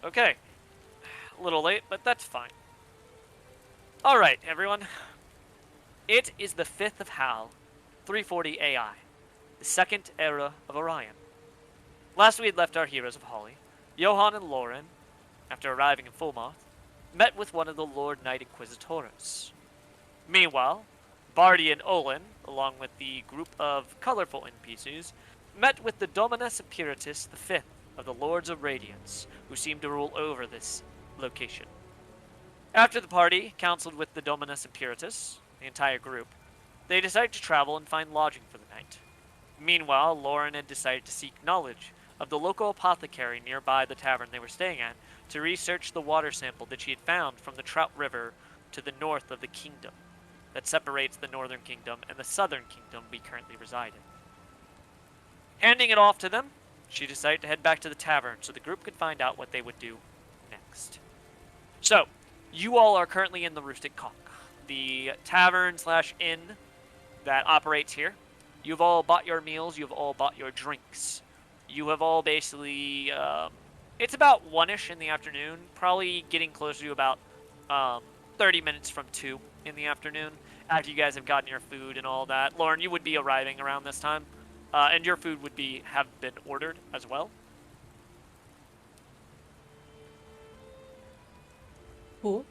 Okay. A little late, but that's fine. Alright, everyone. It is the 5th of Hal, 340 AI, the second era of Orion. Last we had left our heroes of Holly, Johann and Lauren, after arriving in Fulmoth, met with one of the Lord Knight Inquisitores. Meanwhile, Bardi and Olin, along with the group of colorful NPCs, met with the Dominus Imperatus V of the Lords of Radiance, who seemed to rule over this location. After the party counseled with the Dominus Imperatus, the entire group, they decided to travel and find lodging for the night. Meanwhile, Lauren had decided to seek knowledge of the local apothecary nearby the tavern they were staying at to research the water sample that she had found from the Trout River to the north of the kingdom that separates the northern kingdom and the southern kingdom we currently reside in. Handing it off to them, she decided to head back to the tavern so the group could find out what they would do next. So, you all are currently in the Roosted Cock, the tavern/inn that operates here. You've all bought your meals, you've all bought your drinks. You have all basically, it's about 1-ish in the afternoon, probably getting closer to about 30 minutes from 2 in the afternoon, after you guys have gotten your food and all that. Lauren, you would be arriving around this time, and your food would have been ordered as well. Cool.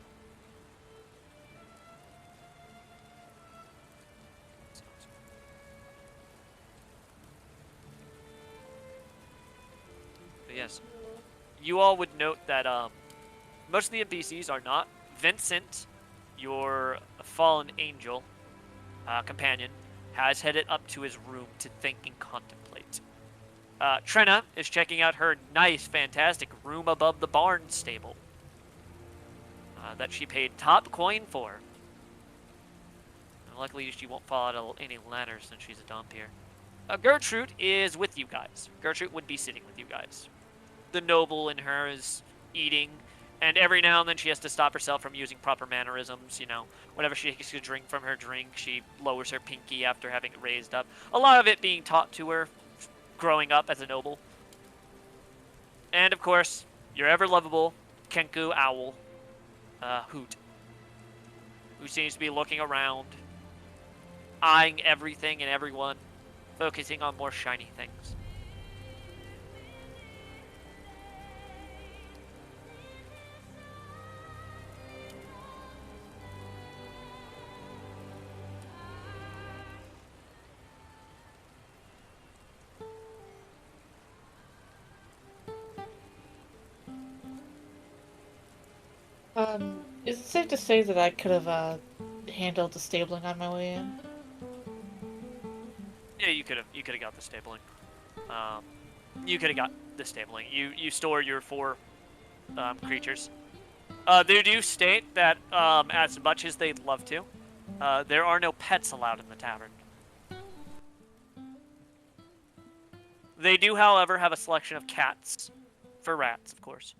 But yes, you all would note that most of the NPCs are not. Vincent, your fallen angel companion, has headed up to his room to think and contemplate. Trenna is checking out her nice, fantastic room above the barn stable that she paid top coin for. And luckily, she won't fall out of any ladders since she's a dump here. Gertrude is with you guys. Gertrude would be sitting with you guys. The noble in her is eating, and every now and then she has to stop herself from using proper mannerisms. You know, whenever she takes a drink from her drink, she lowers her pinky after having it raised up. A lot of it being taught to her growing up as a noble. And of course, your ever lovable Kenku owl, Hoot, who seems to be looking around, eyeing everything and everyone, focusing on more shiny things. Is it safe to say that I could have handled the stabling on my way in? Yeah, you could have got the stabling. You could have got the stabling. You store your 4 creatures. They do state that as much as they'd love to, there are no pets allowed in the tavern. They do, however, have a selection of cats for rats, of course.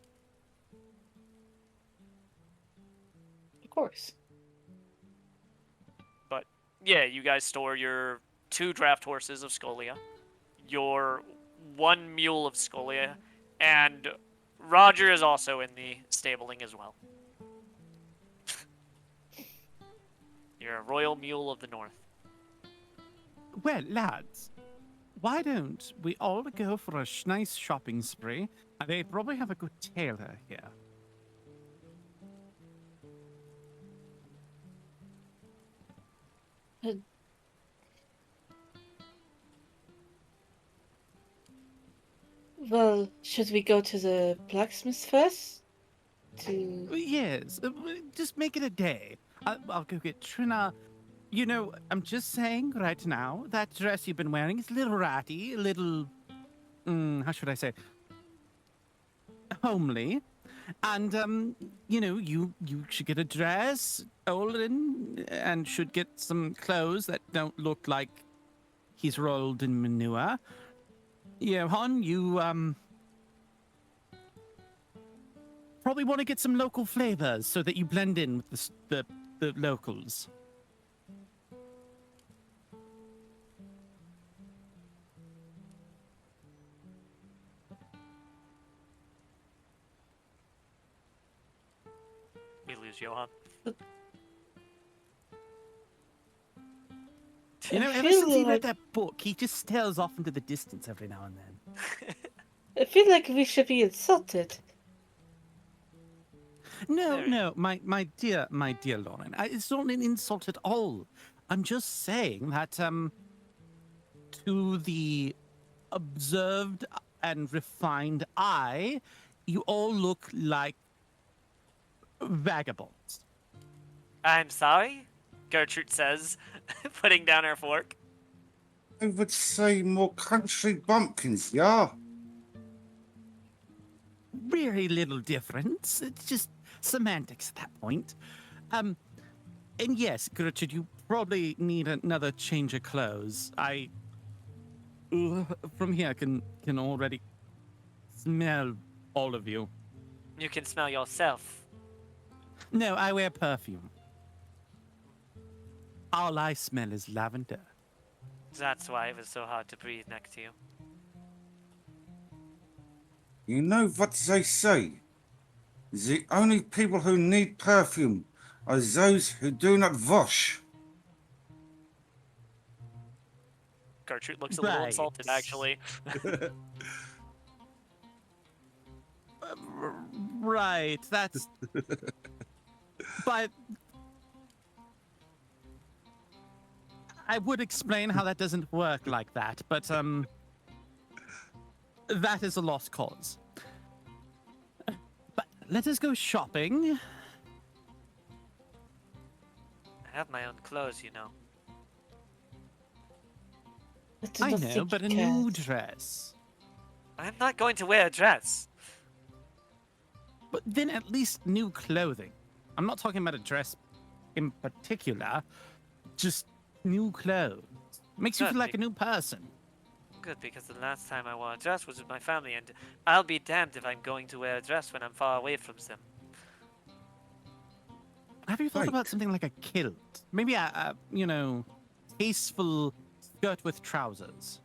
Of course. But yeah, you guys store your 2 draft horses of Scolia, your 1 mule of Scolia, and Roger is also in the stabling as well. You're a royal mule of the north. Well, lads, why don't we all go for a nice shopping spree? They probably have a good tailor here. Well, should we go to the blacksmith first? Yes, just make it a day. I'll go get Trina. You know, I'm just saying right now, that dress you've been wearing is a little ratty, a little, how should I say, homely. And, you know, you should get a dress, Olin, and should get some clothes that don't look like he's rolled in manure. Johan, you, probably want to get some local flavors so that you blend in with the locals. We lose Johan. You know, I ever feel since he read like that book, he just stares off into the distance every now and then. I feel like we should be insulted. No, Very. no, my dear Lauren, it's not an insult at all. I'm just saying that to the observed and refined eye, you all look like vagabonds. I'm sorry, Gertrude says, putting down her fork. I would say more country bumpkins, yeah? Very little difference. It's just semantics at that point. And yes, Gertrude, you probably need another change of clothes. From here can already smell all of you. You can smell yourself. No, I wear perfume. All I smell is lavender. That's why it was so hard to breathe next to you. You know what they say? The only people who need perfume are those who do not wash. Gertrude looks a little Right. insulted, actually. Right, that's. But I would explain how that doesn't work like that, but that is a lost cause. But let us go shopping. I have my own clothes, you know. do I not know, think but a you new can. dress. I'm not going to wear a dress. But then at least new clothing. I'm not talking about a dress in particular, just new clothes. Makes you feel like a new person. Good, because the last time I wore a dress was with my family, and I'll be damned if I'm going to wear a dress when I'm far away from them. Have you thought Right. about something like a kilt? Maybe tasteful skirt with trousers.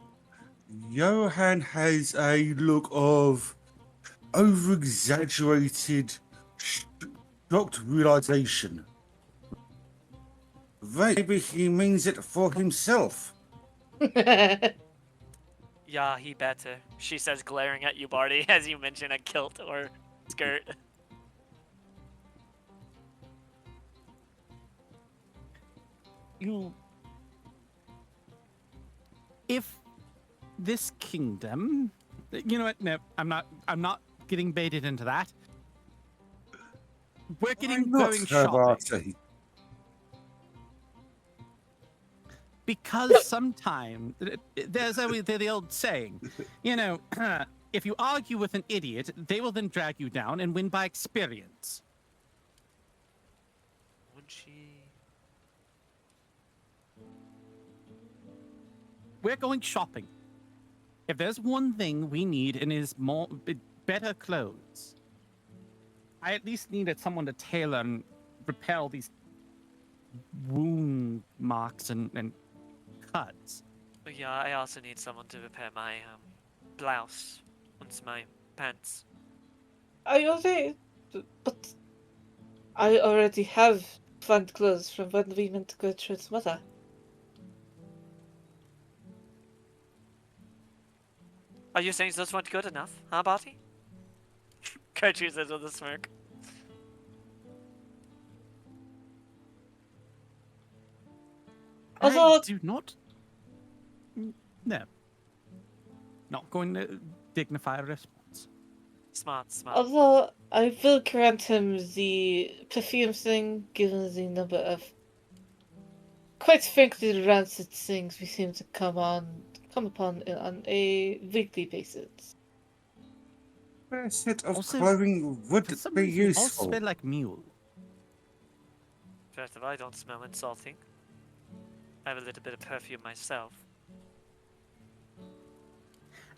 Johan has a look of over-exaggerated, shocked realization. Maybe he means it for himself. Yeah, he better. She says, glaring at you, Barty, as you mention a kilt or skirt. If this kingdom, you know what? No, I'm not getting baited into that. We're getting Why not, going shopping Barty? because sometimes there's always the old saying, if you argue with an idiot, they will then drag you down and win by experience. Would she? We're going shopping. If there's one thing we need, and is better clothes. I at least needed someone to tailor and repair all these wound marks and cuts. But yeah, I also need someone to repair my blouse and my pants. I already, but I already have fun clothes from when we went to Gertrude's mother. Are you saying those weren't good enough, huh, Barty? Gertrude says with a smirk. Although- I do not. No. Not going to dignify a response. Smart, smart. Although I will grant him the perfume thing, given the number of, quite frankly, rancid things we seem to come upon on a weekly basis. A set of Also, clothing would For some be reason, you all useful. smell like mule. First of all, I don't smell insulting. I have a little bit of perfume myself.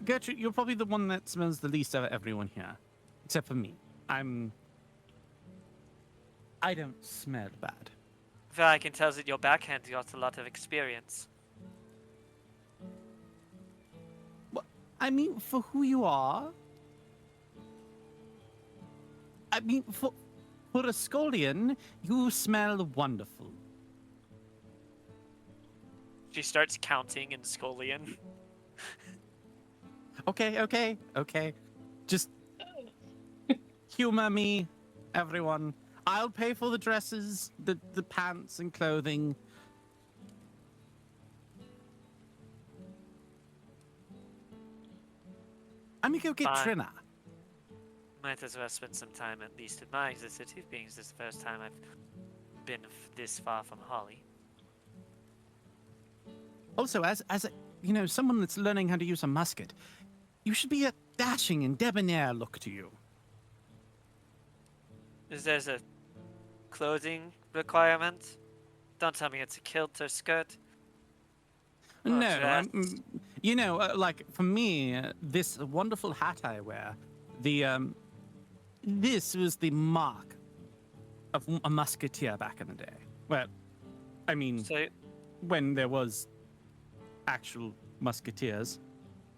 Gertrude, you're probably the one that smells the least out of everyone here. Except for me. I don't smell bad. Well, I can tell that your backhand got a lot of experience. Well, I mean, for who you are. I mean, For a Scullion, you smell wonderful. She starts counting in Scullion. Okay. Just humor me, everyone. I'll pay for the dresses, the pants and clothing. I'm gonna go get Fine. Trina. Might as well spend some time at least in my city, being this is the first time I've been this far from Holly. Also, as a, someone that's learning how to use a musket, you should be a dashing and debonair look to you. Is there a clothing requirement? Don't tell me it's a kilt or skirt. Or No, dress. like for me, this wonderful hat I wear, this was the mark of a musketeer back in the day. Well, I mean, So, when there was actual musketeers.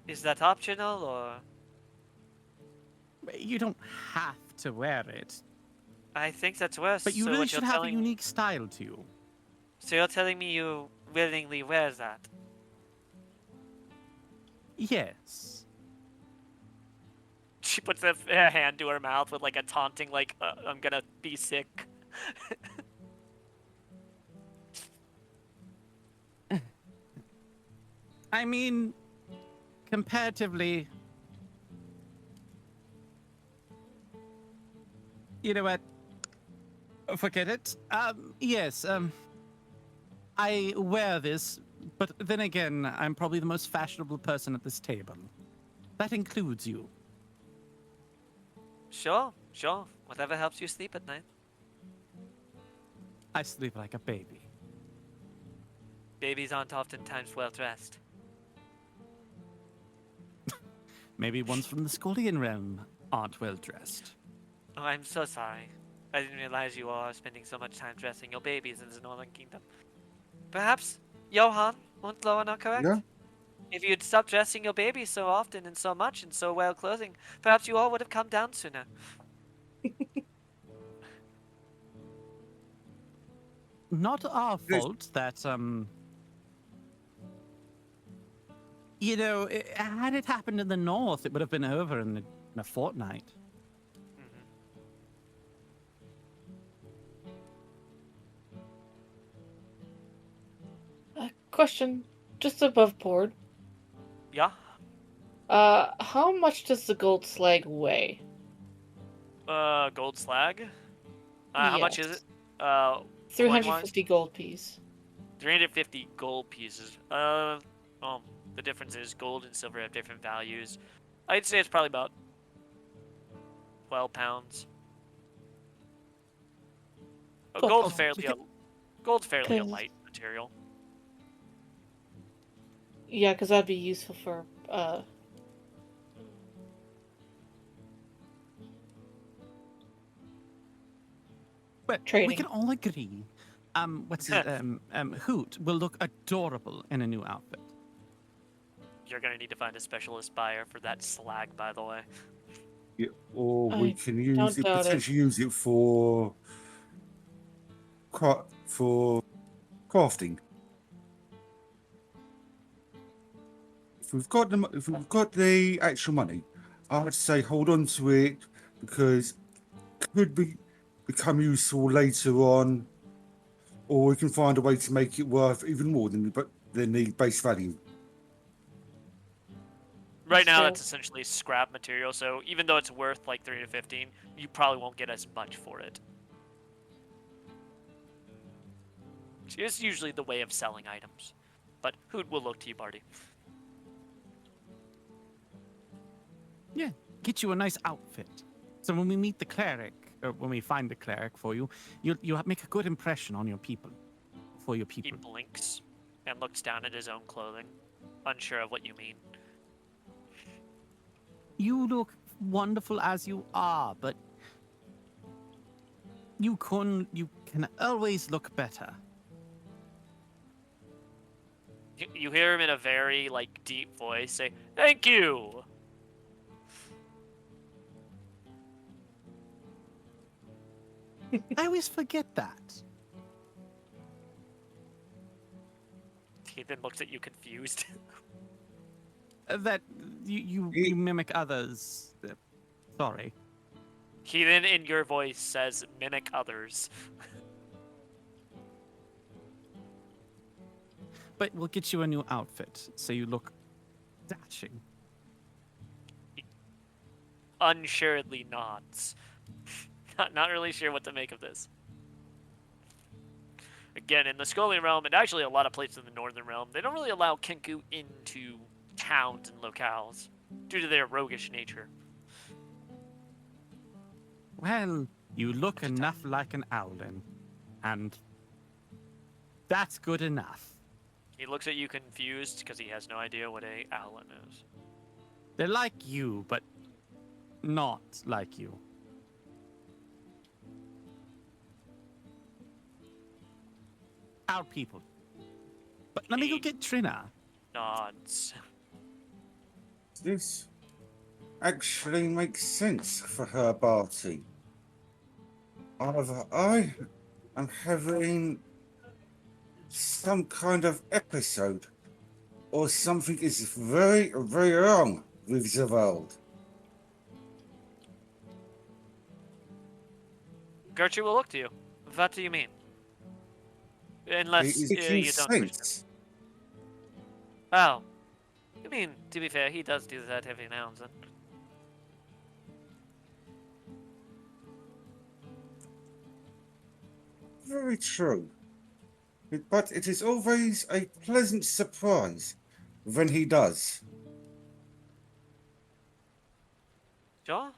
is that optional or? You don't have to wear it, I think that's worse. but you so really what should you're have a telling... unique style to you. So you're telling me you willingly wear that? Yes. She puts her hand to her mouth with like a taunting, like, I'm gonna be sick. I mean, comparatively, you know what? Forget it. Yes, I wear this, but then again, I'm probably the most fashionable person at this table. That includes you. Sure. Whatever helps you sleep at night. I sleep like a baby. Babies aren't oftentimes well dressed. Maybe ones from the Scullion realm aren't well dressed. Oh, I'm so sorry. I didn't realize you are spending so much time dressing your babies in the Northern Kingdom. Perhaps Johann und Loan are correct? Yeah. If you'd stopped dressing your babies so often and so much and so well clothing, perhaps you all would have come down sooner. Not our There's- fault that, had it happened in the north, it would have been over in a fortnight. Mhm. Question, just above board. Yeah? How much does the gold slag weigh? Gold slag? How much is it? Yes. 350 gold piece. 350 gold pieces. The difference is gold and silver have different values. I'd say it's probably about 12 pounds. Gold's 12 fairly pounds, gold's fairly a 'Cause- light material. Yeah, because that'd be useful for But we Trading. can all agree, Hoot will look adorable in a new outfit. You're gonna need to find a specialist buyer for that slag, by the way. Yeah, or we I can use don't it, doubt it. potentially use it for crafting. If we've got the actual money, I'd say hold on to it because it could become useful later on, or we can find a way to make it worth even more than the base value. Right now, So- that's essentially scrap material, so even though it's worth like 3 to 15, you probably won't get as much for it. It's usually the way of selling items. But Hoot will look to you, Barty. Yeah, get you a nice outfit. So when we meet the cleric, or when we find the cleric for you, you'll make a good impression on your people. For your He people. blinks and looks down at his own clothing, unsure of what you mean. You look wonderful as you are, but you can always look better. You hear him in a very, like, deep voice say, "Thank you!" I always forget that. He then looks at you confused. That you He- mimic others. Sorry. He then, in your voice, says, "Mimic others." But we'll get you a new outfit so you look dashing. Unsuredly nods. Not really sure what to make of this. Again, in the Skolian realm, and actually a lot of places in the Northern realm, they don't really allow Kenku into towns and locales due to their roguish nature. Well, you look enough like an owlin, and that's good enough. He looks at you confused because he has no idea what a owlin is. They're like you, but not like you. Our people. But let me go He get Trina. nods. This actually makes sense for her party. Either I am having some kind of episode, or something is very, very wrong with the world. Gertrude will look to you. What do you mean? It Unless is you making don't wish to. sense. Oh. I mean, to be fair, he does do that every now and then. Very true. But it is always a pleasant surprise when he does. Sure.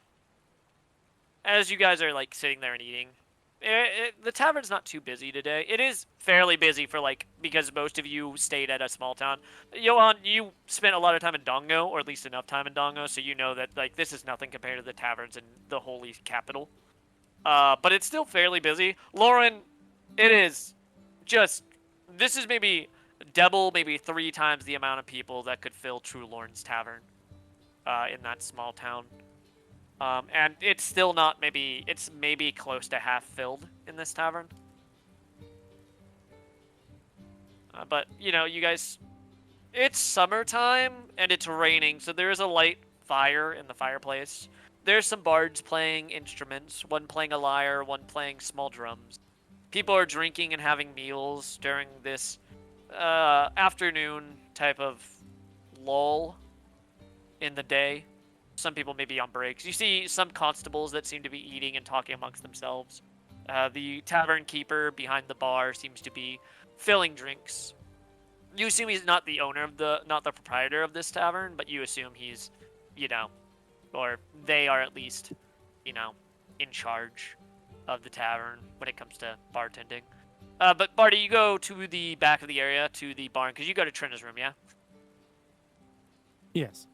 As you guys are like sitting there and eating, the tavern's not too busy today. It is fairly busy for like because most of you stayed at a small town. Johan, you spent a lot of time in Dongo, or at least enough time in Dongo, so you know that like this is nothing compared to the taverns in the holy capital. But it's still fairly busy. Lauren, it is just this is maybe double, maybe 3 times the amount of people that could fill True Lauren's tavern in that small town. And it's still not it's maybe close to half filled in this tavern. But, you know, you guys, it's summertime and it's raining, so there is a light fire in the fireplace. There's some bards playing instruments, one playing a lyre, one playing small drums. People are drinking and having meals during this afternoon type of lull in the day. Some people may be on breaks. You see some constables that seem to be eating and talking amongst themselves. The tavern keeper behind the bar seems to be filling drinks. You assume he's not the owner of not the proprietor of this tavern, but you assume he's, you know, or they are at least, you know, in charge of the tavern when it comes to bartending. But Barty, you go to the back of the area to the barn because you go to Trina's room, yeah? Yes.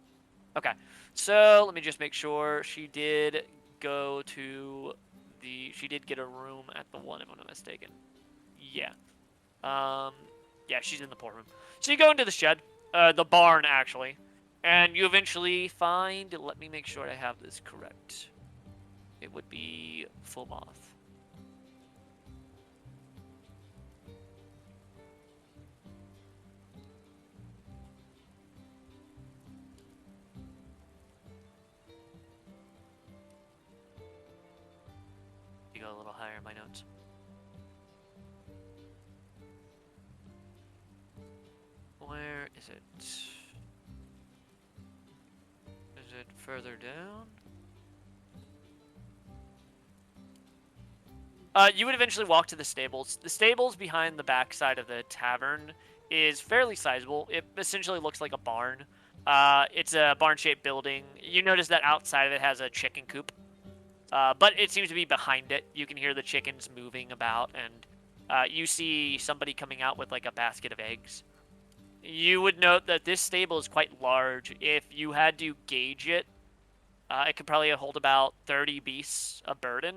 Okay. So let me just make sure she did go to she did get a room at the one, if I'm not mistaken. Yeah. Yeah, she's in the poor room. So you go into the shed, the barn actually, and you eventually find, let me make sure I have this correct. It would be full moth. You go a little higher in my notes. Where is it? Is it further down? You would eventually walk to the stables. The stables behind the backside of the tavern is fairly sizable. It essentially looks like a barn. It's a barn-shaped building. You notice that outside of it has a chicken coop. But it seems to be behind it. You can hear the chickens moving about, and you see somebody coming out with like a basket of eggs. You would note that this stable is quite large. If you had to gauge it, it could probably hold about 30 beasts of burden.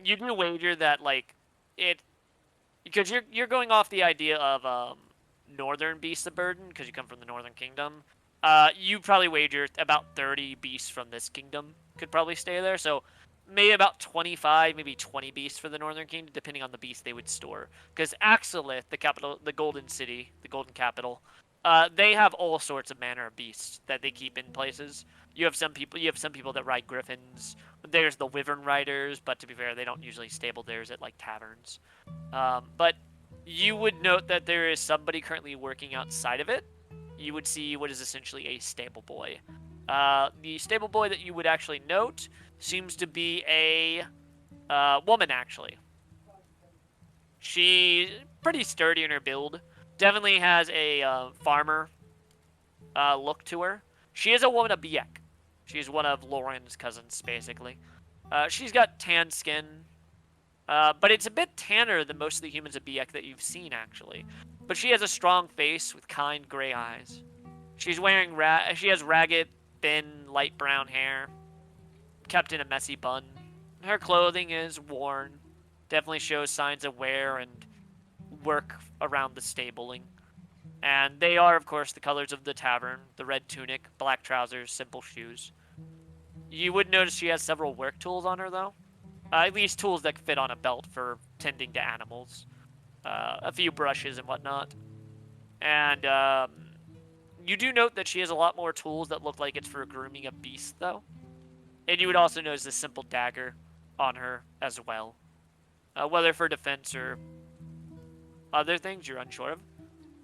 You do wager that like it, because you're going off the idea of northern beasts of burden because you come from the Northern Kingdom. You probably wager about 30 beasts from this kingdom could probably stay there. So maybe about 25, maybe 20 beasts for the Northern Kingdom, depending on the beast they would store. Because Axolith, the capital, the Golden City, the Golden Capital, they have all sorts of manner of beasts that they keep in places. You have some people that ride griffins. There's the Wyvern riders, but to be fair, they don't usually stable theirs at like taverns. But you would note that there is somebody currently working outside of it. You would see what is essentially a stable boy. The stable boy that you would actually note seems to be a woman, actually. She's pretty sturdy in her build. Definitely has a farmer look to her. She is a woman of Biek. She's one of Lauren's cousins, basically. She's got tan skin, but it's a bit tanner than most of the humans of Biek that you've seen, actually. But she has a strong face with kind gray eyes. She's wearing she has ragged, thin, light brown hair, kept in a messy bun. Her clothing is worn, definitely shows signs of wear and work around the stabling. And they are, of course, the colors of the tavern: the red tunic, black trousers, simple shoes. You would notice she has several work tools on her, though. At least tools that fit on a belt for tending to animals. A few brushes and whatnot. And you do note that she has a lot more tools that look like it's for grooming a beast, though. And you would also notice a simple dagger on her as well. Whether for defense or other things, you're unsure of.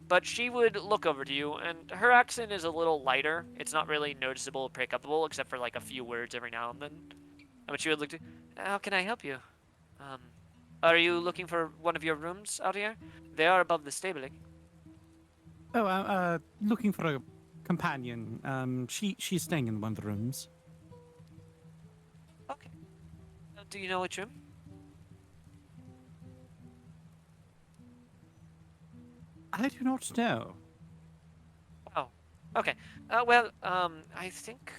But she would look over to you, and her accent is a little lighter. It's not really noticeable or pickupable, except for like a few words every now and then. But she would look to, how can I help you? Are you looking for one of your rooms out here? They are above the stabling. Oh, looking for a companion. She's staying in one of the rooms. Okay. Do you know which room? I do not know. Oh, okay. Well, I think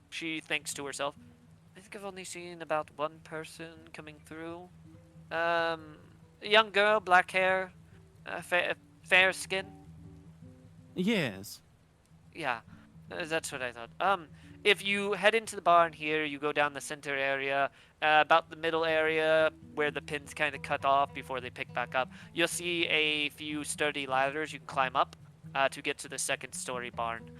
she thinks to herself, I think I've only seen about one person coming through. A young girl, black hair, fair skin. Yes. Yeah, that's what I thought. If you head into the barn here, you go down the center area, about the middle area where the pins kind of cut off before they pick back up, you'll see a few sturdy ladders you can climb up to get to the second story barn.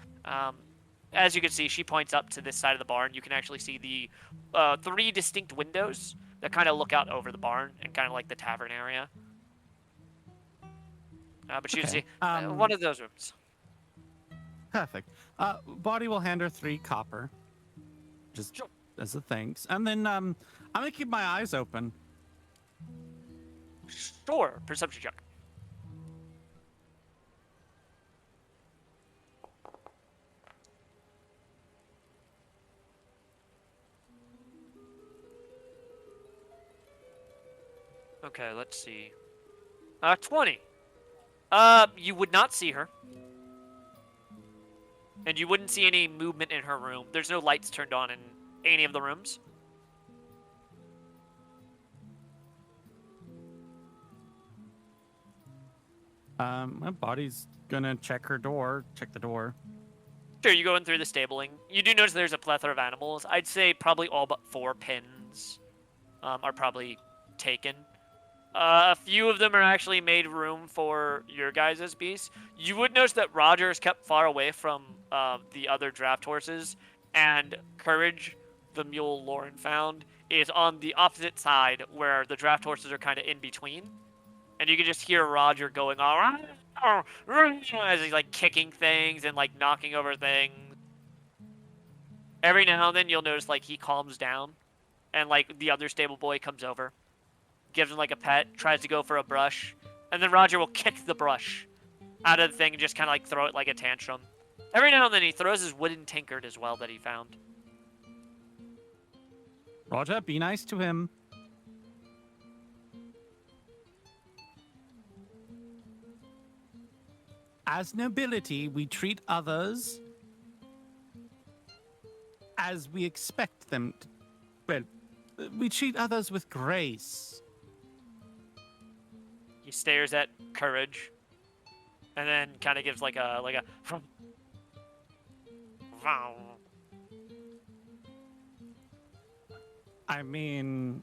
As you can see, she points up to this side of the barn. You can actually see the three distinct windows that kind of look out over the barn and kind of like the tavern area. But you can see one of those rooms. Perfect. Body will hand her 3 copper, just Sure. as a thanks, and then I'm gonna keep my eyes open. Sure, perception check. Okay, let's see. 20. You would not see her. And you wouldn't see any movement in her room. There's no lights turned on in any of the rooms. My body's gonna check the door. Sure, you go in through the stabling. You do notice there's a plethora of animals. I'd say probably all but 4 pins are probably taken. A few of them are actually made room for your guys' beasts. You would notice that Roger is kept far away from the other draft horses, and Courage, the mule Lauren found, is on the opposite side where the draft horses are kind of in between. And you can just hear Roger going all as he's like kicking things and like knocking over things. Every now and then you'll notice like he calms down, and like the other stable boy comes over, gives him like a pet, tries to go for a brush, and then Roger will kick the brush out of the thing and just kind of like throw it like a tantrum. Every now and then he throws his wooden tankard as well that he found. Roger, be nice to him. As nobility, we treat others as we expect them to. Well, we treat others with grace. He stares at Courage, and then kind of gives like a I mean,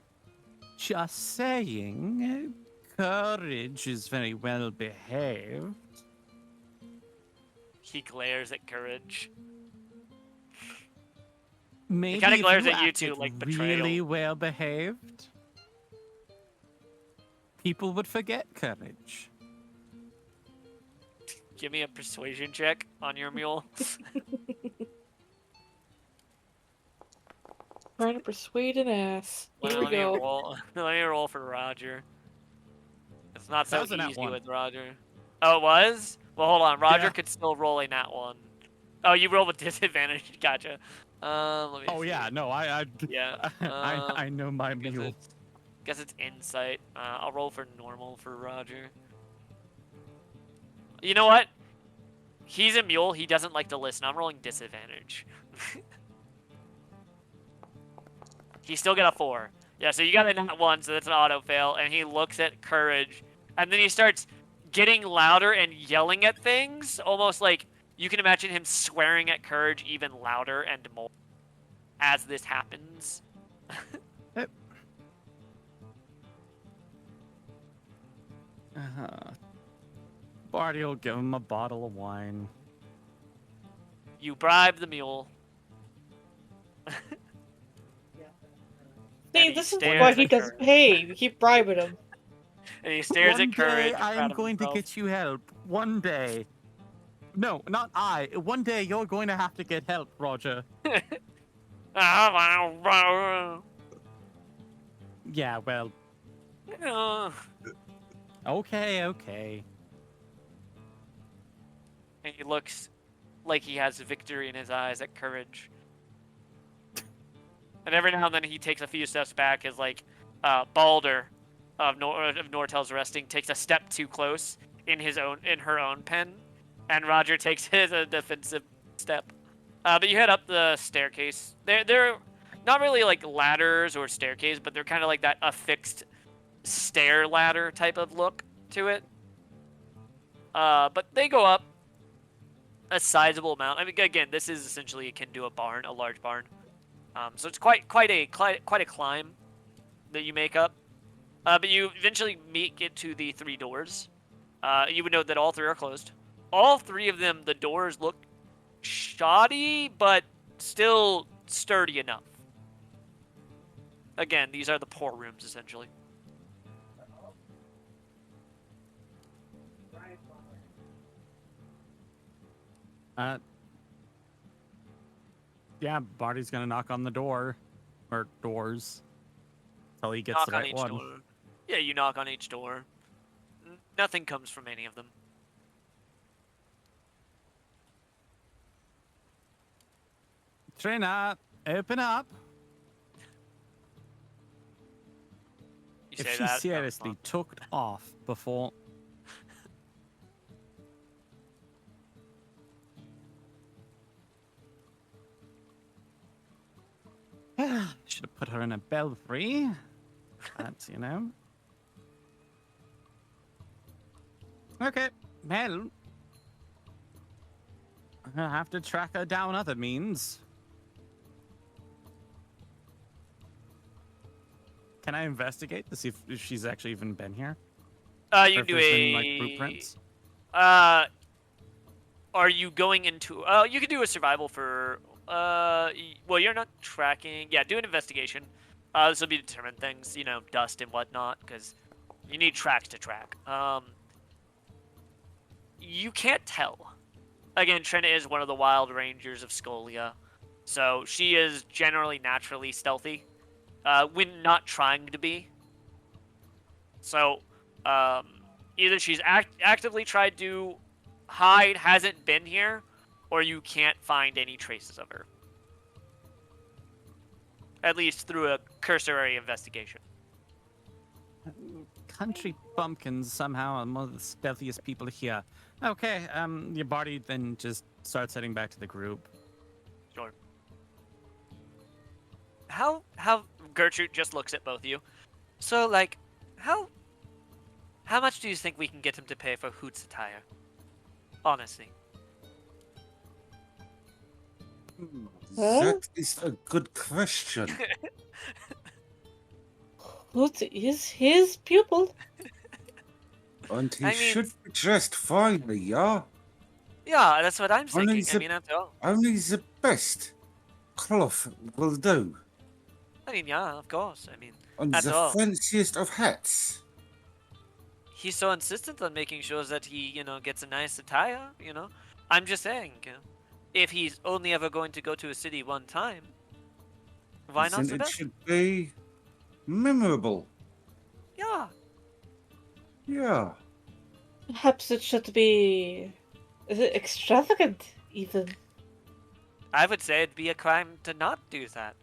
just saying, Courage is very well behaved. He glares at Courage. Maybe kinda if glares you at you acted two, like, really betrayal. well behaved, people would forget Courage. Give me a persuasion check on your mule. Trying to persuade an ass. Here we Let me go. roll. Let me roll for Roger. It's not That so was a nat easy one. with Roger. Oh, it was? Well, hold on. Roger Yeah. could still roll a nat one. Oh, you roll with disadvantage. Gotcha. Let me Oh see. yeah, no, Yeah. I know my Guess mule. it's insight. I'll roll for normal for Roger. You know what? He's a mule. He doesn't like to listen. I'm rolling disadvantage. He still got a 4. Yeah, so you got a nat 1, so that's an auto fail. And he looks at Courage, and then he starts getting louder and yelling at things, almost like you can imagine him swearing at Courage even louder and more as this happens. Barty will give him a bottle of wine. You bribe the mule. See, he this is stares why at he doesn't Courage. pay. We keep bribing him. And he stares One at Courage. day I proud am of going to himself. get you help. One day. No, not I. One day you're going to have to get help, Roger. Yeah, well, okay. And he looks like he has victory in his eyes at Courage. And every now and then he takes a few steps back as like Balder of Nortel's resting takes a step too close in her own pen, and Roger takes his defensive step. But you head up the staircase. They're not really like ladders or staircase, but they're kind of like that affixed stair ladder type of look to it. But they go up a sizable amount. I mean, again, this is essentially akin to a barn, a large barn. So it's quite a climb that you make up. But you eventually make it to the 3 doors. You would note that all 3 are closed. All 3 of them, the doors look shoddy, but still sturdy enough. Again, these are the poor rooms, essentially. Yeah, Barty's gonna knock on the door. Or doors. Till he gets Knock the on right each one. door. Yeah, you knock on each door. Nothing comes from any of them. Trina, open up. You If say she that, seriously took off before. Should have put her in a belfry. That's, you know. Okay, well. I'm gonna have to track her down other means. Can I investigate to see if she's actually even been here? you Or can if do there's a. been, like, blueprints? Are you going into? You can do a survival for. Well, you're not tracking. Yeah, do an investigation. This will be determined things, dust and whatnot, because you need tracks to track. You can't tell. Again, Trina is one of the wild rangers of Scolia, so she is generally naturally stealthy, when not trying to be. So, either she's actively tried to hide, hasn't been here, or you can't find any traces of her. At least through a cursory investigation. Country bumpkins somehow are one of the stealthiest people here. Okay, your body then just starts heading back to the group. Sure. How Gertrude just looks at both of you. So, like, how much do you think we can get him to pay for Hoot's attire? Honestly. Huh? That is a good question. Hoot is his pupil. And he I mean- should be dressed finely, yeah? Yeah, that's what I'm Only thinking. I the- mean, after all. Only the best cloth will do. I mean, yeah, of course. I mean, And after the all, fanciest of hats. he's so insistent on making sure that he, gets a nice attire, I'm just saying, if he's only ever going to go to a city one time, why not Then the it best? should be memorable. Yeah. Yeah. Perhaps it should be extravagant, even. I would say it'd be a crime to not do that.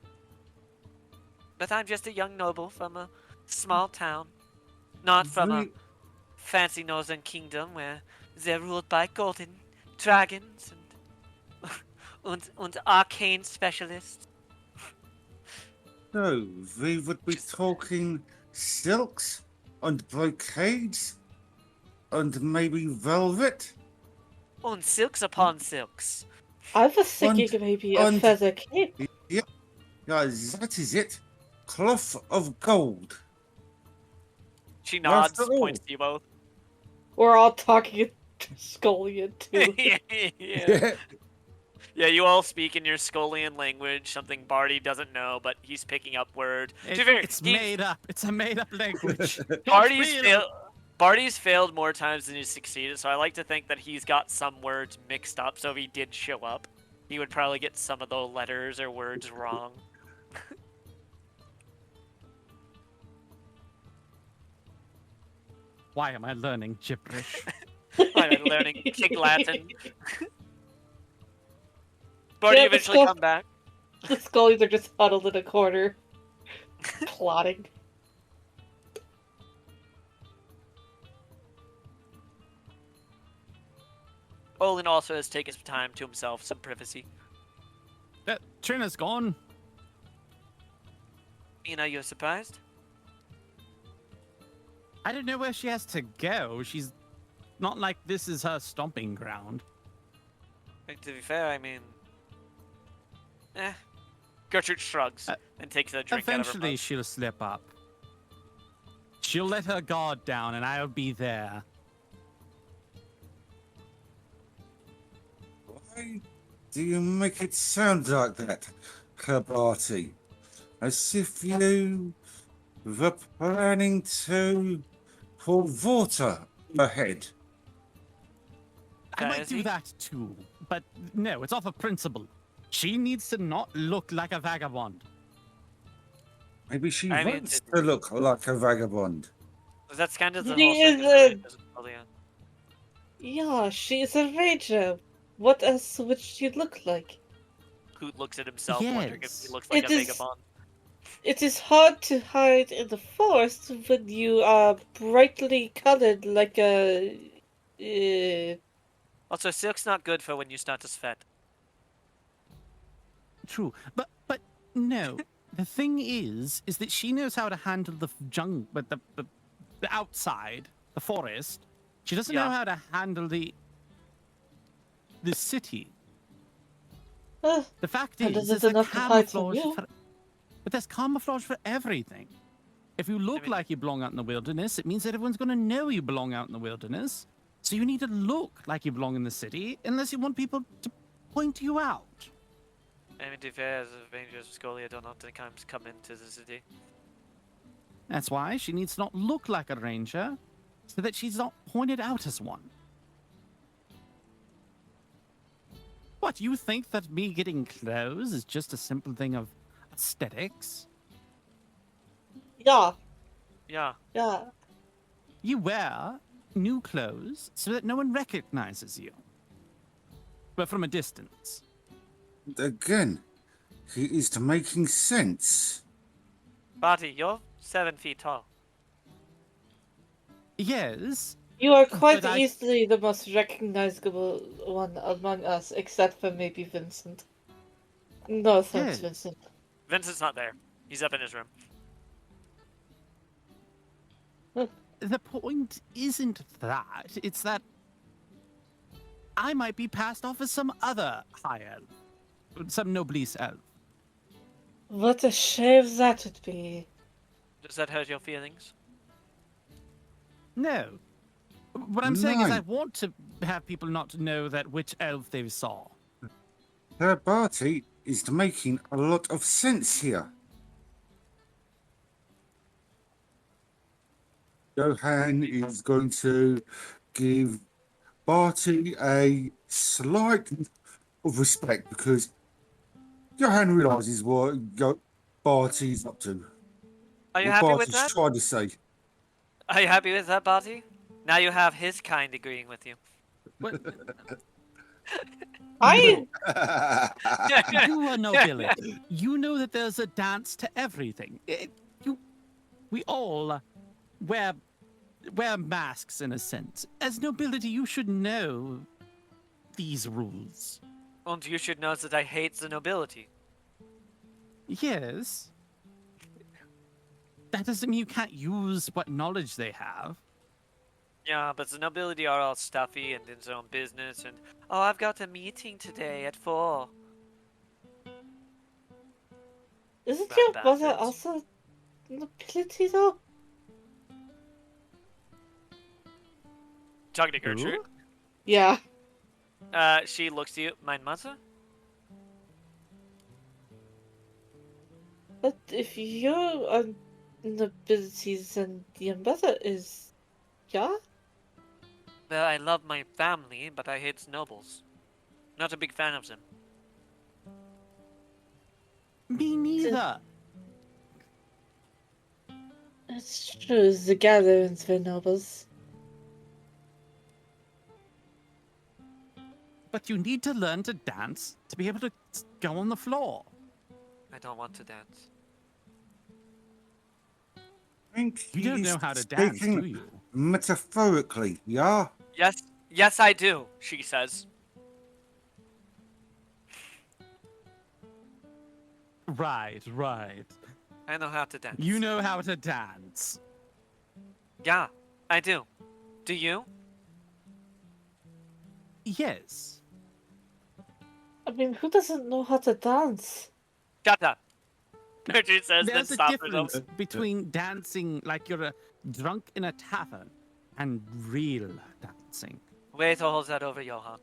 But I'm just a young noble from a small town, not from a We- fancy northern kingdom where they're ruled by golden dragons and arcane specialists. No, we would be talking silks and brocades and maybe velvet. And silks upon silks. I was thinking And- maybe a and- feather cape. Yeah, that is it. Cloth of gold. She nods, After all. points to you both. We're all talking Scullion too. Yeah. Yeah, you all speak in your Scolian language, something Barty doesn't know, but he's picking up word. To be fair, It's he- made up. It's a made up language. Don't Barty's, real. fail- Barty's failed more times than he's succeeded, so I like to think that he's got some words mixed up, so if he did show up, he would probably get some of the letters or words wrong. Why am I learning gibberish? I'm learning King Latin. Barty Yeah, eventually Skull- come back. The Scullies are just huddled in a corner, plotting. Olin also has taken some time to himself, some privacy. Trina's gone. You're surprised? I don't know where she has to go. She's not like this is her stomping ground. To be fair, I mean... Gertrude shrugs and takes a drink out of her Eventually, mug. she'll slip up. She'll let her guard down, and I'll be there. Why do you make it sound like that, Herbarty? As if you were planning to pour water ahead. I might is do he? that too, but no, it's off of principle. She needs to not look like a vagabond. Maybe she I mean, wants to look like a vagabond. That's kind of the She whole thing. is isn't it, Olin? Yeah, she is a ranger. What else would she look like? Hoot looks at himself, wondering if Yes. he looks like It a is- vagabond. It is hard to hide in the forest when you are brightly colored like a. Also, silk's not good for when you start to sweat. True, but no. The thing is that she knows how to handle the jungle, but the outside, the forest. She doesn't know Yeah. how to handle the city. uh, The fact And is, is it there's a enough to hide from camouflage you? for, but there's camouflage for everything. If you look mean- like you belong out in the wilderness, it means that everyone's going to know you belong out in the wilderness. So you need to look like you belong in the city, unless you want people to point you out. I mean, to be fair, the Rangers of Scolia don't oftentimes come into the city. That's why she needs to not look like a ranger, so that she's not pointed out as one. What, you think that me getting clothes is just a simple thing of aesthetics? yeah, Yeah. yeah. You wear new clothes so that no one recognizes you. But from a distance. Again, he is making sense. Barty, you're 7 feet tall. Yes, You are quite But I- easily the most recognizable one among us, except for maybe Vincent. No offense, Yeah. Vincent. Vincent's not there. He's up in his room. the point isn't that. It's that I might be passed off as some other high elf. Some noblesse elf. What a shame that would be. Does that hurt your feelings? No. What I'm saying is No. I want to have people not know that which elf they saw. Their party is making a lot of sense here. Johan is going to give Barty a slight of respect because Johan realizes what Barty's up to. Are you What happy with Barty's that? trying to say. Are you happy with that, Barty? Now you have his kind agreeing with you. What? I You are nobility. You know that there's a dance to everything. We all wear masks in a sense. As nobility, you should know these rules. And you should know that I hate the nobility. Yes. That doesn't mean you can't use what knowledge they have. Yeah, but the nobility are all stuffy and in their own business and, oh, I've got a meeting today at 4. isn't Bad your brother bastards. also nobility though? Talking to Gertrude. Who? Yeah. She looks to you. My mother? But if you're a nobility, then your mother is, yeah. Well, I love my family, but I hate nobles. Not a big fan of them. Me neither. It's true. The gatherings were nobles. But you need to learn to dance to be able to go on the floor. I don't want to dance. I think You don't he's know how to dance, speaking do you? metaphorically, yeah? Yes, I do, she says. Right. I know how to dance. You know how to dance. Yeah, I do. Do you? Yes. I mean, who doesn't know how to dance? Shut up. Gertrude says, then There's a stops difference herself. between dancing like you're a drunk in a tavern and real dancing. Wait, hold that over, Johan.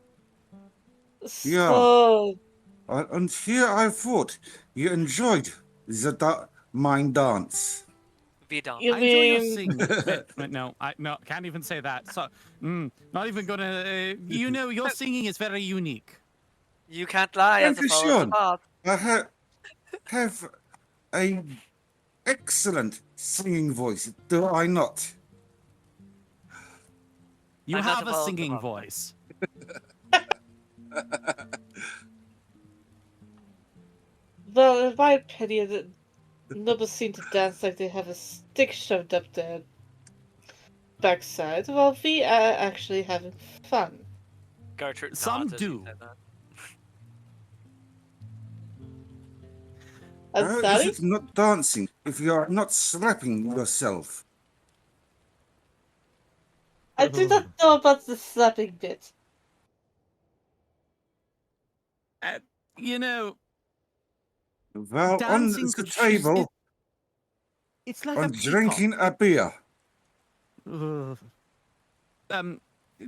Yeah. So, And here I thought you enjoyed the mine dance. We don't. you I enjoy your mean, singing. No, I can't even say that. So, not even gonna. You know, your singing is very unique. You can't lie as a Thank you, follower of the Sean. path. I have a excellent singing voice, do I not? You I'm not have a a follower of the singing path. voice. well, in my opinion, the nobles seem to dance like they have a stick shoved up their backside, while we are actually having fun. Gertrude Some nods as you do. said that. And How is Sally? it not dancing if you are not slapping yourself? I do not know about the slapping bit. You know, Well, on dancing the could table, it's like a I'm peacock. drinking a beer. Ugh.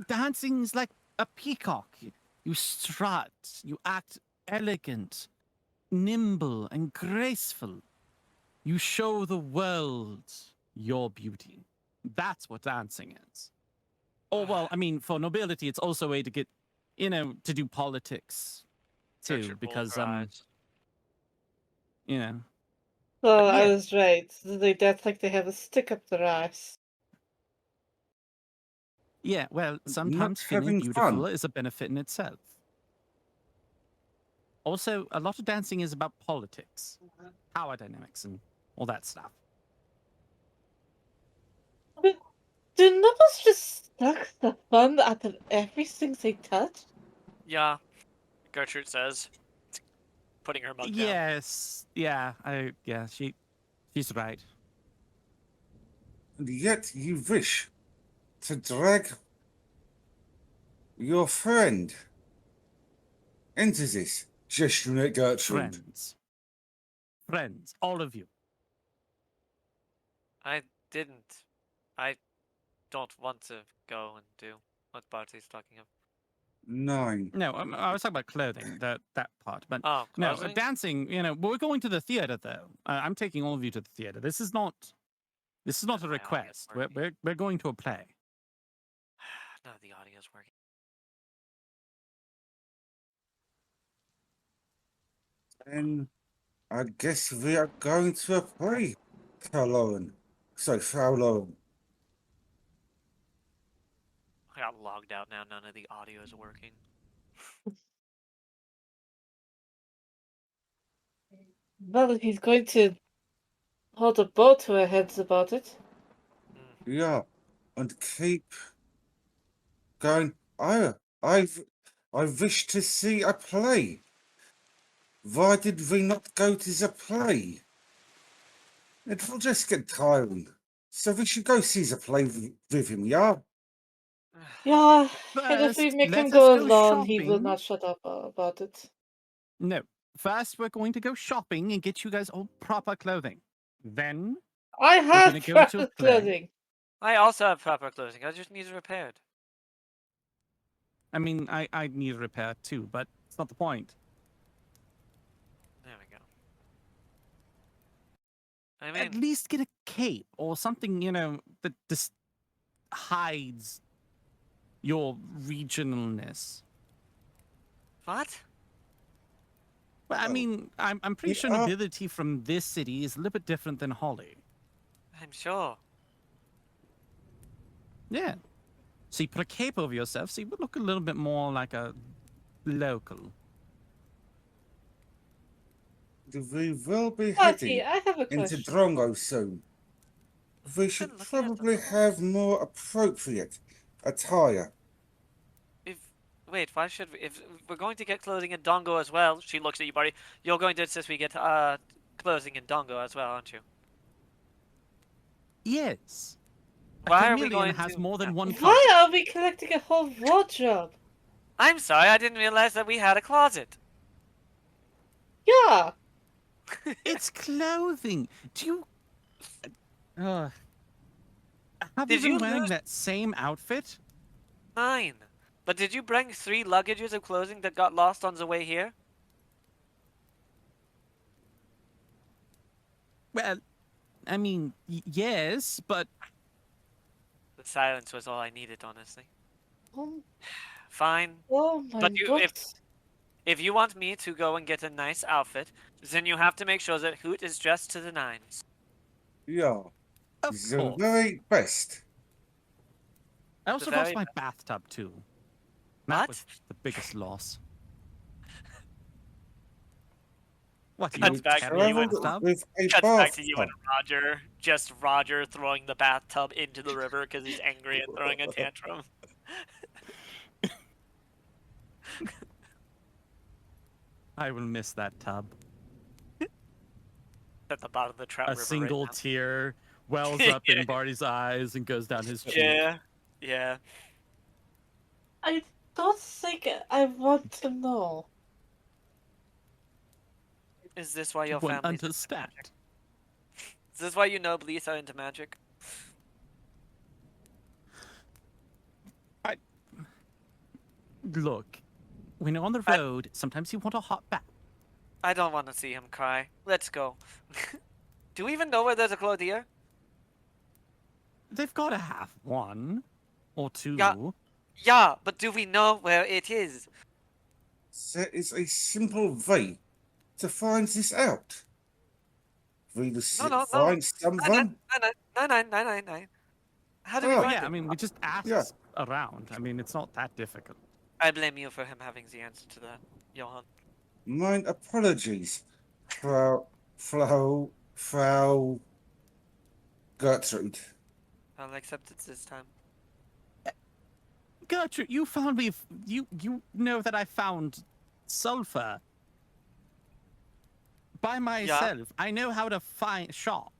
Dancing's like a peacock. You strut, you act elegant, nimble, and graceful. You show the world your beauty. That's what dancing is. Oh, well, I mean, for nobility, it's also a way to get, to do politics too, Gertrude because, rolls her eyes. you know. So But I yeah. was right. They dance like they have a stick up their ass. Yeah, well, sometimes feeling having beautiful fun. is a benefit in itself. Also, a lot of dancing is about politics, power dynamics, and all that stuff. But do nobles just suck the fun out of everything they touch? Yeah, Gertrude says, putting her mug down. Yes, yeah, she's right. And yet you wish to drag your friend into this, gesturing at Gertrude. Friends, all of you. I didn't. I don't want to go and do what Barty's talking of. 9. No, I was talking about clothing, that part. But Oh, no, closing? dancing. We're going to the theater though. I'm taking all of you to the theater. This is not a My audio's request. working. We're going to a play. No, the audio's working. And I guess we are going to a play, Lauren. Sorry, Frau Lauren. I got logged out now. None of the audio is working. Well, if he's going to hold a boat to our heads about it. Yeah, and keep going. I wish to see a play. Why did we not go to the play? It will just get tiring. So we should go see the play with him, yeah? Yeah, and if we First, make him let us go go alone, he will shopping. not shut up about it. No, first we're going to go shopping and get you guys all proper clothing. Then I we're have gonna go to a proper play. clothing. I also have proper clothing. I just need it repaired. I mean, I need repair too, but it's not the point. There we go. I At mean, least get a cape or something, that just hides your regionalness. what? Well, I Oh, mean, I'm pretty we sure are- nobility from this city is a little bit different than Holly. I'm sure. Yeah. So you put a cape over yourself, so you would look a little bit more like a local. We will be Marty, heading I have a into question. Drongo soon. We I've should been looking at the probably have more appropriate attire. If wait, why should we? If we're going to get clothing in Dongo as well, she looks at you, Barty. You're going to insist we get clothing in Dongo as well, aren't you? Yes. A Why are we chameleon going has to? more Yeah. than one color. Why are we collecting a whole wardrobe? I'm sorry, I didn't realize that we had a closet. Yeah, It's clothing. Do you? Have you Did been you wearing lose that same outfit? mine? But did you bring 3 luggages of clothing that got lost on the way here? Well, I mean, yes, but The silence was all I needed, honestly. oh, Fine. oh my But books. if you want me to go and get a nice outfit, then you have to make sure that Hoot is dressed to the nines. Yeah, of the course. very best. I also The lost very my bathtub too. What? That was the biggest loss. What? You Cuts don't back carry to a you and bathtub? with a Cuts back to you bathtub. and Roger. Just Roger throwing the bathtub into the river because he's angry and throwing a tantrum. I will miss that tub. At the bottom of the Trout A River single right now. tear wells up in Barty's eyes and goes down his cheek. Yeah, yeah. I don't think I want to know. Is this why You your won't family's into understand. magic? Is this why you know Bleeth are into magic? Look, when you're on the road, sometimes you want a hot bath. I don't want to see him cry. Let's go. Do we even know where there's a clothier? They've got to have one or two. Yeah, but do we know where it is? There is a simple way to find this out. We will No. find someone. Nine. How do we Oh, find Yeah, it? I mean, we just ask Yeah. around. I mean, it's not that difficult. I blame you for him having the answer to that, Johan. Mine apologies, Frau Gertrude. I'll accept it this time. Gertrude, you found me. You know that I found sulfur by myself. I know how to shop.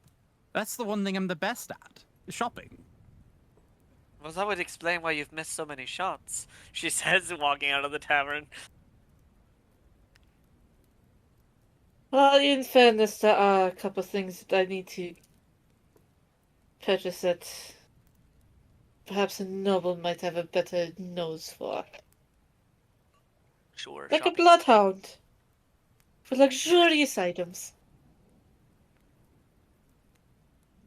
That's the one thing I'm the best at: shopping. Well, that would explain why you've missed so many shots, she says, walking out of the tavern. Well, in fairness, there are a couple of things that I need to purchase that perhaps a noble might have a better nose for. Sure. Like a Shopping. bloodhound. For luxurious items.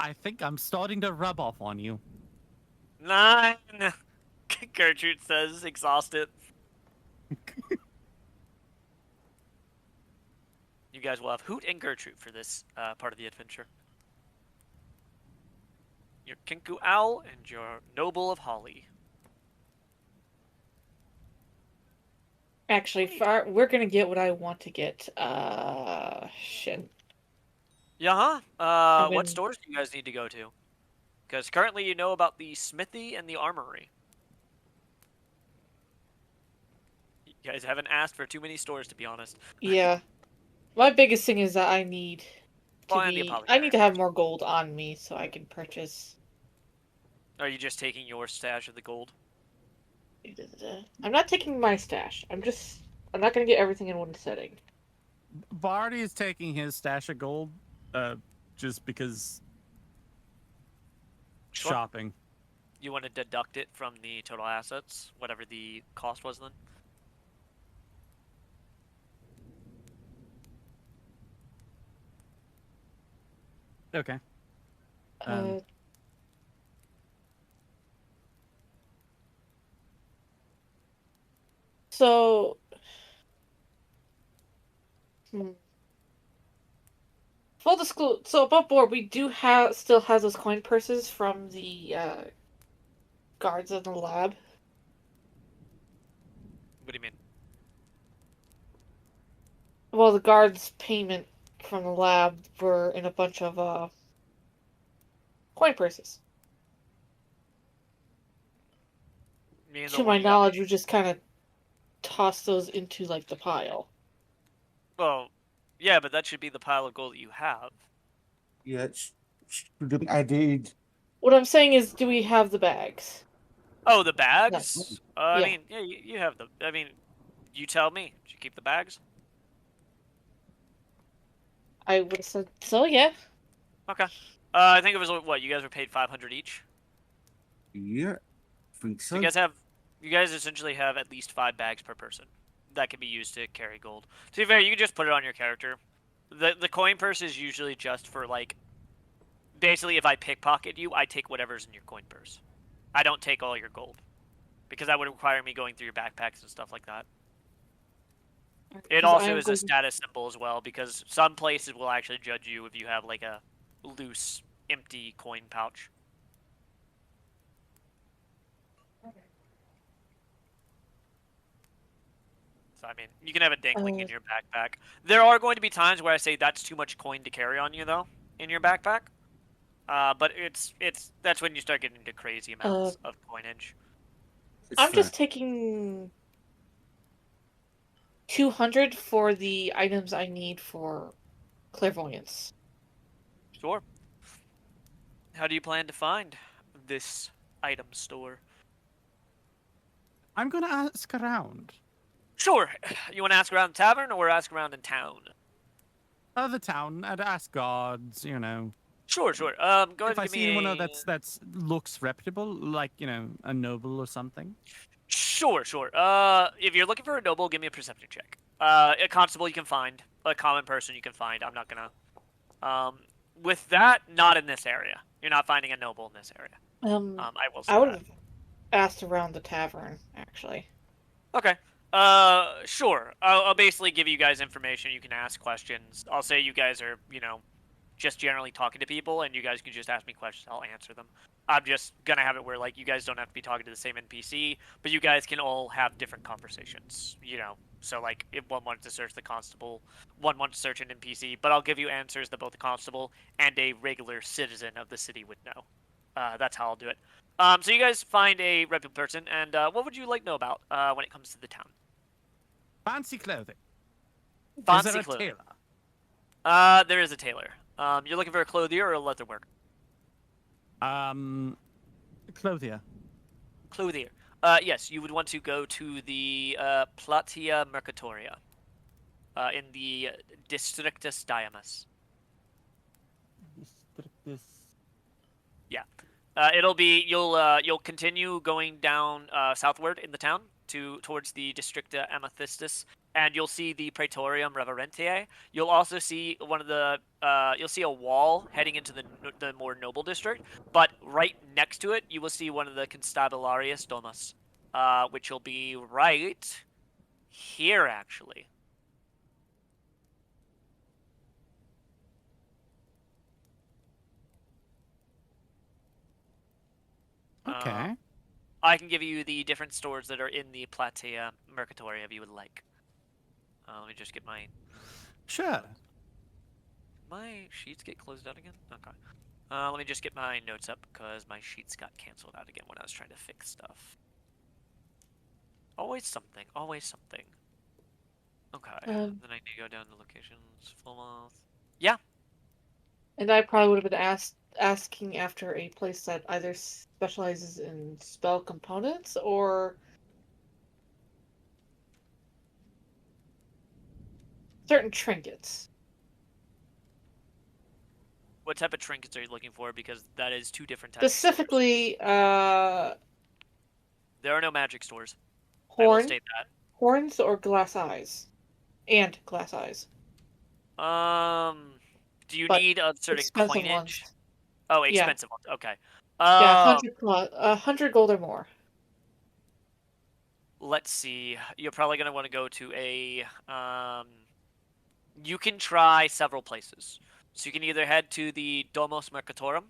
I think I'm starting to rub off on you. 9. Gertrude says, exhausted. You guys will have Hoot and Gertrude for this part of the adventure. Your Kinku Owl and your Noble of Holly. Actually, we're gonna get what I want to get. Shit. Yeah, huh? I What mean, stores do you guys need to go to? Because currently you know about the smithy and the armory. You guys haven't asked for too many stores, to be honest. yeah. My biggest thing is that I need Well, to and the be. I need apothecary, to of have course. more gold on me so I can purchase. Are you just taking your stash of the gold? I'm not taking my stash. I'm not gonna get everything in one setting. Barty is taking his stash of gold, just because Sure. shopping. You want to deduct it from the total assets, whatever the cost was then? Okay. Uh, so. Hmm. Full disclosure. So above board, we do still has those coin purses from the guards in the lab. What do you mean? Well, the guards' payment from the lab were in a bunch of coin purses. Me and the To one my you got knowledge, paid? we just kind of toss those into like the pile. Well, yeah, but that should be the pile of gold that you have. Yeah, should have added. What I'm saying is, do we have the bags? Oh, the No. bags? I Yeah. mean, yeah, you have the. I mean, you tell me. Did you keep the bags? I would have said so. Yeah. Okay. I think it was what you guys were paid 500 each. Yeah, I think So so. you guys essentially have at least 5 bags per person that can be used to carry gold. To be fair, you can just put it on your character. The coin purse is usually just for like, basically if I pickpocket you, I take whatever's in your coin purse. I don't take all your gold because that would require me going through your backpacks and stuff like that. It Because I also am is a going. status symbol as well because some places will actually judge you if you have like a loose, empty coin pouch. So I mean, you can have it dangling in your backpack. There are going to be times where I say that's too much coin to carry on you though in your backpack. But that's when you start getting into crazy amounts of coinage. It's I'm fair. just taking 200 for the items I need for clairvoyance. Sure. How do you plan to find this item store? I'm gonna ask around. Sure. You want to ask around the tavern or ask around in town? The town. I'd ask guards. You know, Sure, sure. Go ahead if and I give see me anyone a. that's looks reputable, like a noble or something. Sure, sure. If you're looking for a noble, give me a perception check. A constable you can find, a common person you can find. I'm not gonna. With that, not in this area. You're not finding a noble in this area. I will say I would that. have asked around the tavern, actually. Okay. Sure. I'll basically give you guys information. You can ask questions. I'll say you guys are, just generally talking to people, and you guys can just ask me questions. I'll answer them. I'm just gonna have it where like you guys don't have to be talking to the same NPC, but you guys can all have different conversations. So like if one wanted to search the constable, one wants to search an NPC, but I'll give you answers that both the constable and a regular citizen of the city would know. That's how I'll do it. So you guys find a reputable person, and what would you like to know about when it comes to the town? Fancy clothing. Is Fancy there a clothing. tailor? There is a tailor. You're looking for a clothier or a leatherwork? Clothier. Clothier. Yes, you would want to go to the Platia Mercatoria in the Districtus Diamus. This. Yeah. It'll be you'll continue going down southward in the town towards the Districta Amethystis, and you'll see the Praetorium Reverentiae. You'll also see you'll see a wall heading into the more noble district, but right next to it you will see one of the Constabularius Domus, which will be right here actually. Okay. I can give you the different stores that are in the Platea Mercatoria if you would like. Let me just get Sure. my sheets get closed out again. Okay. Let me just get my notes up because my sheets got canceled out again when I was trying to fix stuff. Always something. Always something. Okay. Then I need to go down to locations. Full mouth. Yeah. And I probably would have been asking after a place that either specializes in spell components or certain trinkets. What type of trinkets are you looking for? Because that is two different types. Specifically, There are no magic stores. I will state that. horns or glass eyes, and glass eyes. Do you But need a certain expensive coinage? ones. Oh, Yeah. expensive ones. Okay. Yeah, 100 gold or more. Let's see. You're probably gonna want to go to a. You can try several places. So you can either head to the Domos Mercatorum,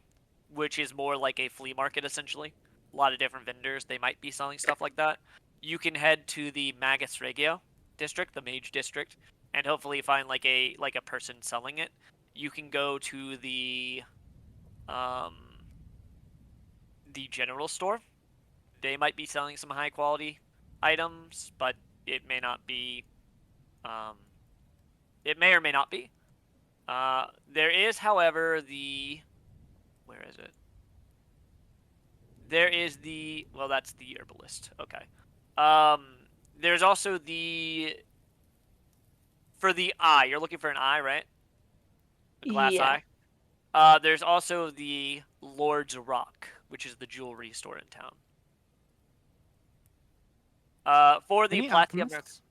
which is more like a flea market essentially. A lot of different vendors. They might be selling stuff like that. You can head to the Magus Regio district, the Mage district, and hopefully find like a person selling it. You can go to um the general store. They might be selling some high quality items, but it may not be. Um, it may or may not be. There is, however, where is it? There is well, that's the herbalist. Okay. There's also for the eye. You're looking for an eye, right? A glass Yeah. eye. There's also the Lord's Rock, which is the jewelry store in town. For the Any Platinum, alchemists?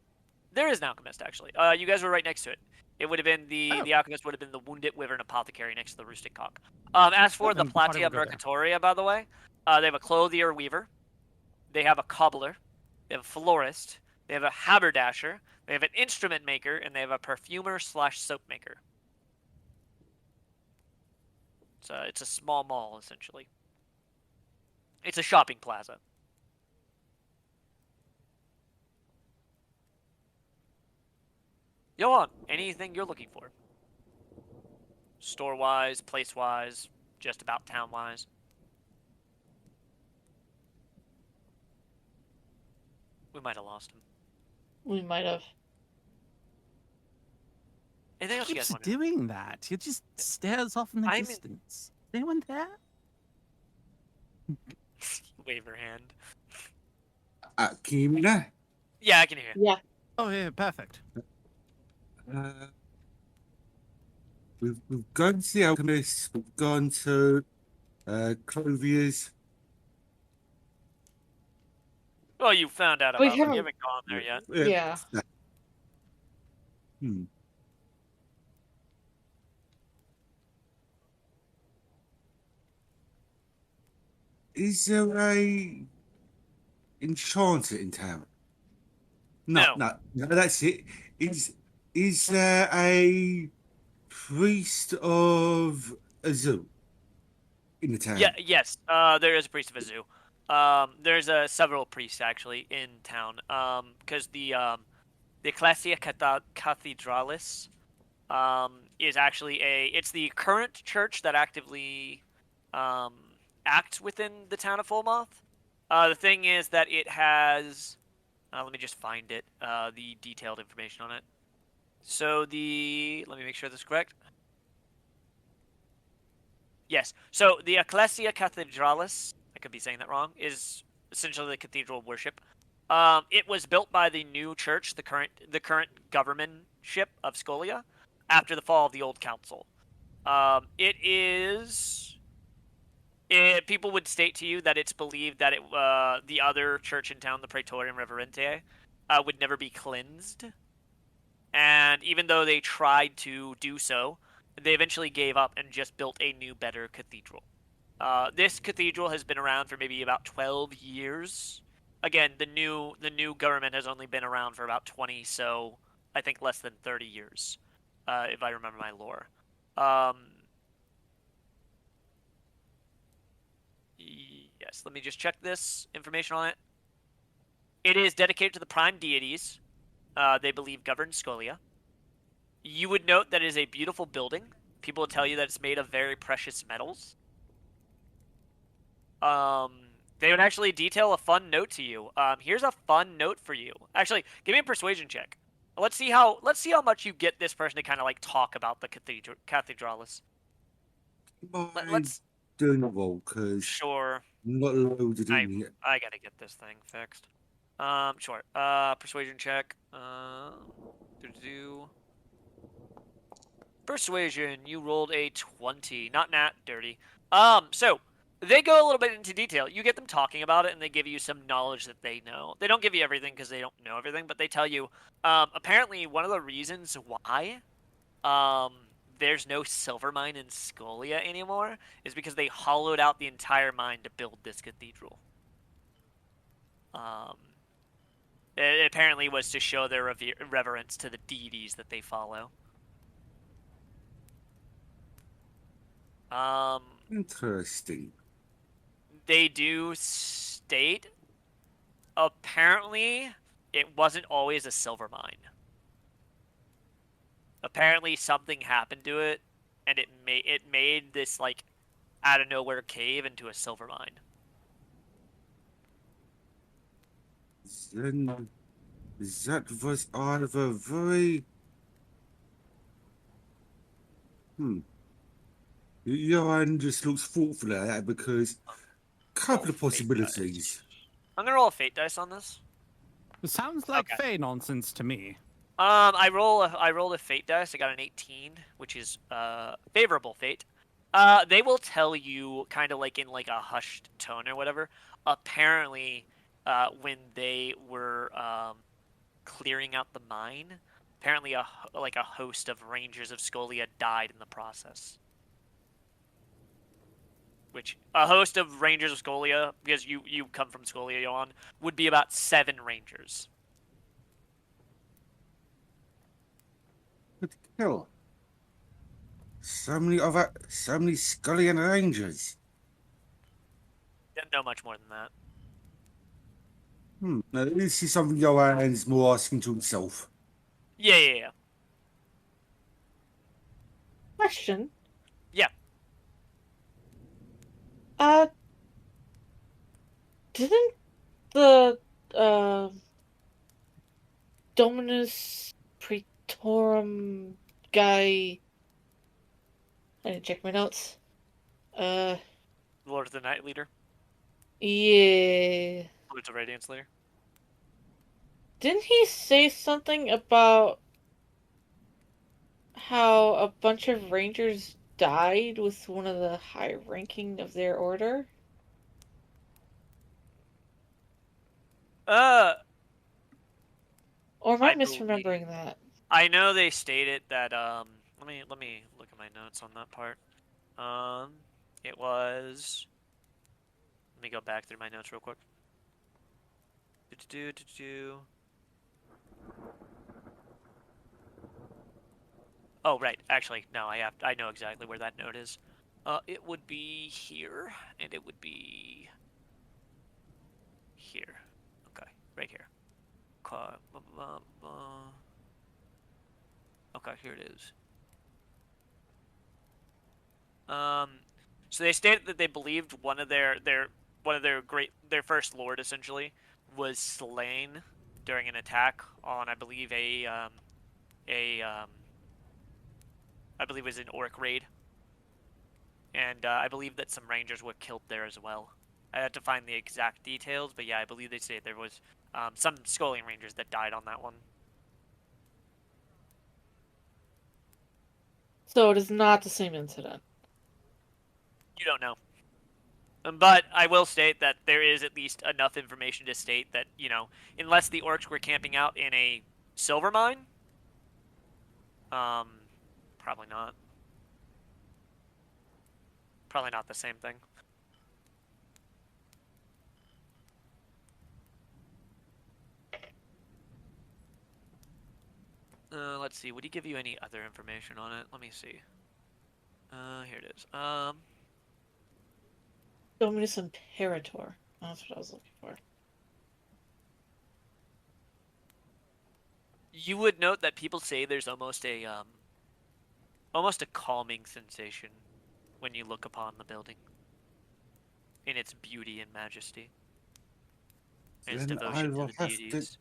there is an alchemist actually. You guys were right next to it. It would have been the alchemist would have been the Wounded Wyvern Apothecary next to the Roosted Cock. As for the Then why don't we Platia go there? Mercatoria, by the way, they have a clothier weaver, they have a cobbler, they have a florist, they have a haberdasher, they have an instrument maker, and they have a perfumer / soap maker. So it's a small mall essentially. It's a shopping plaza. Go on. Anything you're looking for. Store-wise, place-wise, just about town-wise. We might have lost him. We might have. Anything else you guys Keeps want to know? doing that. He just stares off in the distance. Is anyone there? Wave her hand. Can you hear me now? Yeah, I can hear you. Yeah. Oh, yeah, perfect. We've gone to the alchemist. We've gone to clothiers. Well, you found out We about them. You haven't- haven't gone there yet. Yeah. Is there a enchanter in town? No. No, that's it. Is there a priest of Azul in the town? Yeah, yes. There is a priest of Azu. There's several priests actually in town. Because the Ecclesia Cathedralis is actually it's the current church that actively acts within the town of Fulmoth. The thing is that it has let me just find it, the detailed information on it. So let me make sure this is correct. Yes. So the Ecclesia Cathedralis, I could be saying that wrong, is essentially the cathedral of worship. It was built by the new church, the current governmentship of Scolia, after the fall of the old council. It is People would state to you that it's believed that the other church in town, the Praetorium Reverente, would never be cleansed. And even though they tried to do so, they eventually gave up and just built a new, better cathedral. This cathedral has been around for maybe about 12 years. Again, the new government has only been around for about 20, so I think less than 30 years, if I remember my lore. Um, yes, let me just check this information on it. It is dedicated to the prime deities they believe govern Scolia. You would note that it is a beautiful building. People will tell you that it's made of very precious metals. They would actually detail a fun note to you. Here's a fun note for you. Actually, give me a persuasion check. Let's see how much you get this person to kind of like talk about the cathedralis. Mind Let's doing a roll because sure. I'm not loaded I in yet. I gotta get this thing fixed. Sure. Persuasion check. Do persuasion. You rolled a 20. Not nat dirty. So they go a little bit into detail. You get them talking about it, and they give you some knowledge that they know. They don't give you everything because they don't know everything, but they tell you. Apparently, one of the reasons why um there's no silver mine in Scolia anymore is because they hollowed out the entire mine to build this cathedral. Um, it apparently was to show their reverence to the deities that they follow. Um, Interesting. they do state apparently it wasn't always a silver mine. Apparently something happened to it and it made this like out of nowhere cave into a silver mine. Then that was either very hmm. Johan just looks thoughtful at that because Roll couple of fate possibilities. dice. I'm gonna roll a fate dice on this. It sounds like Okay. Fey nonsense to me. I rolled a fate dice. I got an 18, which is favorable fate. They will tell you kind of like in like a hushed tone or whatever. Apparently, when they were clearing out the mine, apparently like a host of Rangers of Scolia died in the process. Which a host of Rangers of Scolia, because you come from Scolia, Johan, would be about 7 Rangers. What the hell? So many Scullion Rangers. Didn't know much more than that. Now, this is something Johan's more asking to himself. Yeah. Question. Yeah. Uh, didn't the uh Dominus Praetorum guy? I didn't check my notes. Lord of the Night Leader. Yeah. Lords of Radiance Leader. Didn't he say something about how a bunch of rangers died with one of the high ranking of their order? Or am I I misremembering believe. that? I know they stated that. Let me look at my notes on that part. It was. Let me go back through my notes real quick. Do. Oh right, actually no, I know exactly where that note is. It would be here, and it would be here. Okay, right here. Okay, here it is. So they stated that they believed one of their first lord essentially was slain during an attack on I believe a I believe it was an orc raid, and I believe that some rangers were killed there as well. I had to find the exact details, but yeah, I believe they say there was some Scolian rangers that died on that one. So it is not the same incident. You don't know. But I will state that there is at least enough information to state that, you know, unless the orcs were camping out in a silver mine, probably not. Probably not the same thing. Let's see. Would he give you any other information on it? Let me see. Here it is. Dominus Imperator. That's what I was looking for. You would note that people say there's almost a calming sensation when you look upon the building in its beauty and majesty. And its Then I devotion to will the have to. deities.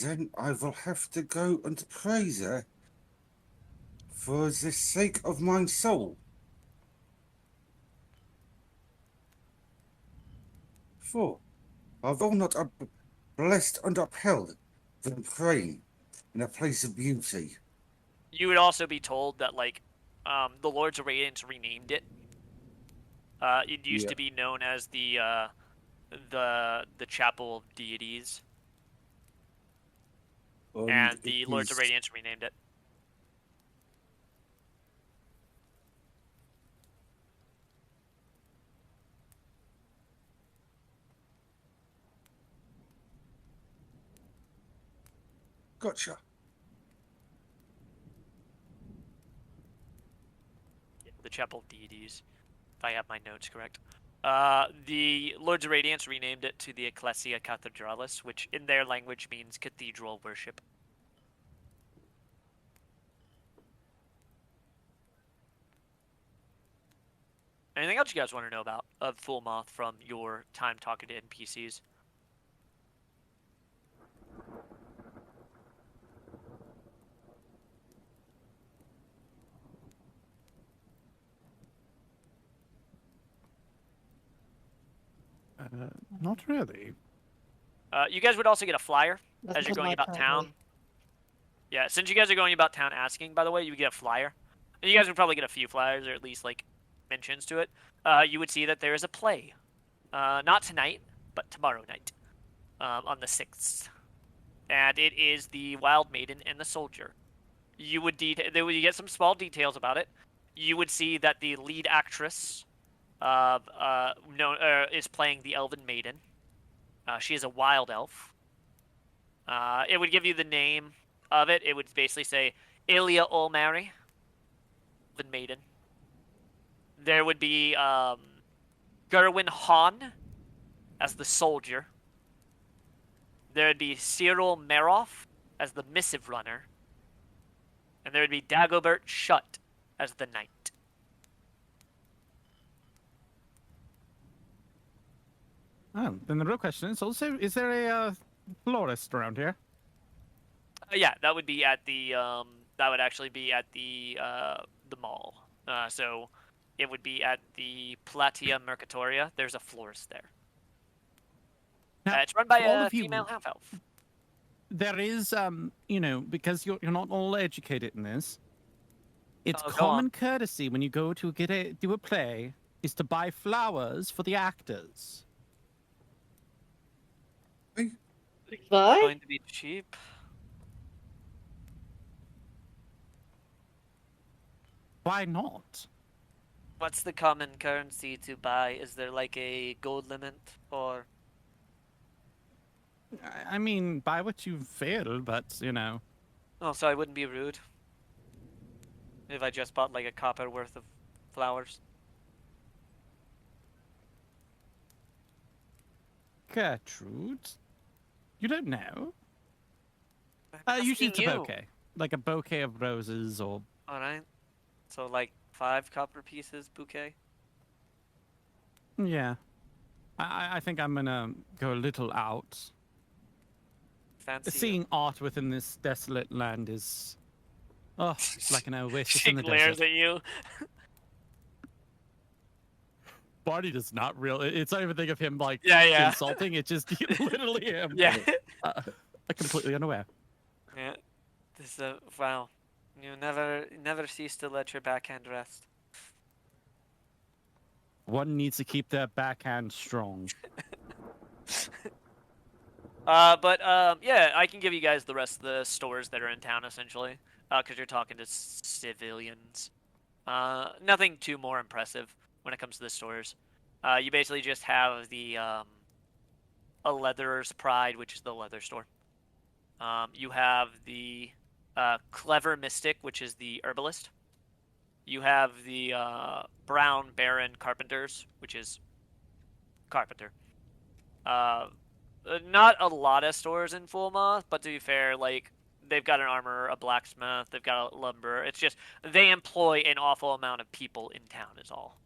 Then I will have to go and praise her for the sake of my soul. For I will not blessed and upheld than praying in a place of beauty. You would also be told that, like, the Lords of Radiance renamed it. It used to be known as the Chapel of Deities, and the Lords of Radiance renamed it. Gotcha. The Chapel of Deities, if I have my notes correct. The Lords of Radiance renamed it to the Ecclesia Cathedralis, which in their language means cathedral worship. Anything else you guys want to know about of Full Moth from your time talking to NPCs? Not really. You guys would also get a flyer That's as you're what going my about current town. way. Yeah, since you guys are going about town asking, by the way, you get a flyer. And you guys would probably get a few flyers, or at least, like, mentions to it. You would see that there is a play. Not tonight, but tomorrow night. On the 6th. And it is the Wild Maiden and the Soldier. You would get some small details about it. You would see that the lead actress is playing the Elven Maiden. She is a wild elf. It would give you the name of it. It would basically say Ilia Olmari, Elven Maiden. There would be Gerwin Hahn as the Soldier. There would be Cyril Meroff as the Missive Runner. And there would be Dagobert Shutt as the Knight. Oh, then the real question is also: is there a florist around here? Yeah, that would be at the that would actually be at the mall. So it would be at the Platia Mercatoria. There's a florist there. Now, It's run by for all a of you, female half elf. there is, because you're not all educated in this. It's Oh, go common on. courtesy when you go to do a play is to buy flowers for the actors. Bye? Going to be cheap. Why not? What's the common currency to buy? Is there like a gold limit or? I mean, buy what you feel, but Oh, so I wouldn't be rude if I just bought like a copper worth of flowers. Gertrude, you don't know. I'm Usually it's a asking you. bouquet, like a bouquet of roses or. All right. So like 5 copper pieces bouquet. Yeah. I think I'm gonna go a little out. Fancy. Seeing art within this desolate land is, it's like an oasis She in the glares desert. at you. Barney does not really. It's not even think of him like Yeah. insulting. It's just literally him. Yeah. Completely unaware. Yeah. This wow. You never cease to let your backhand rest. One needs to keep their backhand strong. Yeah, I can give you guys the rest of the stores that are in town essentially, because you're talking to civilians. Nothing too more impressive when it comes to the stores. You basically just have the a Leatherer's Pride, which is the leather store. You have the Clever Mystic, which is the herbalist. You have the Brown Baron Carpenters, which is carpenter. Not a lot of stores in Fulma, but to be fair, like they've got an armor, a blacksmith, they've got a lumber. It's just they employ an awful amount of people in town, is all.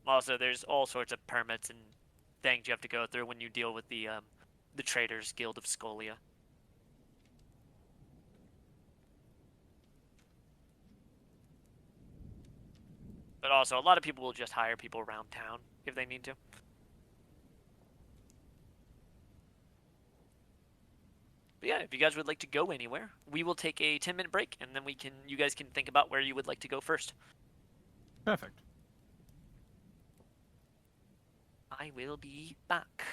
Also, there's all sorts of permits and things you have to go through when you deal with the Traders Guild of Scolia. But also, a lot of people will just hire people around town if they need to. But yeah, if you guys would like to go anywhere, we will take a 10-minute break, and then you guys can think about where you would like to go first. Perfect. I will be back.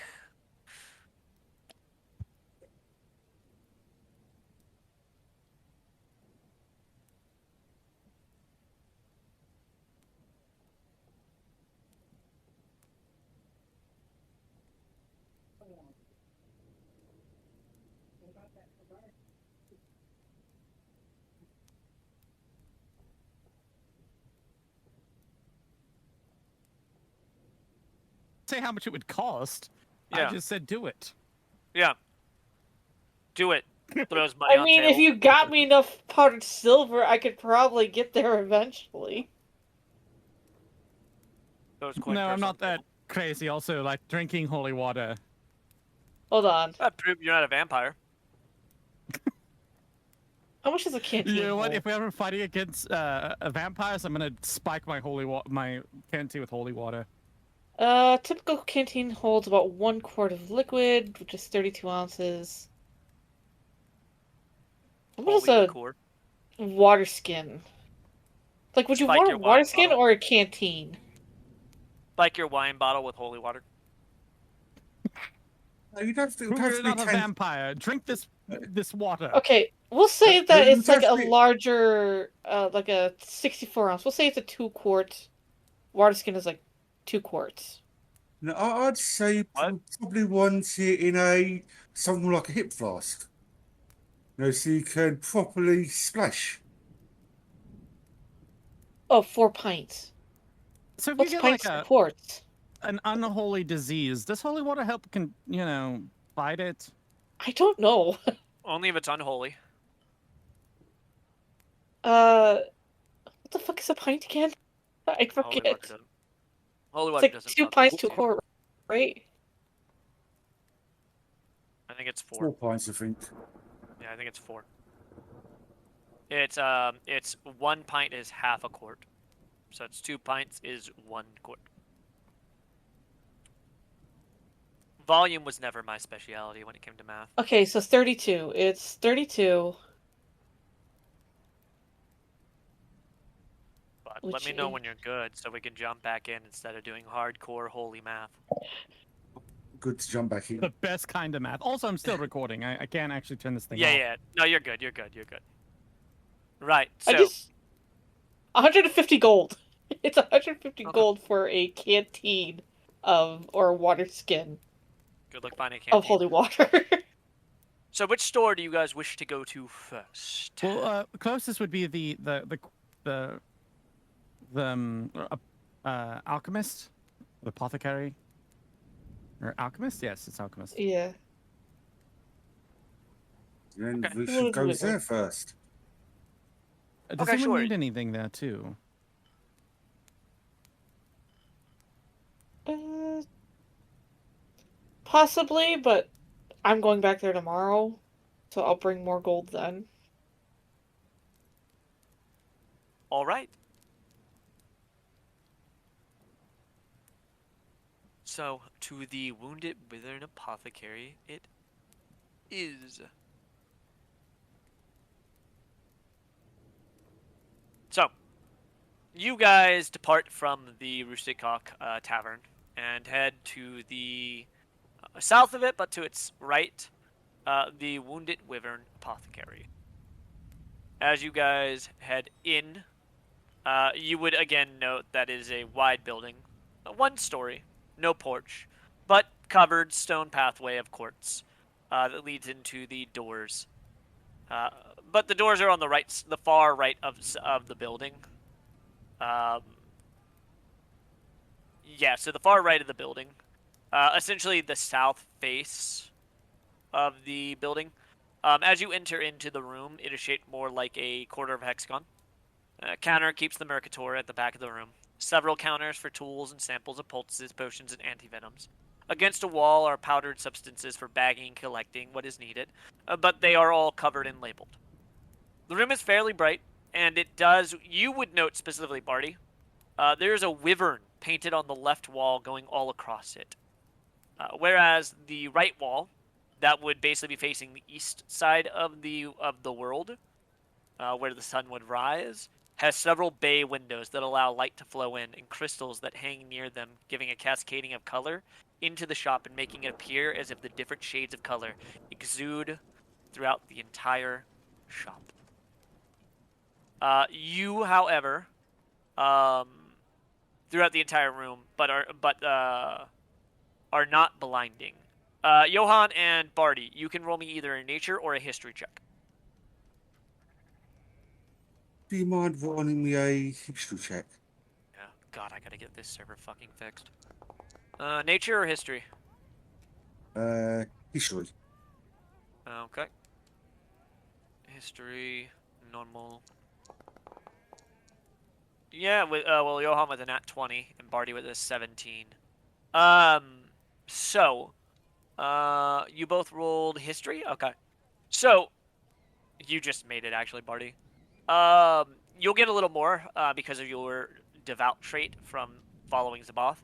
Say how much it would cost. Yeah. I just said do it. Yeah. Do it. Throws money I on mean, table. if you got me enough powdered silver, I could probably get there eventually. Throws coin No, purse I'm not on the that table. crazy. Also, like drinking holy water. Hold on. That proves you're not a vampire. How much is a canteen? You know what? hold? If we're ever fighting against vampires, I'm gonna spike my my canteen with holy water. Typical canteen holds about 1 quart of liquid, which is 32 ounces. What is Holy a liqueur. water skin? Like, would you Spike want a your wine water skin bottle. or a canteen? Spike your wine bottle with holy water. No, you'd have to, it'd Prove have you're to be not a 10. vampire. Drink this water. Okay, we'll say No, that you it's like just a be- larger, like a 64 ounce. We'll say it's a 2 quart. Water skin is like 2 quarts. No, I'd say What? probably want it in something like a hip flask. So you can properly splash. Oh, 4 pints. So if What's you get pints like in quarts? an unholy disease, does holy water help fight it? I don't know. Only if it's unholy. What the fuck is a pint again? I Holy water forget. doesn't. Holy It's water like doesn't 2 cause pints to a disease. quart, right? I think it's 4. 4 pints, I think. Yeah, I think it's 4. It's 1 pint is half a quart. So it's 2 pints is 1 quart. Volume was never my specialty when it came to math. Okay, so 32. It's 32. But let Which me know is- when you're good so we can jump back in instead of doing hardcore holy math. Good to jump back in. The best kind of math. Also, I'm still recording. I can't actually turn this thing Yeah, off. yeah. No, you're good. You're good. You're good. Right. I So, just 150 gold. It's 150 Okay. gold for a canteen or a water skin good luck finding a of canteen. holy water. So, which store do you guys wish to go to first? Well, closest would be the alchemist, the apothecary, or alchemist. Yes, it's alchemist. Yeah. Then Okay. we What should is go it? there first. Does Okay, anyone sure. need anything there too? Uh, possibly, but I'm going back there tomorrow, so I'll bring more gold then. All right. So, to the Wounded Withering Apothecary, it is. So, you guys depart from the Roosted Cock Tavern and head to the south of it, but to its right, the Wounded Wyvern Apothecary. As you guys head in, you would again note that it is a wide building, one story, no porch, but covered stone pathway of quartz that leads into the doors. Uh, but the doors are on the far right of the building. Um, yeah, so the far right of the building, essentially the south face of the building. As you enter into the room, it is shaped more like a quarter of a hexagon. Counter keeps the Mercator at the back of the room. Several counters for tools and samples of poultices, potions, and antivenoms. Against a wall are powdered substances for bagging and collecting what is needed, but they are all covered and labeled. The room is fairly bright, and it does. You would note specifically, Barty, there's a wyvern painted on the left wall going all across it. Whereas the right wall, that would basically be facing the east side of the world, where the sun would rise, has several bay windows that allow light to flow in and crystals that hang near them, giving a cascading of color into the shop and making it appear as if the different shades of color exude throughout the entire shop. You, however, um, throughout the entire room, are not blinding. Johan and Barty, you can roll me either a nature or a history check. Do you mind running me a history check? Yeah, God, I gotta get this server fucking fixed. Nature or history? History. Okay. History, normal. Yeah, well, Johan with a nat 20 and Barty with a 17. So, you both rolled history? Okay. So, you just made it, actually, Barty. You'll get a little more, because of your devout trait from following Zaboth.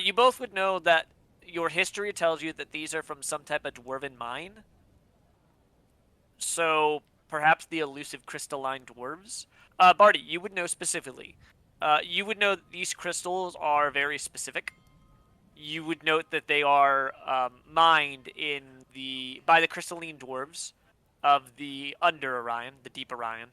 You both would know that your history tells you that these are from some type of dwarven mine. So, perhaps the elusive crystalline dwarves? Barty, you would know specifically. You would know that these crystals are very specific. You would note that they are mined by the crystalline dwarves of the under Orion, the deep Orion,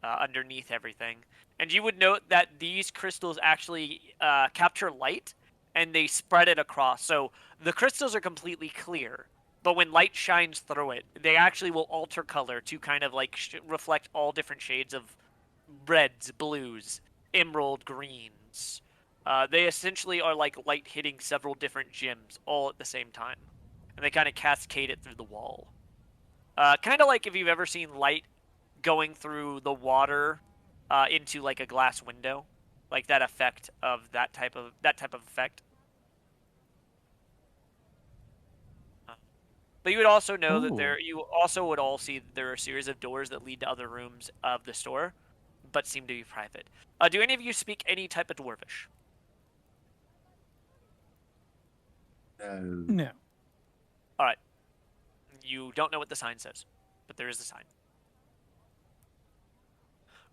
underneath everything. And you would note that these crystals actually capture light and they spread it across. So the crystals are completely clear, but when light shines through it, they actually will alter color to kind of like reflect all different shades of reds, blues, emerald greens. They essentially are like light hitting several different gems all at the same time, and they kind of cascade it through the wall. Kind of like if you've ever seen light going through the water into like a glass window, like that effect of that type of effect. But you would also know that you also would all see that there are a series of doors that lead to other rooms of the store, but seem to be private. Do any of you speak any type of Dwarvish? No. No. All right. You don't know what the sign says, but there is a sign.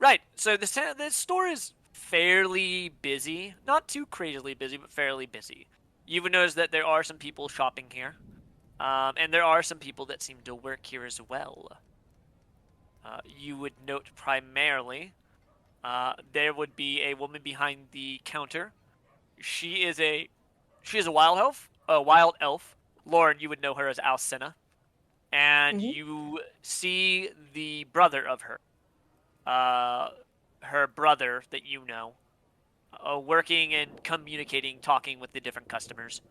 Right. So the store is fairly busy. Not too crazily busy, but fairly busy. You would notice that there are some people shopping here. And there are some people that seem to work here as well. You would note primarily there would be a woman behind the counter. She is a wild elf. A wild elf. Lauren, you would know her as Alcina. And you see the brother of her. Her brother that you know, working and communicating, talking with the different customers.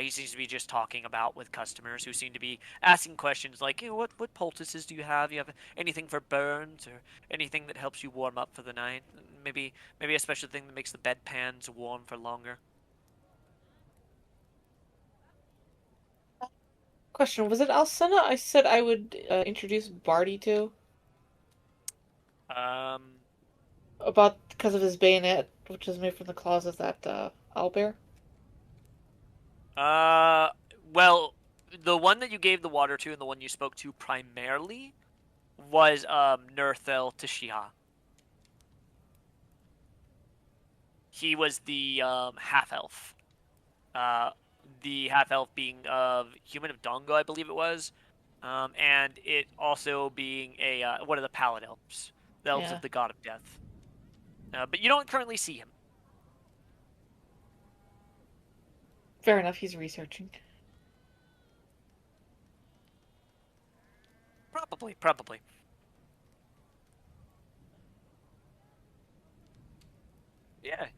He seems to be just talking about with customers who seem to be asking questions like, what poultices do you have? You have anything for burns or anything that helps you warm up for the night? Maybe a special thing that makes the bedpans warm for longer. Question, was it Alcina I said I would introduce Barty to? About because of his bayonet, which is made from the claws of that owlbear? Well, the one that you gave the water to and the one you spoke to primarily was Nerthel Tashia. He was the half elf. The half elf being of human of Dongo, I believe it was, and it also being a one of the Palad elves, the elves Yeah. of the god of death. But you don't currently see him. Fair enough, he's researching. Probably. Yeah.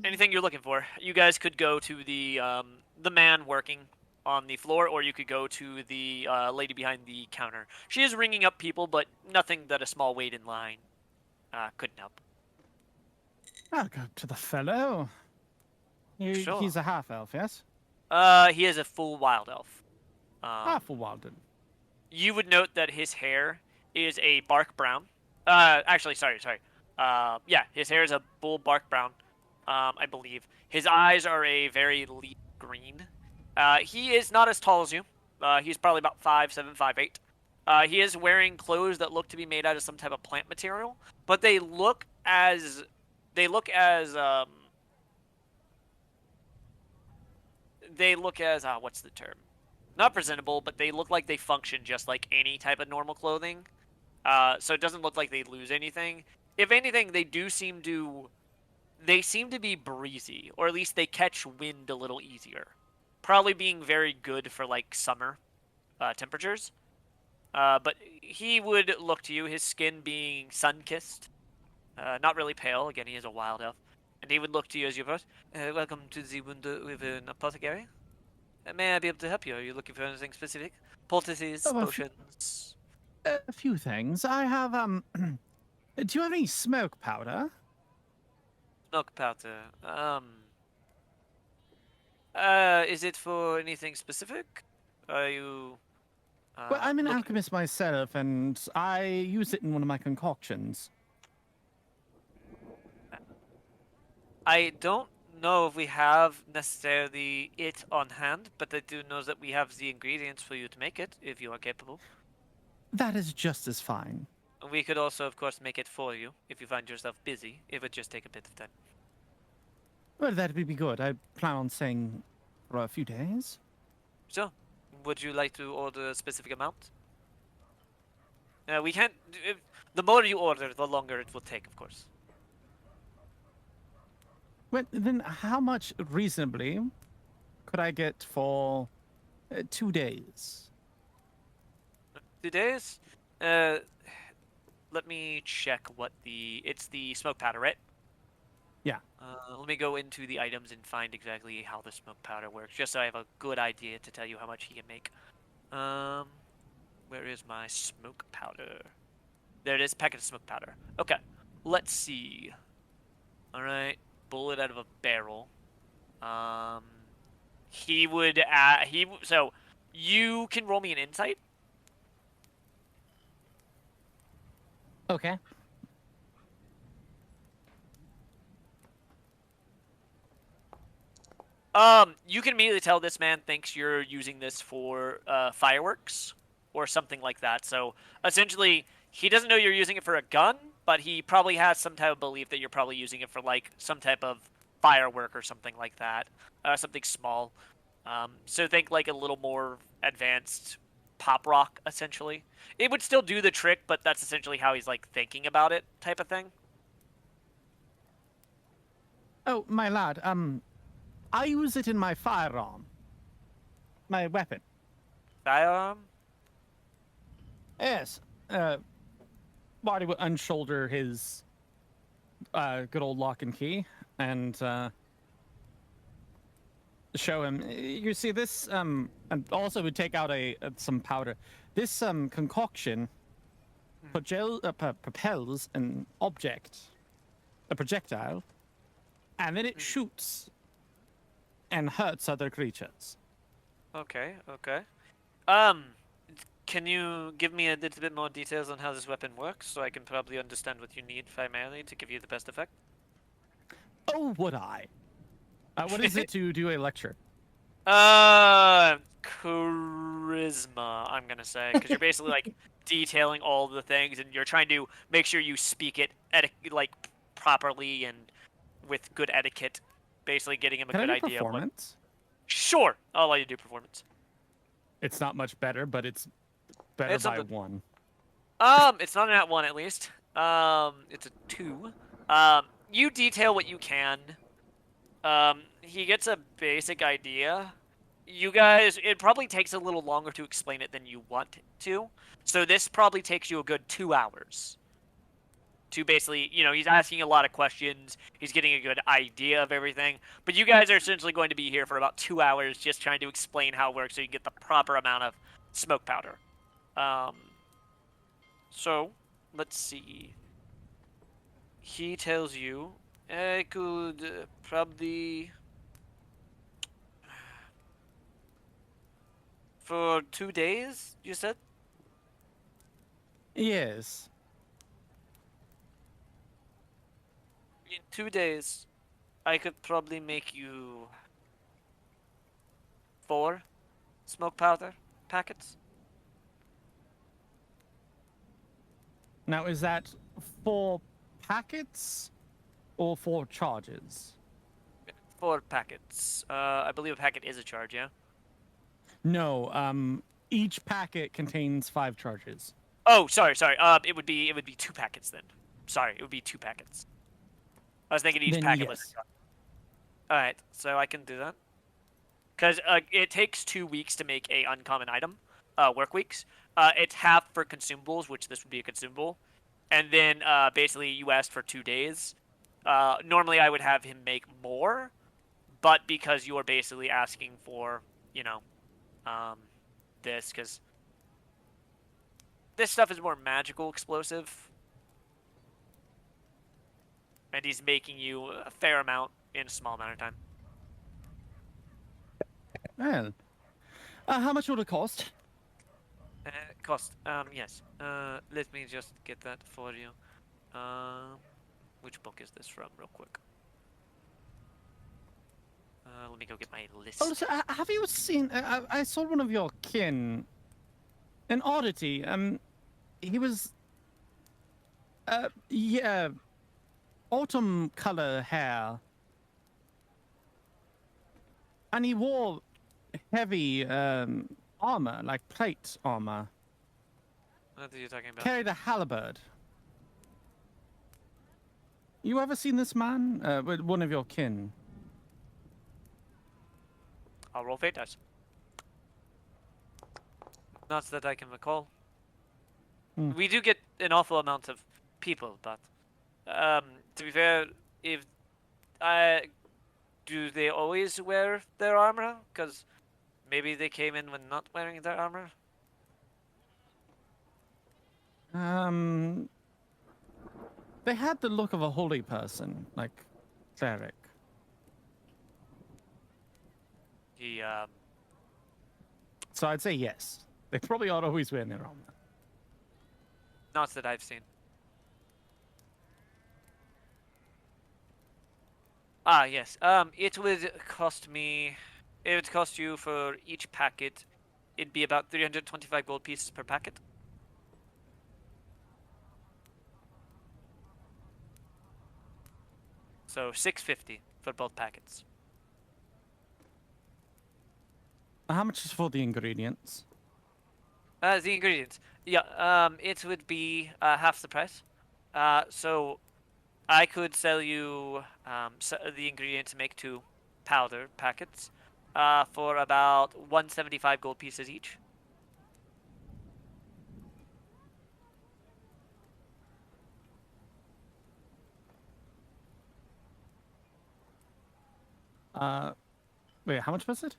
Anything you're looking for. You guys could go to the man working on the floor, or you could go to the lady behind the counter. She is ringing up people, but nothing that a small wait in line couldn't help. I'll go to the fellow. Sure. He's a half elf, yes? He is a full wild elf. Half a Walden. You would note that his hair is a bark brown. Actually, sorry. Yeah, his hair is a bull bark brown. I believe his eyes are a very leaf green. He is not as tall as you. He's probably about 5'7", 5'8". He is wearing clothes that look to be made out of some type of plant material, but they look as what's the term? Not presentable, but they look like they function just like any type of normal clothing. So it doesn't look like they lose anything. If anything, they seem to be breezy, or at least they catch wind a little easier. Probably being very good for like summer temperatures. But he would look to you, his skin being sun-kissed, not really pale. Again, he is a wild elf, and he would look to you as you approach. Welcome to the window with an apothecary. May I be able to help you? Are you looking for anything specific? Poultices, Oh, potions. A few things. I have do you have any smoke powder? Smoke powder. Is it for anything specific? Are you? Well, I'm an looking... alchemist myself, and I use it in one of my concoctions. I don't know if we have necessarily it on hand, but I do know that we have the ingredients for you to make it, if you are capable. That is just as fine. We could also, of course, make it for you if you find yourself busy. It would just take a bit of time. Well, that would be good. I plan on staying for a few days. So, would you like to order a specific amount? We can't. The more you order, the longer it will take, of course. Well, then how much reasonably could I get for 2 days? 2 days? Let me check what it's the smoke powder, right? Yeah. Let me go into the items and find exactly how the smoke powder works, just so I have a good idea to tell you how much he can make. Where is my smoke powder? There it is, packet of smoke powder. Okay, let's see. All right, bullet out of a barrel. So you can roll me an insight. Okay. You can immediately tell this man thinks you're using this for fireworks or something like that. So essentially, he doesn't know you're using it for a gun, but he probably has some type of belief that you're probably using it for like some type of firework or something like that, something small. So think like a little more advanced pop rock, essentially. It would still do the trick, but that's essentially how he's like thinking about it, type of thing. Oh, my lad, I use it in my firearm. My weapon. Firearm? Yes. Marty would unshoulder his good old lock and key and show him. You see this, and also would take out some powder. This concoction propels an object, a projectile, and then it shoots and hurts other creatures. Okay. Can you give me a little bit more details on how this weapon works, so I can probably understand what you need primarily to give you the best effect? Oh, would I? What is it to do a lecture? Charisma, I'm gonna say, because you're basically like detailing all the things, and you're trying to make sure you speak it like properly and with good etiquette, basically getting him a Can I good do idea of what. performance? Sure, I'll let you do performance. It's not much better, but it's better It's by something. 1. It's not an at one at least. It's a 2. You detail what you can. He gets a basic idea. You guys, it probably takes a little longer to explain it than you want to. So this probably takes you a good 2 hours to basically, he's asking a lot of questions. He's getting a good idea of everything. But you guys are essentially going to be here for about 2 hours just trying to explain how it works so you get the proper amount of smoke powder. So, let's see. He tells you, I could probably... For 2 days, you said? Yes. In 2 days, I could probably make you 4 smoke powder packets. Now, is that 4 packets or 4 charges? 4 packets. I believe a packet is a charge, yeah? No, each packet contains 5 charges. Oh, sorry. It would be 2 packets then. Sorry, it would be 2 packets. I was thinking each Then packet was yes. a charge. Alright, so I can do that. Because it takes 2 weeks to make a uncommon item, work weeks. It's half for consumables, which this would be a consumable. And then basically you asked for 2 days. Normally I would have him make more, but because you are basically asking for, this, because this stuff is more magical explosive. And he's making you a fair amount in a small amount of time. Well, how much will it cost? Cost. Yes. Let me just get that for you. Which book is this from, real quick? Let me go get my list. Oh, so, have you seen? I saw one of your kin, an oddity. He was, yeah, autumn color hair, and he wore heavy armor, like plate armor. What are you talking about? Carried a halberd. You ever seen this man? With one of your kin? I'll roll fate dice. Not that I can recall. Hmm. We do get an awful amount of people, but to be fair, if do they always wear their armor? Because maybe they came in when not wearing their armor. They had the look of a holy person, like cleric. He So I'd say yes. They probably are always wearing their armor. not that I've seen. Ah, yes. It would cost me. It would cost you for each packet. It'd be about 325 gold pieces per packet. So 650 for both packets. How much is for the ingredients? The ingredients. Yeah. It would be half the price. So I could sell you the ingredients to make 2 powder packets for about 175 gold pieces each. Wait, how much was it?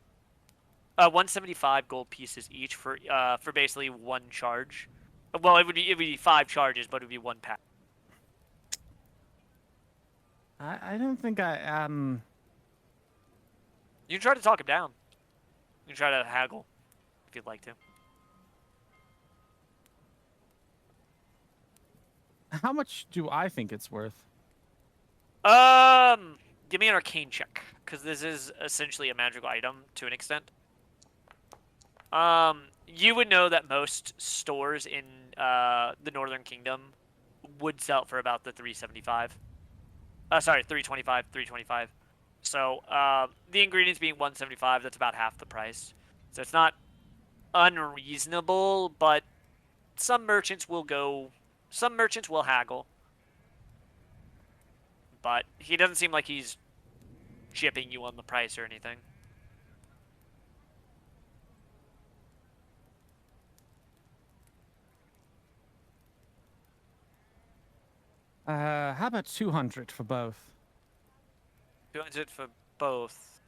175 gold pieces each for basically 1 charge. Well, it would be 5 charges, but it would be 1 pack. I don't think I You can try to talk him down. You can try to haggle if you'd like to. How much do I think it's worth? Give me an arcane check, because this is essentially a magical item to an extent. You would know that most stores in the Northern Kingdom would sell for about the 375. Sorry, 325, 325. So the ingredients being 175, that's about half the price. So it's not unreasonable, but some merchants will haggle. But he doesn't seem like he's chipping you on the price or anything. How about 200 for both? 200 for both.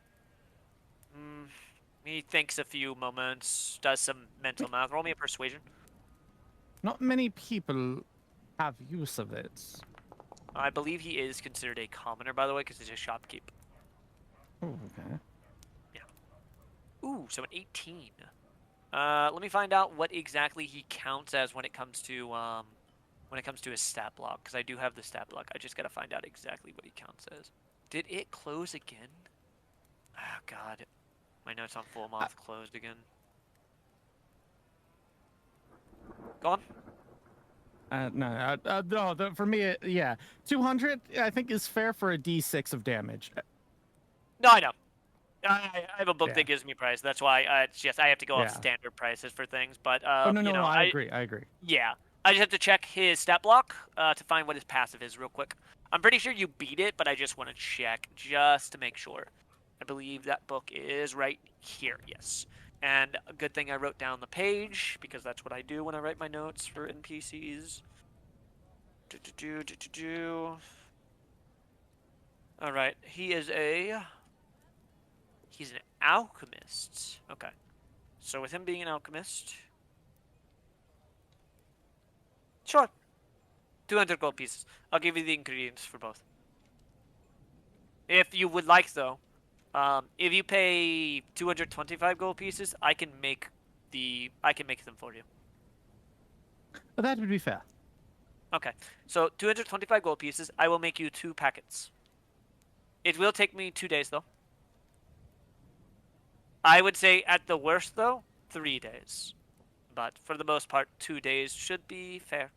He thinks a few moments, does some mental math. Roll me a persuasion. Not many people have use of it. I believe he is considered a commoner, by the way, because he's a shopkeep. Oh, okay. Ooh, so an 18. Let me find out what exactly he counts as when it comes to his stat block, because I do have the stat block. I just gotta find out exactly what he counts as. Did it close again? Oh God, my notes on Full Moth closed again. Go on. No, for me, yeah. 200, I think, is fair for a D6 of damage. No, I know. I have a book Yeah. that gives me price. That's why it's just I have to go off Yeah. standard prices for things. But Oh, no, you know, I agree. I agree. yeah, I just have to check his stat block to find what his passive is real quick. I'm pretty sure you beat it, but I just want to check just to make sure. I believe that book is right here. Yes. And a good thing I wrote down the page because that's what I do when I write my notes for NPCs. All right, he's an alchemist. Okay. So with him being an alchemist, sure, 200 gold pieces. I'll give you the ingredients for both. If you would like, though, if you pay 225 gold pieces, I can make them for you. But that would be fair. Okay, so 225 gold pieces. I will make you 2 packets. It will take me 2 days, though. I would say at the worst, though, 3 days. But for the most part, 2 days should be fair.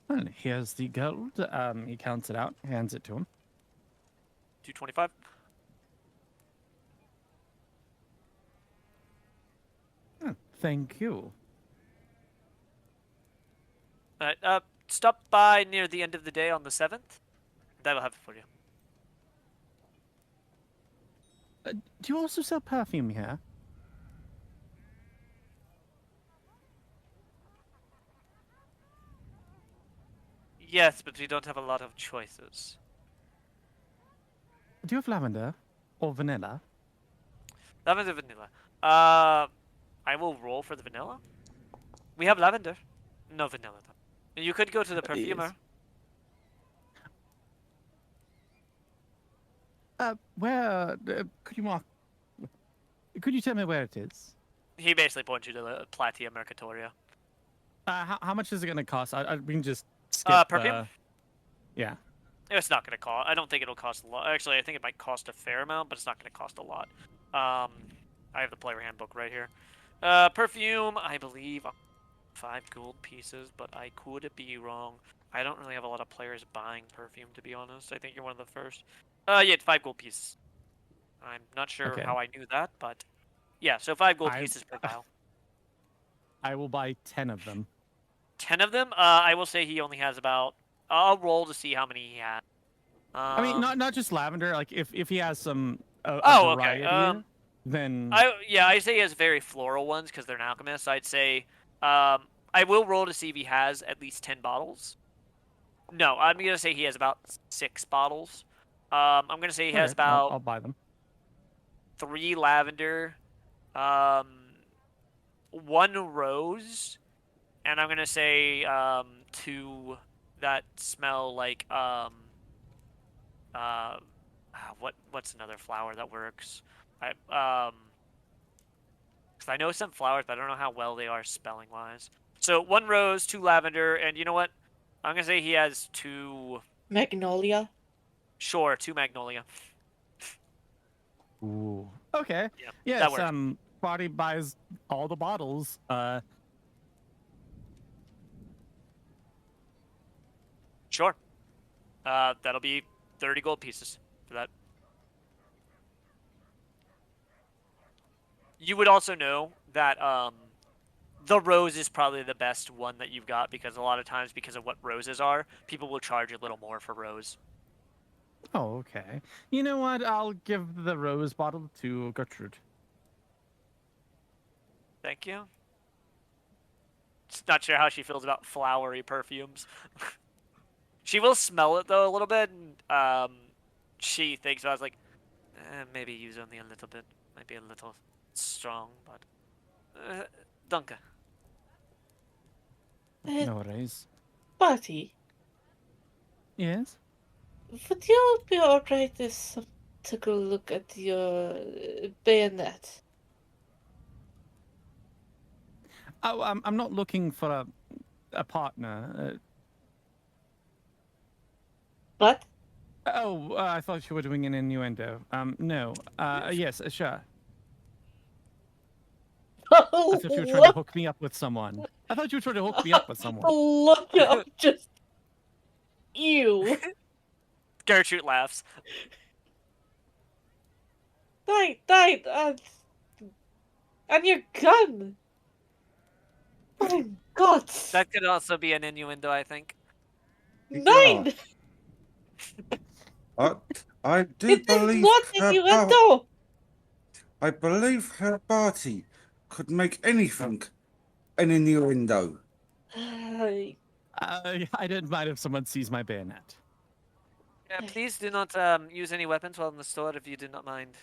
And here's the gold. He counts it out, hands it to him. 225. Thank you. All right. Stop by near the end of the day on the 7th. That'll have it for you. Do you also sell perfume here? Yes, but we don't have a lot of choices. Do you have lavender or vanilla? Lavender, vanilla. I will roll for the vanilla. We have lavender. No vanilla, though. You could go to the perfumer. Could you mark? Could you tell me where it is? He basically points you to the Platia Mercatoria. How much is it gonna cost? We can just skip. Perfume? Yeah. It's not gonna cost. I don't think it'll cost a lot. Actually, I think it might cost a fair amount, but it's not gonna cost a lot. I have the player handbook right here. Perfume, I believe 5 gold pieces, but I could be wrong. I don't really have a lot of players buying perfume, to be honest. I think you're one of the first. Yeah, it's 5 gold pieces. I'm not sure how I knew that, but yeah, so 5 gold pieces per vial. I will buy 10 of them. 10 of them? I will say he only has about. I'll roll to see how many he has. I mean, not just lavender. Like if he has some variety, okay. Then I say he has very floral ones because they're an alchemist. I'd say I will roll to see if he has at least 10 bottles. No, I'm gonna say he has about 6 bottles. I'm gonna say he has about. I'll buy them. 3 lavender, 1 rose, and I'm gonna say 2 that smell like what's another flower that works? Because I know some flowers, but I don't know how well they are spelling wise. So 1 rose, 2 lavender, and you know what? I'm gonna say he has 2. Magnolia. Sure, 2 magnolia. Ooh. Okay. Yeah, yes. that works. Body buys all the bottles. Sure. That'll be 30 gold pieces for that. You would also know that the rose is probably the best one that you've got because a lot of times, because of what roses are, people will charge a little more for rose. Oh, okay. You know what? I'll give the rose bottle to Gertrude. Thank you. Just not sure how she feels about flowery perfumes. She will smell it though a little bit, and she thinks about it, like, maybe use only a little bit, might be a little strong, but danke. Uh, No worries. Barty, Yes? would you be alright if some took a look at your bayonet? Oh, I'm not looking for a partner. What? I thought you were doing an innuendo. No. Yes, sure. I thought you were trying to hook me up with someone. I thought you were trying to hook me up with someone. Look up, just you. Gertrude laughs. Die, and your gun. My God. That could also be an innuendo, I think. Yeah. 9. I do It is believe not her innuendo. I believe her Barty could make anything an innuendo. I don't mind if someone sees my bayonet. Yeah, please do not use any weapons while in the store if you do not mind.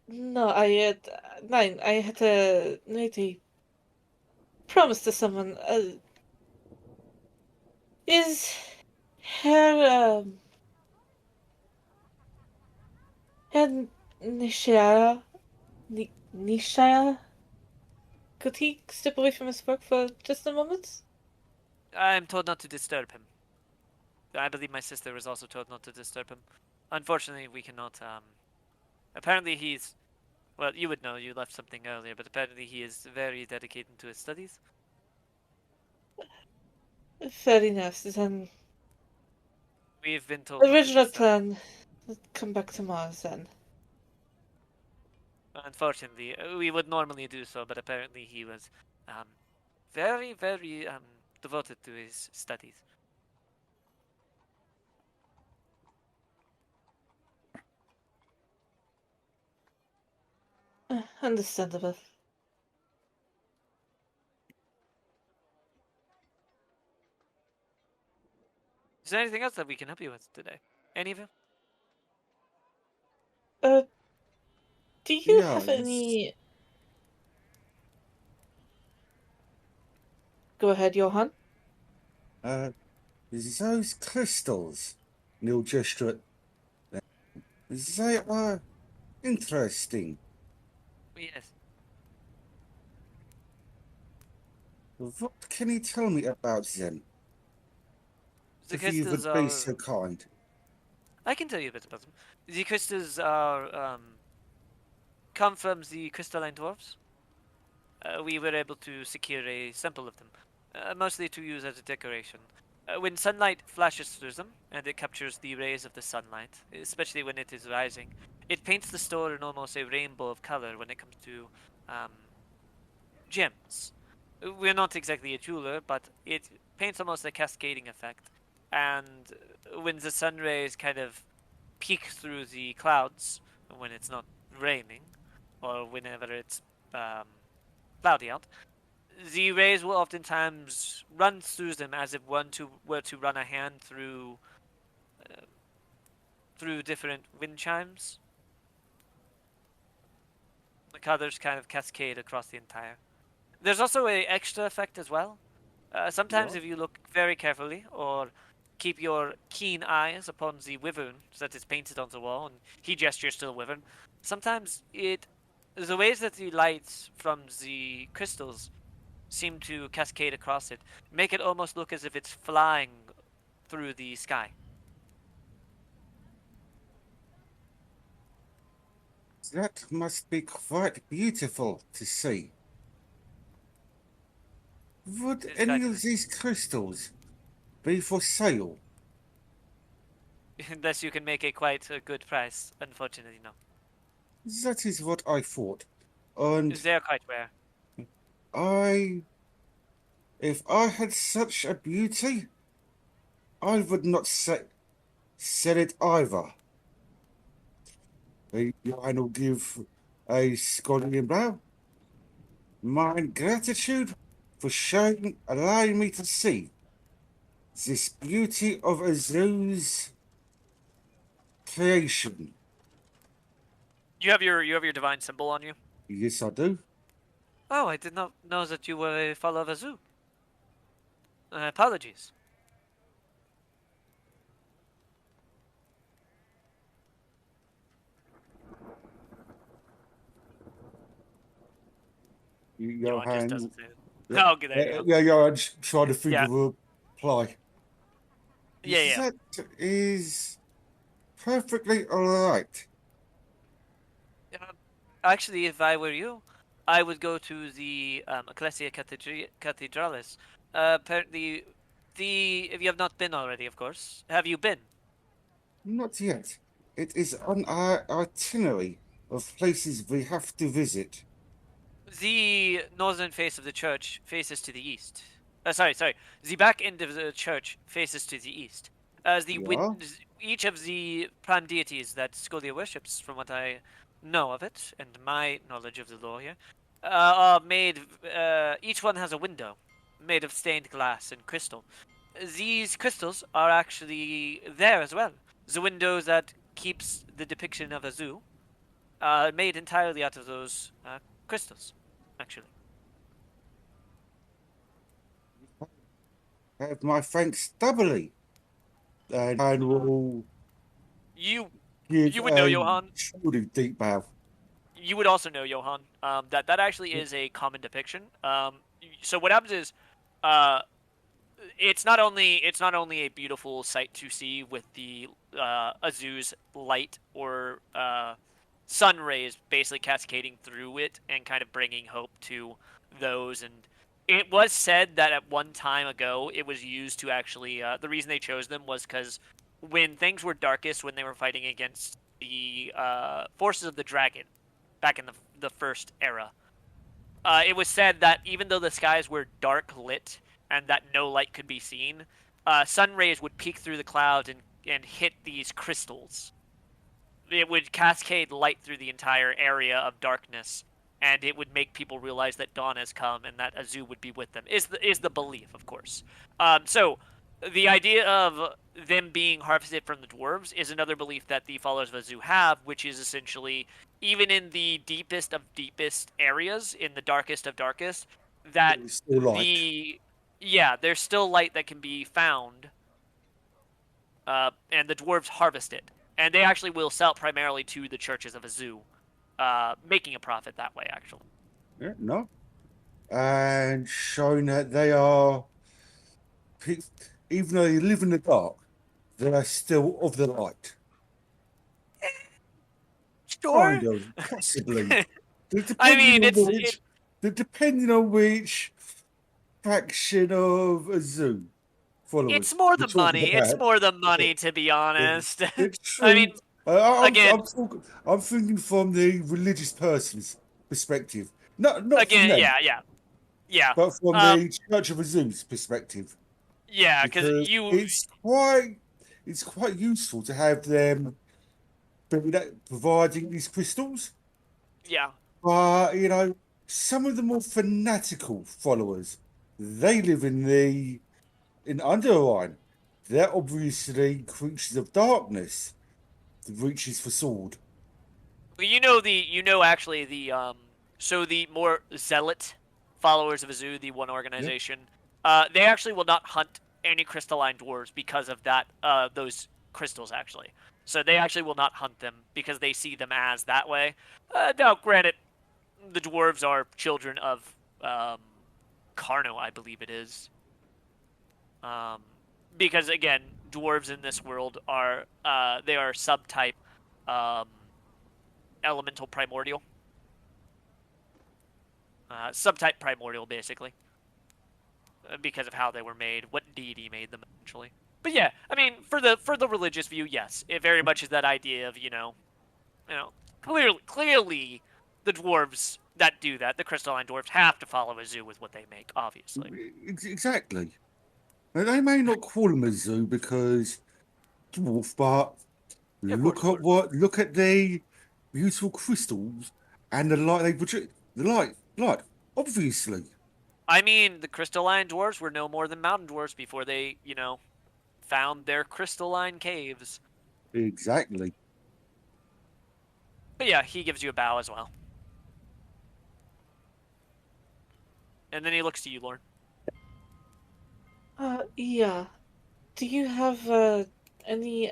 No, I had 9. I had made a promise to someone. Is her her Nishaya Nishaya? Could he step away from his work for just a moment? I am told not to disturb him. I believe my sister was also told not to disturb him. Unfortunately, we cannot. Apparently, he's. Well, you would know. You left something earlier, but apparently he is very dedicated to his studies. Fair enough. Then We've been told. Not to original disturb plan. Come back to Mars then. Unfortunately, we would normally do so, but apparently he was very, very devoted to his studies. Understandable. Is there anything else that we can help you with today? Any of you? Do you Yeah, have any? Go ahead, Johan. Those crystals, Neil gesture at them. They are interesting. Yes. What can you tell me about them? The If you crystals would be are. so kind. I can tell you a bit about them. The crystals are come from the crystalline dwarves. We were able to secure a sample of them, mostly to use as a decoration. When sunlight flashes through them, and it captures the rays of the sunlight, especially when it is rising, it paints the store in almost a rainbow of color when it comes to gems. We're not exactly a jeweler, but it paints almost a cascading effect. And when the sun rays kind of peek through the clouds, when it's not raining, or whenever it's cloudy out, the rays will oftentimes run through them as if one were to run a hand through different wind chimes. The colors kind of cascade across the entire. There's also a extra effect as well. Sometimes What? if you look very carefully or keep your keen eyes upon the wyvern that is painted on the wall, and he gestures to the wyvern, sometimes the ways that the lights from the crystals seem to cascade across it make it almost look as if it's flying through the sky. That must be quite beautiful to see. Would It's any quite of these crystals be for sale. Unless you can make a quite a good price. Unfortunately, no. That is what I thought. And They're quite rare. I, if I had such a beauty, I would not sell it either. The lion will give a scholarly bow. My gratitude for allowing me to see this beauty of a zoo's creation. You have your divine symbol on you. Yes, I do. Oh, I did not know that you were a follower of a zoo. Apologies. Your Johan just hand. doesn't say it. Oh, okay, there you go. Yeah, I'm just trying to think Yeah. of a reply. Yeah. That is perfectly all right. Actually, if I were you, I would go to the Ecclesia Cathedralis. Apparently, if you have not been already, of course. Have you been? Not yet. It is on our itinerary of places we have to visit. The northern face of the church faces to the east. Sorry. The back end of the church faces to the east. As Yeah, each of the prime deities that Scolia worships, from what I know of it and my knowledge of the lore here, are made. Each one has a window made of stained glass and crystal. These crystals are actually there as well. The window that keeps the depiction of a zoo, made entirely out of those crystals, actually. have my thanks doubly, and will You give you would know, a Johan. truly deep bow. You would also know, Johan, that actually is a common depiction. So what happens is, uh, it's not only a beautiful sight to see with the Azu's light or sun rays basically cascading through it and kind of bringing hope to those. And it was said that at one time ago it was used to actually. The reason they chose them was because when things were darkest, when they were fighting against the forces of the dragon back in the first era, it was said that even though the skies were dark lit and that no light could be seen, sun rays would peek through the clouds and hit these crystals. It would cascade light through the entire area of darkness, and it would make people realize that dawn has come and that Azu would be with them. Is the belief, of course. So the idea of them being harvested from the dwarves is another belief that the followers of Azu have, which is essentially even in the deepest of deepest areas, in the darkest of darkest, that It's still light. the yeah, there's still light that can be found, and the dwarves harvest it, and they actually will sell it primarily to the churches of Azu, making a profit that way. Actually, Yeah, no. And showing that they are, even though they live in the dark, they are still of the light. sure. Kind of, possibly. I Depending mean, on which, depending on which faction of a zoo it's followers more we're the talking money. It's about. more the money, to be honest. It's I true. mean, again, I'm thinking from the religious person's perspective, not from again, them, yeah. but from Um, the Church of Azu's perspective, yeah, because because you, it's quite useful to have them providing these crystals. yeah. But some of the more fanatical followers, they live in under Orion. They're obviously creatures of darkness, the reaches for sword. Actually so the more zealot followers of Azu, the one Yeah. organization, they actually will not hunt any crystalline dwarves because of that, those crystals actually. So they actually will not hunt them because they see them as that way. Now, granted, the dwarves are children of Carno, I believe it is. Um, because again, dwarves in this world are they are subtype um, elemental primordial. Subtype primordial, basically, because of how they were made, what deity made them, eventually. for the religious view, yes, it very much is that idea of clearly, the dwarves that do that, the crystalline dwarves, have to follow a zoo with what they make, obviously. Exactly. Now, they may not call them a zoo because dwarf, but Yeah, of course, of course. look at the beautiful crystals and the light they produce. The light, obviously. I mean, the crystalline dwarves were no more than mountain dwarves before they, found their crystalline caves. Exactly. But yeah, he gives you a bow as well. And then he looks to you, Lorne. Yeah. Do you have any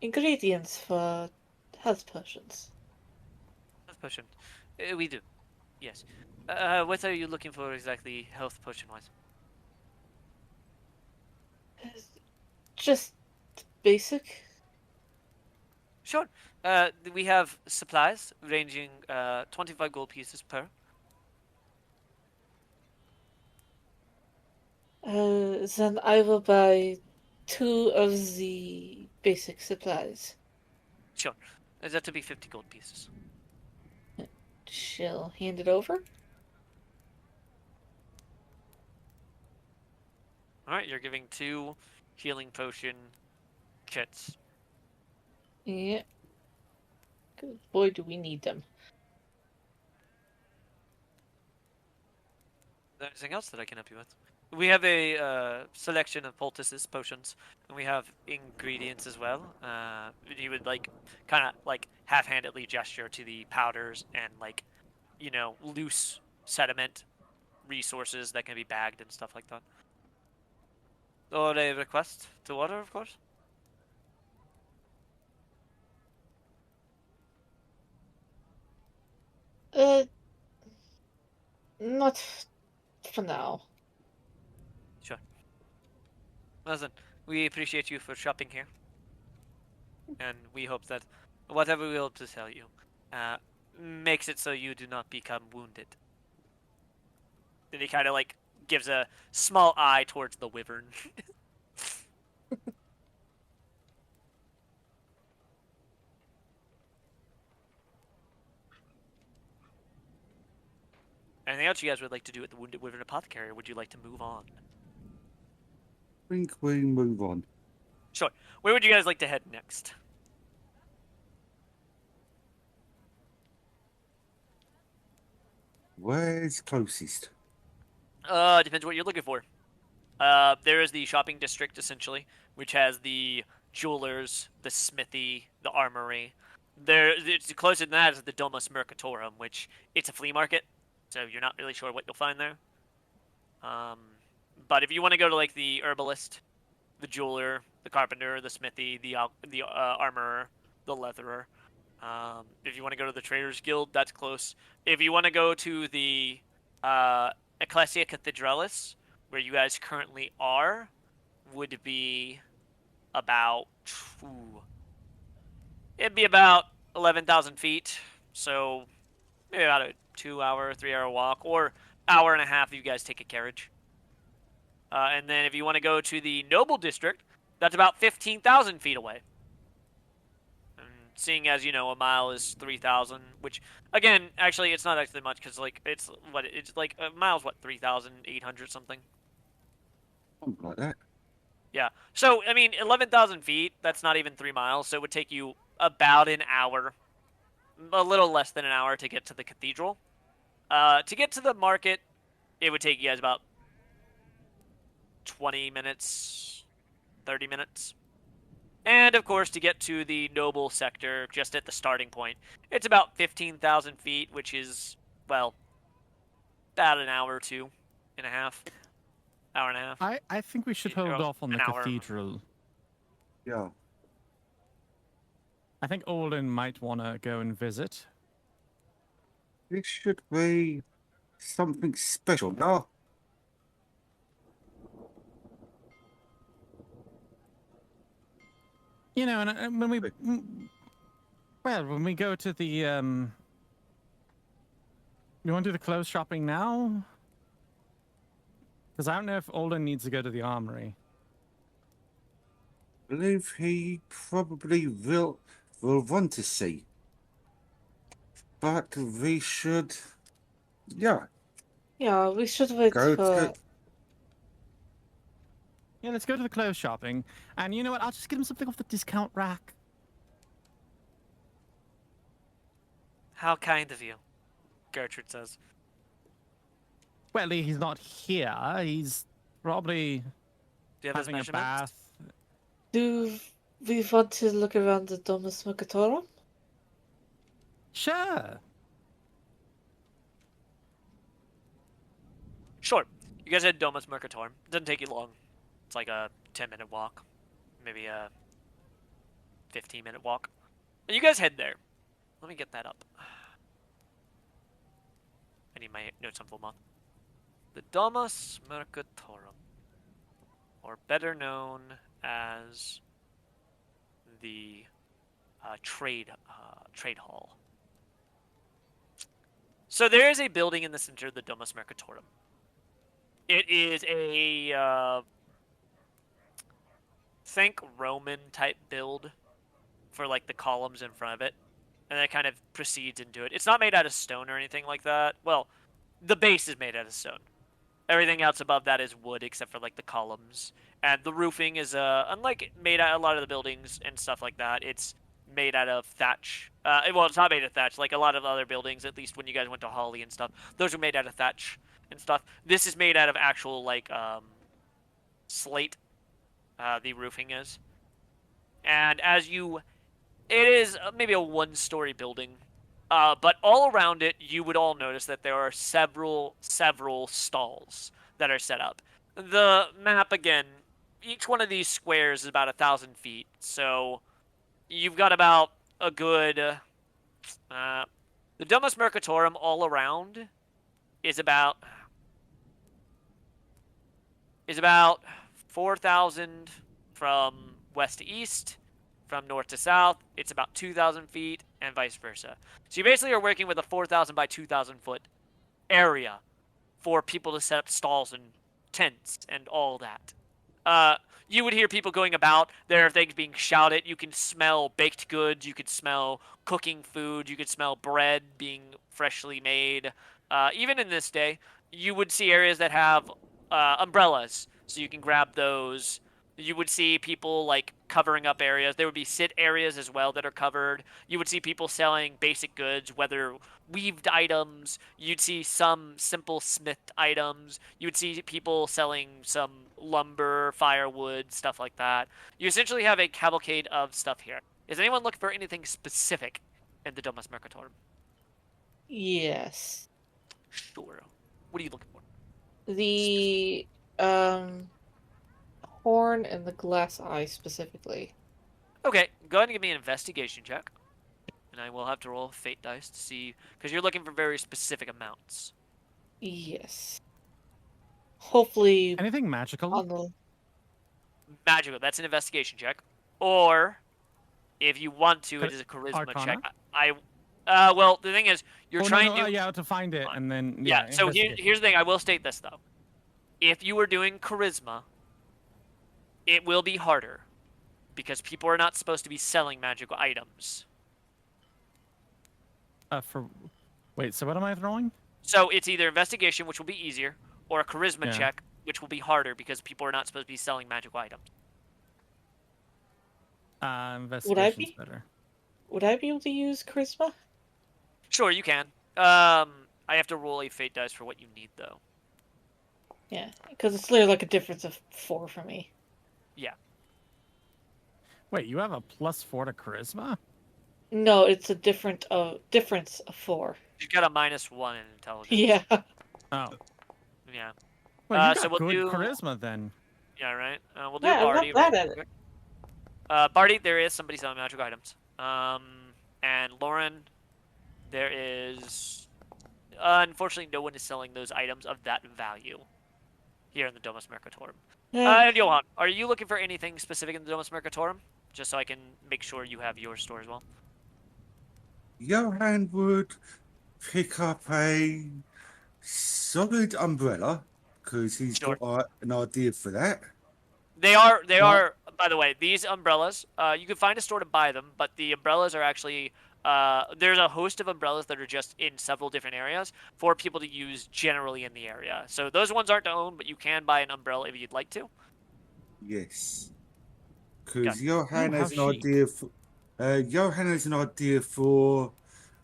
ingredients for health potions? Health potion. We do. Yes. What are you looking for exactly, health potion-wise? Uh, Just basic. Sure. We have supplies ranging 25 gold pieces per. Then I will buy 2 of the basic supplies. Sure. That to be 50 gold pieces. She'll hand it over. All right, you're giving 2 healing potion kits. Yeah. Good boy, do we need them. Is there anything else that I can help you with? We have a selection of poultices, potions, and we have ingredients as well. He would kind of half-handedly gesture to the powders and loose sediment resources that can be bagged and stuff like that. Or a request to order, of course. Uh, not for now. Sure. Listen, we appreciate you for shopping here, and we hope that whatever we hope to tell you makes it so you do not become wounded. Then he kind of gives a small eye towards the wyvern. Anything else you guys would like to do at the Wounded Wyvern Apothecary, or would you like to move on? I think we move on. Sure. Where would you guys like to head next? Where's closest? Depends what you're looking for. There is the shopping district, essentially, which has the jewelers, the smithy, the armory. It's closer than that is the Domus Mercatorum, which it's a flea market, so you're not really sure what you'll find there. But if you want to go to the herbalist, the jeweler, the carpenter, the smithy, the armorer, the leatherer. If you want to go to the Traders Guild, that's close. If you want to go to the Ecclesia Cathedralis, where you guys currently are, would be about it'd be about 11,000 feet, so maybe about a 2-hour, 3-hour walk, or hour and a half if you guys take a carriage. And then if you want to go to the Noble District, that's about 15,000 feet away. And seeing as, a mile is 3,000, which, again, actually, it's not actually much, because, a mile's, 3,800 something? Something like that. Yeah. So, 11,000 feet, that's not even 3 miles, so it would take you about an hour, a little less than an hour to get to the cathedral. To get to the market, it would take you guys about 20 minutes, 30 minutes. And, of course, to get to the noble sector, just at the starting point, it's about 15,000 feet, which is, about an hour or 2.5. Hour and a half. I think we should hold off on the cathedral. Yeah. I think Olin might want to go and visit. This should be something special, no? And when we go to the you want to do the clothes shopping now? Because I don't know if Olin needs to go to the armory. believe he probably will want to see. But we should, yeah, Yeah, we should wait go for. to. Yeah, let's go to the clothes shopping. And you know what? I'll just get him something off the discount rack. How kind of you, Gertrude says. Well, he's not here. He's probably Do you have his having a measurements? bath. Do we want to look around the Domus Mercatorum? Sure. Sure. You guys head Domus Mercatorum. It doesn't take you long. It's like a 10-minute walk. Maybe a 15-minute walk. And you guys head there. Let me get that up. I need my notes on full month. The Domus Mercatorum, or better known as the trade hall. So there is a building in the center of the Domus Mercatorum. It is a think Roman type build for like the columns in front of it, and then it kind of proceeds into it. It's not made out of stone or anything like that. Well, the base is made out of stone. Everything else above that is wood, except for like the columns, and the roofing is unlike made out a lot of the buildings and stuff like that. It's made out of thatch. Well, it's not made of thatch. Like a lot of other buildings, at least when you guys went to Holly and stuff, those are made out of thatch and stuff. This is made out of actual like slate. The roofing is, and as you, it is maybe a one-story building. But all around it, you would all notice that there are several stalls that are set up. The map, again, each one of these squares is about 1,000 feet. So you've got about a good... the Domus Mercatorum all around is about 4,000 from west to east. From north to south, it's about 2,000 feet, and vice versa. So you basically are working with a 4,000 by 2,000 foot area for people to set up stalls and tents and all that. You would hear people going about. There are things being shouted. You can smell baked goods. You could smell cooking food. You could smell bread being freshly made. Even in this day, you would see areas that have umbrellas, so you can grab those. You would see people like covering up areas. There would be sit areas as well that are covered. You would see people selling basic goods, whether weaved items. You'd see some simple smith items. You would see people selling some lumber, firewood, stuff like that. You essentially have a cavalcade of stuff here. Is anyone looking for anything specific in the Domus Mercatorum? Yes. Sure. What are you looking for? The horn and the glass eye specifically. Okay, go ahead and give me an investigation check. And I will have to roll fate dice to see, because you're looking for very specific amounts. Yes. Hopefully Anything magical? on the Magical, that's an investigation check. Or, if you want to, it is a charisma Arcana? check. Well, the thing is, you're trying to... yeah, to find it, and then... Yeah, so investigation. here's the thing. I will state this, though. If you were doing charisma, it will be harder. Because people are not supposed to be selling magical items. Wait, so what am I throwing? So it's either investigation, which will be easier, or a charisma Yeah. check, which will be harder because people are not supposed to be selling magical items. Investigation's better. would I be able to use charisma? Sure, you can. I have to roll a fate dice for what you need, though. Yeah, because it's literally like a difference of 4 for me. Yeah. Wait, you have a +4 to charisma? No, it's a difference of 4. You've got a -1 in intelligence. Yeah. Oh. Yeah. Well, you so got we'll good do- charisma then. Yeah, right? We'll do Yeah, I'm Barty. not bad real at it. quick. Barty, there is somebody selling magical items. And Lauren, there is... unfortunately, no one is selling those items of that value here in the Domus Mercatorum. And Johan, are you looking for anything specific in the Domus Mercatorum? Just so I can make sure you have your store as well. Johan would pick up a solid umbrella because he's Sure. got an idea for that. They are by the way, these umbrellas, you can find a store to buy them, but the umbrellas are actually there's a host of umbrellas that are just in several different areas for people to use generally in the area. So those ones aren't to own, but you can buy an umbrella if you'd like to. Yes. Good. Because Johan Ooh, how has an chic. idea for Johan has an idea for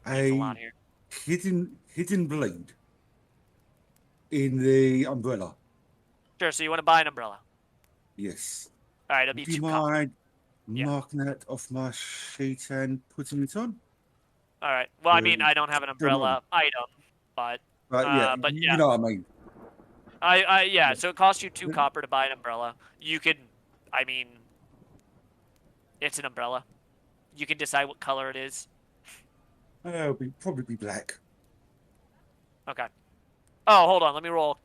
Means a lot a here. hidden blade in the umbrella. Sure. So you want to buy an umbrella? Yes. All right, it'll be Would you 2 copper. mind Yeah. marking that off my sheet and putting it on? All right. Well, I mean, Uh, I don't have an Don't worry. umbrella item, but But yeah, you know what I mean. yeah. So it costs you 2 copper to buy an umbrella. You could, I mean, it's an umbrella. You can decide what color it is. Probably be black. Okay. Oh, hold on. Let me roll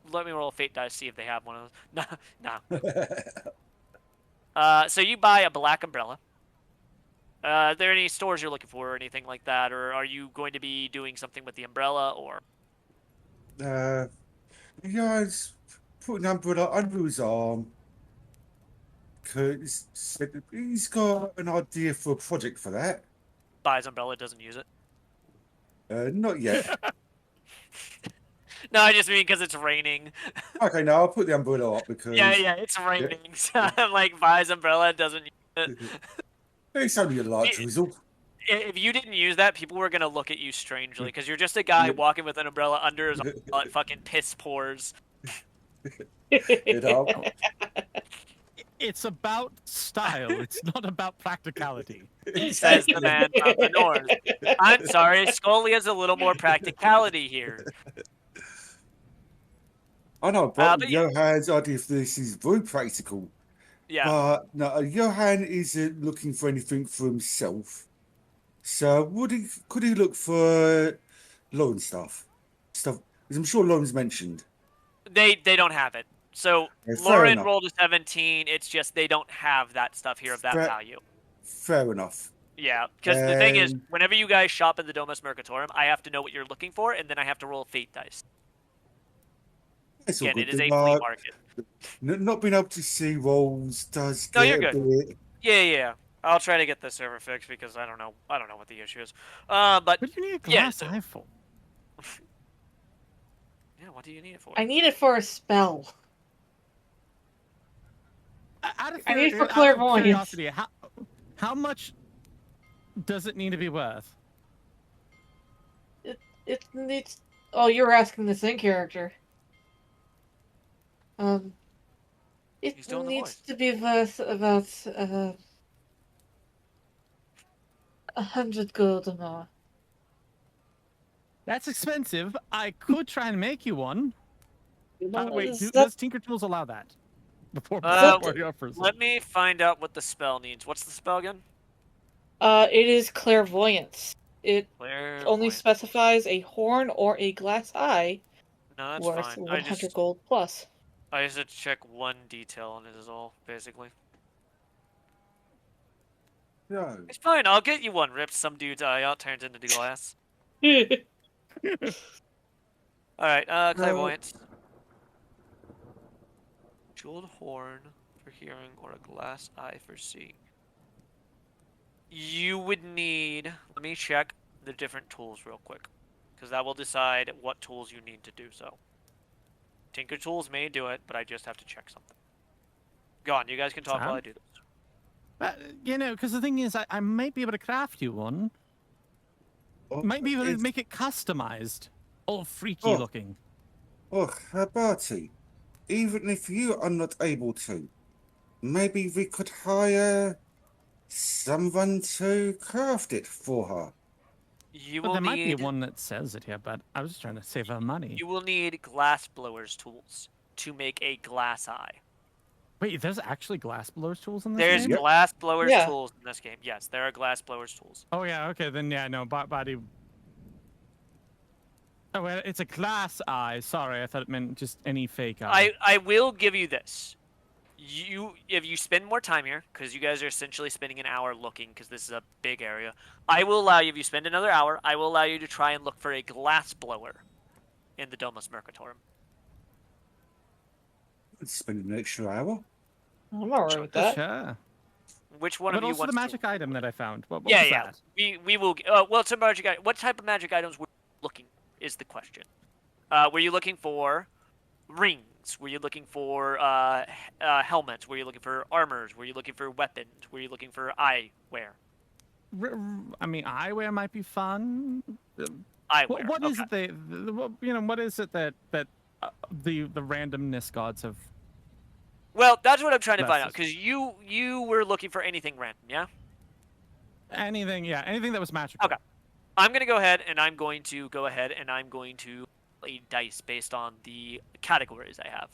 a fate dice, see if they have one of those. No, no. So you buy a black umbrella. Are there any stores you're looking for or anything like that, or are you going to be doing something with the umbrella, or? Yeah, he's put an umbrella under his arm. Curtis said that he's got an idea for a project for that. Buys umbrella, doesn't use it. Not yet. No, I just mean because it's raining. Okay, now I'll put the umbrella up because Yeah, it's raining. So I'm like, buys umbrella, doesn't use it. it's only a light drizzle. If you didn't use that, people were gonna look at you strangely because you're just a guy walking with an umbrella under his arm while it fucking piss pours. You know? It's about style. It's not about practicality. Says the man from the north. I'm sorry, Scully has a little more practicality here. I know, but But yeah. Johan's idea for this is very practical. Yeah, But no, Johan isn't looking for anything for himself. So could he look for loan stuff? Stuff, as I'm sure Lauren's mentioned. they don't have it. So Yeah, fair Lauren enough. rolled a 17. It's just they don't have that stuff here of that Fair- value. Fair enough. Yeah, because the thing is, And- whenever you guys shop at the Domus Mercatorum, I have to know what you're looking for, and then I have to roll fate dice. It's all Again, good. it is a flea market. Not being able to see rolls does No, get you're a good. bit. Yeah. I'll try to get the server fixed because I don't know what the issue is. But What do you need a yeah, glass so- eye for? yeah, what do you need it for? I need it for a spell. I need it for clairvoyance. Curiosity, how much does it need to be worth? It needs. Oh, you're asking the same character. It He's doing the needs voice. to be worth about 100 gold or more. That's expensive. I could try and make you one. Wait, Is that- does Tinker Tools allow that? Before he offers Let it? me find out what the spell needs. What's the spell again? It is clairvoyance. It only Clairvoyant. specifies a horn or a glass eye No, that's worth fine. 100 gold plus. I just had to check one detail on it is all, basically. No. It's fine. I'll get you one. Rips some dude's eye out, turns into glass. All right. Clairvoyance. Jeweled horn for hearing or a glass eye for seeing. You would need. Let me check the different tools real quick, because that will decide what tools you need to do so. Tinker Tools may do it, but I just have to check something. Go on. You guys can talk while I do this. Because the thing is, I might be able to craft you one. Might be able to make it customized. All freaky looking. Bertie, even if you are not able to, maybe we could hire someone to craft it for her. You Well, will there might be need. one that says it here, but I was just trying to save her money. You will need glass blowers tools to make a glass eye. Wait, there's actually glass blowers tools in this There's game? Yep. glass blowers Yeah. tools in this game. Yes, there are glass blowers tools. Oh yeah, okay, then yeah, no, body. Oh, well, it's a glass eye. Sorry, I thought it meant just any fake eye. I will give you this. If you spend more time here, because you guys are essentially spending an hour looking, because this is a big area, I will allow you. If you spend another hour, I will allow you to try and look for a glass blower in the Domus Mercatorum. Spend an extra hour. I'm alright with that. Sure. Which one But of you also wants the magic to... item that I found. What Yeah, was yeah. that? We will. Well, it's a magic item. What type of magic items were you looking? Is the question. Were you looking for rings? Were you looking for helmets? Were you looking for armors? Were you looking for weapons? Were you looking for eyewear? I mean, eyewear might be fun. Eyewear. What is Okay. it what is it that the randomness gods have Well, that's what I'm trying to find blessed out us? because you were looking for anything random, yeah? Anything, yeah, anything that was magical. Okay. I'm gonna go ahead and I'm going to roll a dice based on the categories I have.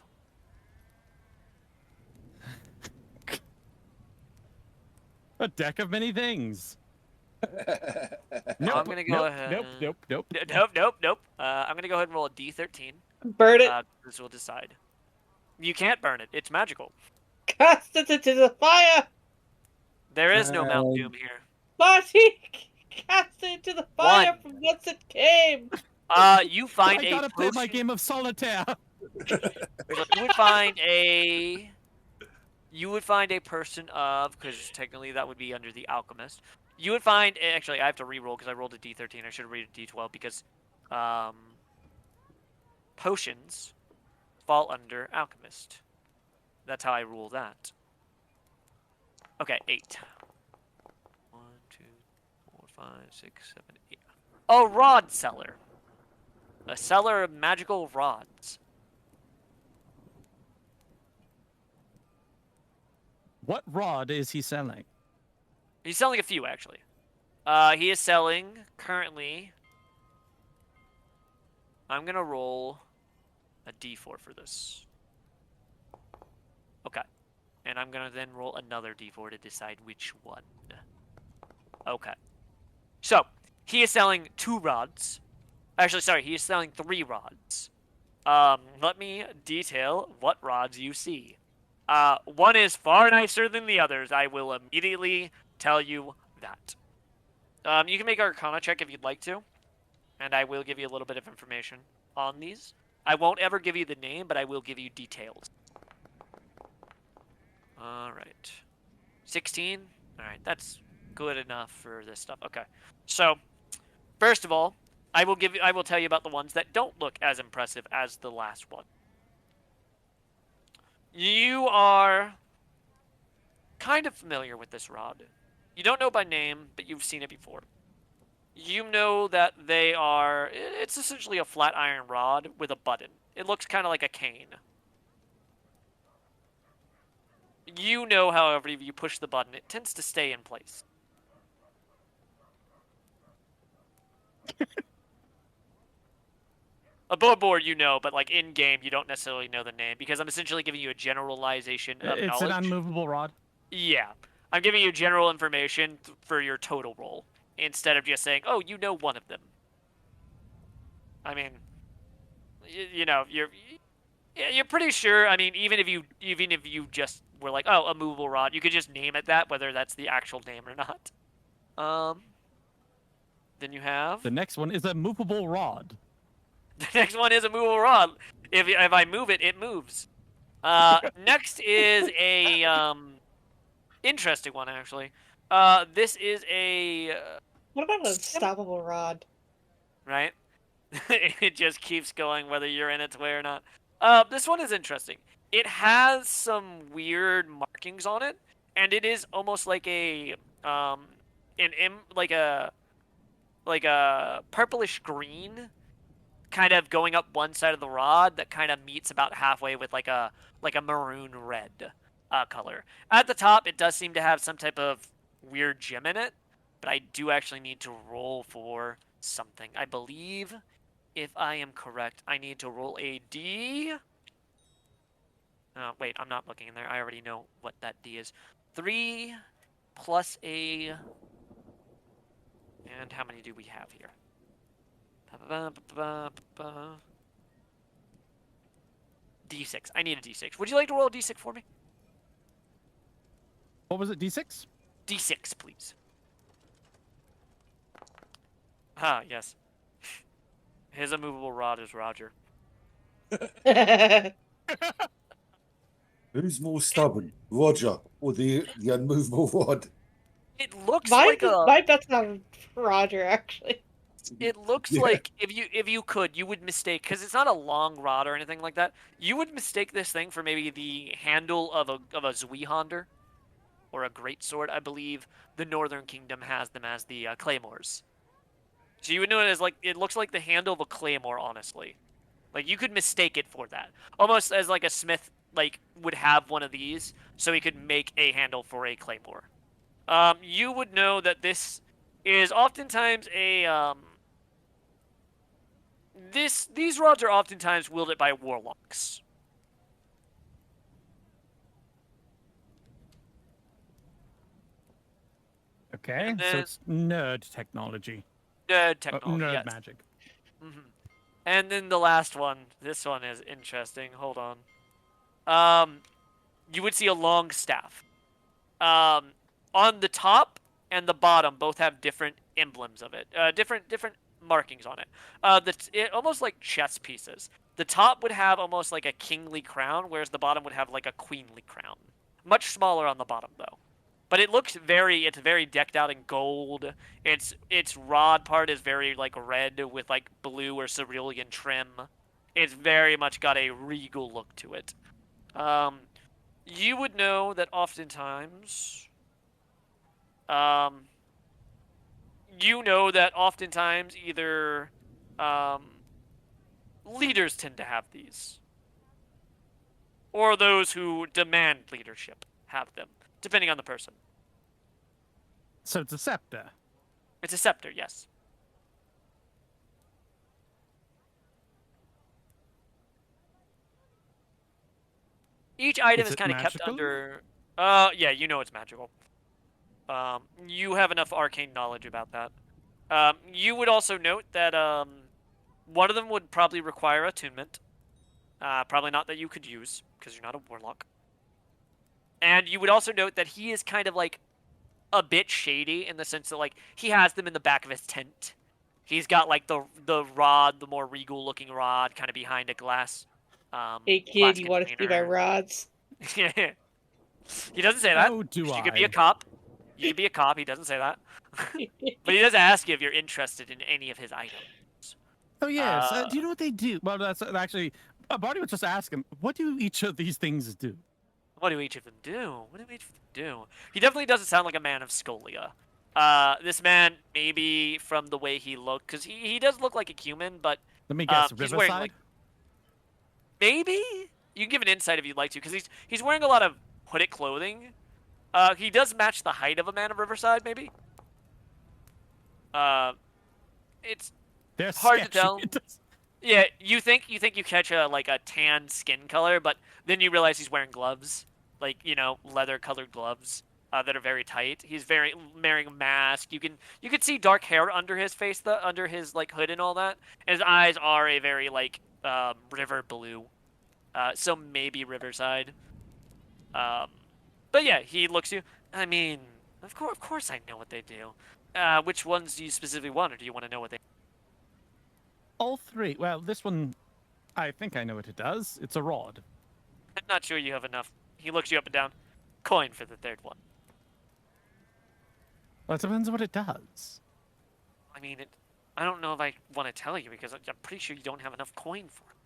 A deck of many things. I'm gonna go ahead. Nope. Nope. I'm gonna go ahead and roll a D13. Burn it. This will decide. You can't burn it. It's magical. Cast it into the fire. There is no Mount Doom here. Marty, cast it into the fire One. from whence it came. You find I a gotta play my potion. game of solitaire. You would find a. You would find a person of, because technically that would be under the alchemist. You would find, actually, I have to re-roll because I rolled a D13. I should have rolled a D12 because potions fall under alchemist. That's how I rule that. Okay, 8. 1, 2, 4, 5, 6, 7, 8. A rod seller. A seller of magical rods. What rod is he selling? He's selling a few, actually. He is selling, currently... I'm gonna roll a d4 for this. Okay. And I'm gonna then roll another d4 to decide which one. Okay. So, he is selling 2 rods. Actually, sorry, he is selling 3 rods. Let me detail what rods you see. One is far nicer than the others. I will immediately tell you that. You can make an Arcana check if you'd like to, and I will give you a little bit of information on these. I won't ever give you the name, but I will give you details. Alright. 16? Alright, that's good enough for this stuff. Okay. So, first of all, I will tell you about the ones that don't look as impressive as the last one. You are kind of familiar with this rod. You don't know by name, but you've seen it before. You know that it's essentially a flat iron rod with a button. It looks kind of like a cane. You know, however, if you push the button, it tends to stay in place. Above board, you know, but like in game, you don't necessarily know the name because I'm essentially giving you a generalization of It's knowledge. an unmovable rod. Yeah, I'm giving you general information for your total roll instead of just saying, "Oh, you know one of them." I mean, you know, you're pretty sure. I mean, even if you just were like, "Oh, a movable rod," you could just name it that, whether that's the actual name or not. Then you have The next one is a movable rod. the next one is a movable rod. If I move it, it moves. Next is a interesting one actually. This is a What about an unstoppable rod? right. It just keeps going whether you're in its way or not. This one is interesting. It has some weird markings on it, and it is almost like a like a purplish green, kind of going up one side of the rod that kind of meets about halfway with like a maroon red color. At the top, it does seem to have some type of weird gem in it, but I do actually need to roll for something. I believe, if I am correct, I need to roll a D. Wait, I'm not looking in there. I already know what that D is. 3 plus a... And how many do we have here? D6. I need a D6. Would you like to roll a D6 for me? What was it? D6? D6, please. Ah, yes. His immovable rod is Roger. Who's more stubborn, Roger or the unmovable rod? It looks Mine, like a. mine that's not Roger, actually. It looks Yeah. like if you could, you would mistake because it's not a long rod or anything like that. You would mistake this thing for maybe the handle of a Zweihander or a greatsword. I believe the Northern Kingdom has them as the claymores. So you would know it as like it looks like the handle of a claymore. Honestly, like you could mistake it for that, almost as like a smith like would have one of these, so he could make a handle for a claymore. You would know that this is oftentimes a these rods are oftentimes wielded by warlocks. Okay, And so then it's nerd technology. nerd technology, Nerd yes. magic. And then the last one. This one is interesting. Hold on. Um, you would see a long staff. On the top and the bottom both have different emblems of it. Different markings on it. Almost like chess pieces. The top would have almost like a kingly crown, whereas the bottom would have like a queenly crown. Much smaller on the bottom though. But it's very decked out in gold. Its rod part is very like red with like blue or cerulean trim. It's very much got a regal look to it. Um, you would know that oftentimes, um, either um, leaders tend to have these, or those who demand leadership have them, depending on the person. So it's a scepter. It's a scepter, yes. Each item Is is it kind of kept magical? under. Yeah, you know it's magical. You have enough arcane knowledge about that. You would also note that one of them would probably require attunement. Probably not that you could use because you're not a warlock. And you would also note that he is kind of like a bit shady in the sense that like he has them in the back of his tent. He's got like the rod, the more regal looking rod, kind of behind a glass Hey glass kid, you want to see my container. rods? He doesn't say that. Oh, do You could be a I? cop. You could be a cop. He doesn't say that. But he does ask you if you're interested in any of his items. Oh yes. Uh, Do you know what they do? Well, that's actually. Barty was just asking, what do each of these things do? what do each of them do? What do each of them do? He definitely doesn't sound like a man of Scolia. This man, maybe from the way he looked, because he does look like a human, but Let me guess. he's wearing Riverside. like maybe you can give an insight if you'd like to, because he's wearing a lot of hooded clothing. He does match the height of a man of Riverside, maybe. Uh, it's They're hard to sketchy. tell. It does- Yeah, you think you catch a like a tan skin color, but then you realize he's wearing gloves, like leather colored gloves that are very tight. He's wearing a mask. You can see dark hair under his face, under his like hood and all that. And his eyes are a very like river blue, so maybe Riverside. Um, but yeah, he looks you. I mean, of course, I know what they do. Which ones do you specifically want, or do you want to know what they? All three. Well, this one, I think I know what it does. It's a rod. I'm not sure you have enough. He looks you up and down. Coin for the third one. Well, it depends on what it does. I mean, I don't know if I want to tell you because I'm pretty sure you don't have enough coin for it.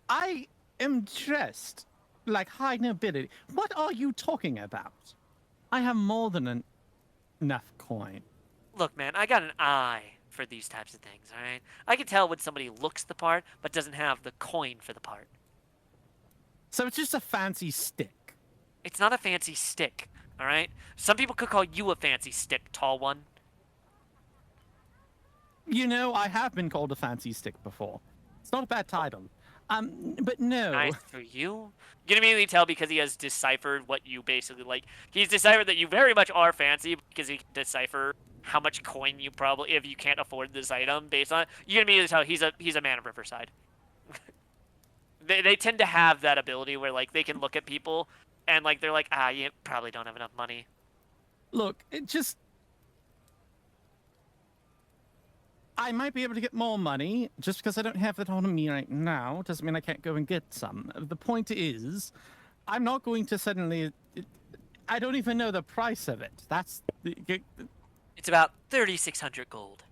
I am dressed like high nobility. What are you talking about? I have more than enough coin. Look, man, I got an eye for these types of things, alright? I can tell when somebody looks the part but doesn't have the coin for the part. So it's just a fancy stick. It's not a fancy stick, alright? Some people could call you a fancy stick, tall one. You know, I have been called a fancy stick before. It's not a bad title. But no. Nice for you. You can immediately tell because he has deciphered what you basically like. He's deciphered that you very much are fancy because he can decipher how much coin you probably, if you can't afford this item based on it. You can immediately tell he's a man of Riverside. They tend to have that ability where like they can look at people and like they're like, you probably don't have enough money. Look, it just. I might be able to get more money just because I don't have it on me right now. Doesn't mean I can't go and get some. The point is, I'm not going to suddenly. I don't even know the price of it. That's the. It's about 3,600 gold.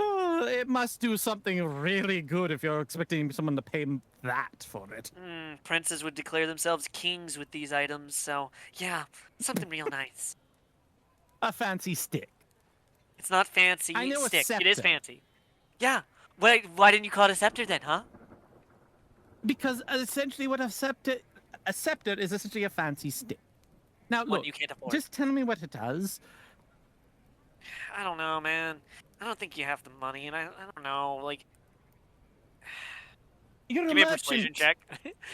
It must do something really good if you're expecting someone to pay that for it. Princes would declare themselves kings with these items, so yeah, something real nice. A fancy stick. It's not fancy. I know a stick. It is scepter. fancy. Yeah. Why didn't you call it a scepter then, huh? Because essentially what a scepter is essentially a fancy stick. Now One look, you can't afford. just tell me what it does. I don't know, man. I don't think you have the money, and I don't know, like... You're Give a me a merchant. persuasion check.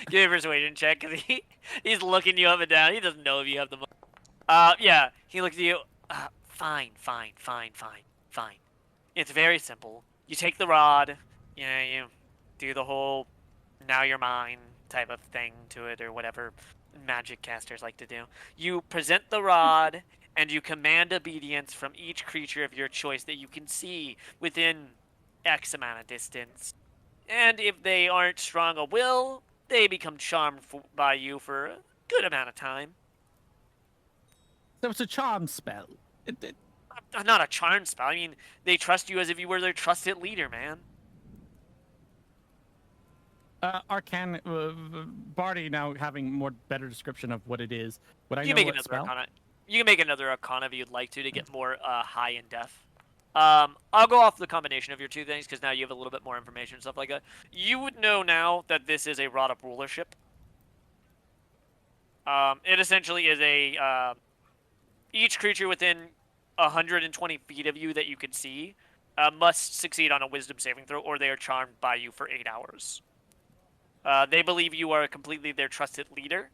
Give me a persuasion check, because he's looking you up and down. He doesn't know if you have the money. Yeah. He looks at you. Fine. It's very simple. You take the rod, you do the whole now you're mine type of thing to it, or whatever magic casters like to do. You present the rod, and you command obedience from each creature of your choice that you can see within X amount of distance. And if they aren't strong of will, they become charmed by you for a good amount of time. So it's a charm spell. Not a charm spell. I mean, they trust you as if you were their trusted leader, man. Barty now having more better description of what it is. Would I You know make what another spell? arcana. You can make another arcana if you'd like to get more high in depth. I'll go off the combination of your two things because now you have a little bit more information and stuff like that. You would know now that this is a rod of rulership. It essentially is a each creature within 120 feet of you that you can see must succeed on a wisdom saving throw, or they are charmed by you for 8 hours. They believe you are completely their trusted leader.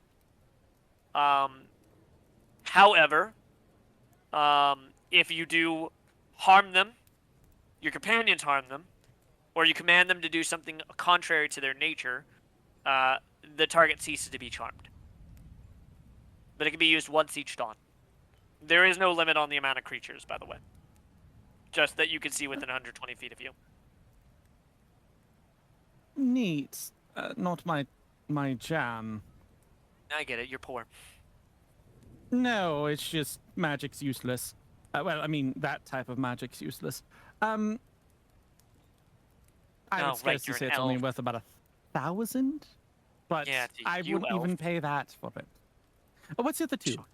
However, if you do harm them, your companions harm them, or you command them to do something contrary to their nature, the target ceases to be charmed. But it can be used once each dawn. There is no limit on the amount of creatures, by the way. Just that you can see within 120 feet of you. Neat. Not my jam. I get it. You're poor. No, it's just magic's useless. Well, I mean that type of magic's useless. I Oh, would right, scarcely you're say an it's only elf. worth about 1,000, but Yeah, to I you wouldn't even elf. pay that for it. Oh, what's the other two? Sure.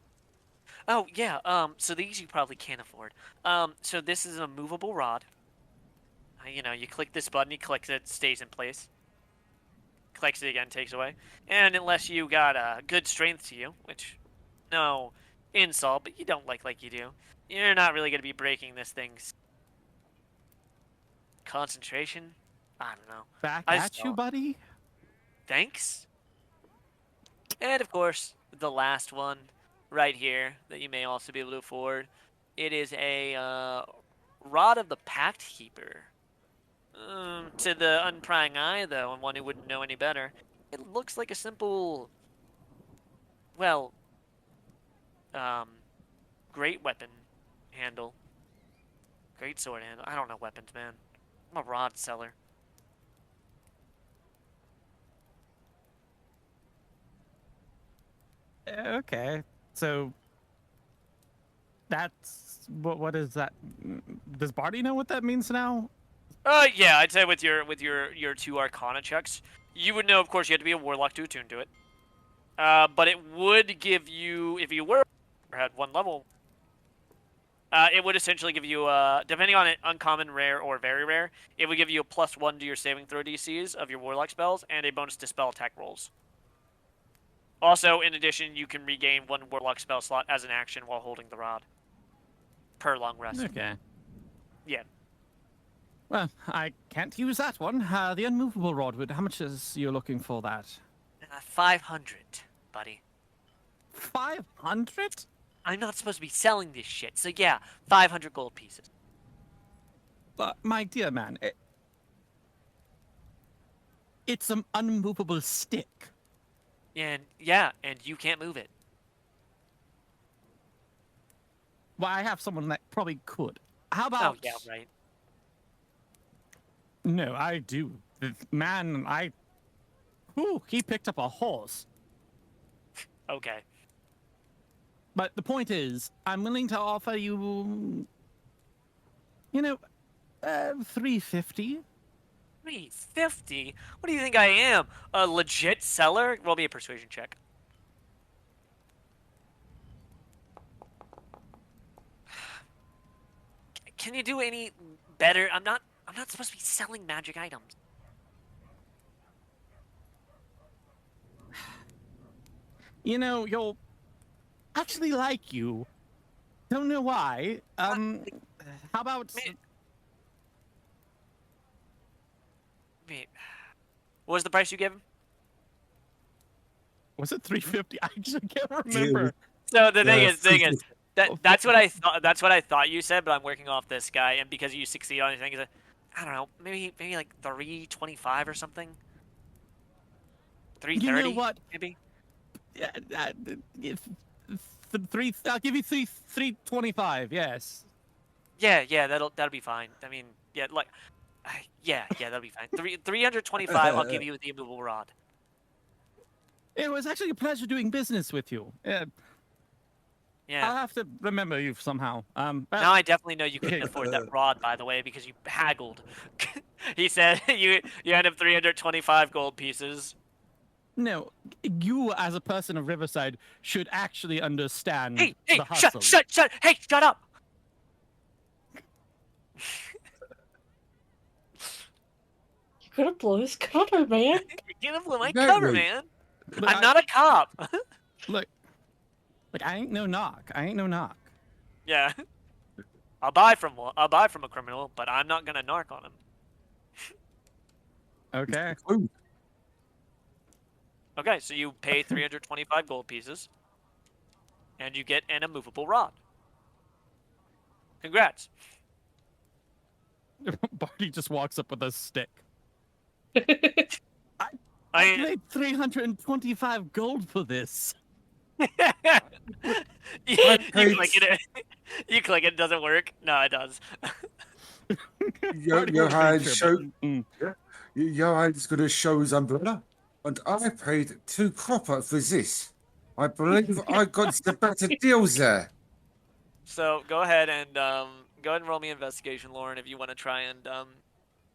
Oh, yeah, so these you probably can't afford. So this is a movable rod. You click this button, he clicks it, stays in place. Clicks it again, takes away. And unless you got good strength to you, which, no insult, but you don't like you do, you're not really going to be breaking this thing's concentration. I don't know. Back I at you, don't. buddy. Thanks. And of course, the last one right here that you may also be able to afford. It is a Rod of the Pact Keeper. To the unprying eye, though, and one who wouldn't know any better, it looks like a simple, well, great weapon handle. Great sword handle. I don't know weapons, man. I'm a rod seller. Okay, so that's what is that? Does Barty know what that means now? Yeah, I'd say with your two Arcana checks, you would know. Of course, you had to be a warlock to attune to it. But it would give you, if you were or had one level, it would essentially give you, depending on it, uncommon, rare, or very rare, it would give you a +1 to your saving throw DCs of your warlock spells and a bonus to spell attack rolls. Also, in addition, you can regain one warlock spell slot as an action while holding the rod per long rest. Okay. Yeah. Well, I can't use that one. The unmovable rod. How much is you looking for that? 500, buddy. 500? I'm not supposed to be selling this shit, so yeah, 500 gold pieces. My dear man, it's an unmovable stick. And yeah, and you can't move it. Well, I have someone that probably could. How about? Oh, yeah, right. No, I do. The man, he picked up a horse. Okay. But the point is, I'm willing to offer you, 350. 350? What do you think I am? A legit seller? Roll me a persuasion check. Can you do any better? I'm not supposed to be selling magic items. You'll actually like you. Don't know why. How about? Wait. What was the price you gave him? Was it 350? I actually can't Yeah, remember. So the Yeah, thing is, Oh, that's what I thought. That's what I thought you said, but I'm working off this guy, and because you succeed on anything, I don't know, maybe like 325 or something. You know 330, what? maybe. Yeah, I'll give you 325. Yes. Yeah, that'll be fine. I mean, yeah, like, yeah, that'll be fine. 325. I'll give you the immovable rod. It was actually a pleasure doing business with you. I'll Yeah. have to remember you somehow. Now I definitely know you couldn't afford that rod, by the way, because you haggled. He said you had him 325 gold pieces. No, you as a person of Riverside should actually understand Hey, the hustle. hey, shut up! You're gonna blow his cover, man. You're gonna blow my Exactly. cover, man. Look, I'm not a cop. Look, I ain't no knock. Yeah. I'll buy from a criminal, but I'm not gonna narc on him. Okay. Ooh, Okay, so you pay 325 gold pieces, and you get an immovable rod. Congrats. Barty just walks up with a stick. I I paid 325 gold for this. you paid- click it. You click it. Doesn't work. No, it does. Barty won't Johan venture, show, but, mm. Johan's going to show his umbrella, and I paid 2 copper for this. I believe I got the better deals there. So go ahead and roll me investigation, Lauren, if you want to try and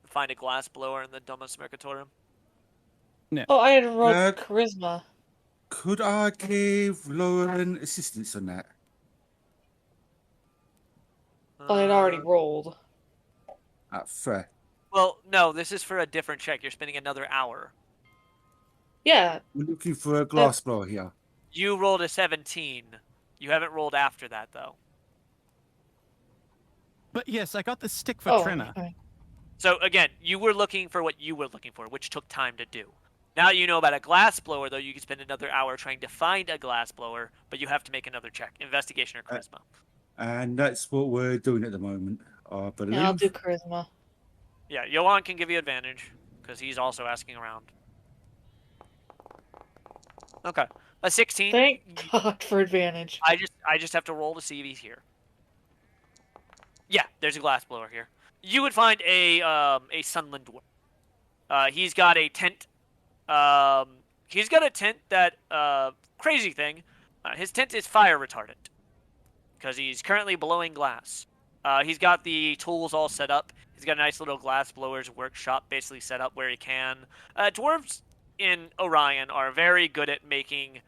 find a glass blower in the Domus Mercatorum. Oh, I had rolled Uh, charisma. Could I give Lauren assistance on that? But I'd already rolled. Fair. Well, no, this is for a different check. You're spending another hour. Yeah, We're looking for a glass blower here. You rolled a 17. You haven't rolled after that, though. But yes, I got the stick for oh, Trina. okay. So again, you were looking for what you were looking for, which took time to do. Now you know about a glass blower, though. You can spend another hour trying to find a glass blower, but you have to make another check: investigation or charisma. And that's what we're doing at the moment, I believe. Yeah, I'll do charisma. Yeah, Johan can give you advantage because he's also asking around. Okay, a 16. Thank God for advantage. I just have to roll to see if he's here. Yeah, there's a glass blower here. You would find a Sunland dwarf. He's got a tent. He's got a tent that crazy thing. His tent is fire retardant because he's currently blowing glass. He's got the tools all set up. He's got a nice little glass blower's workshop basically set up where he can. Dwarves in Orion are very good at making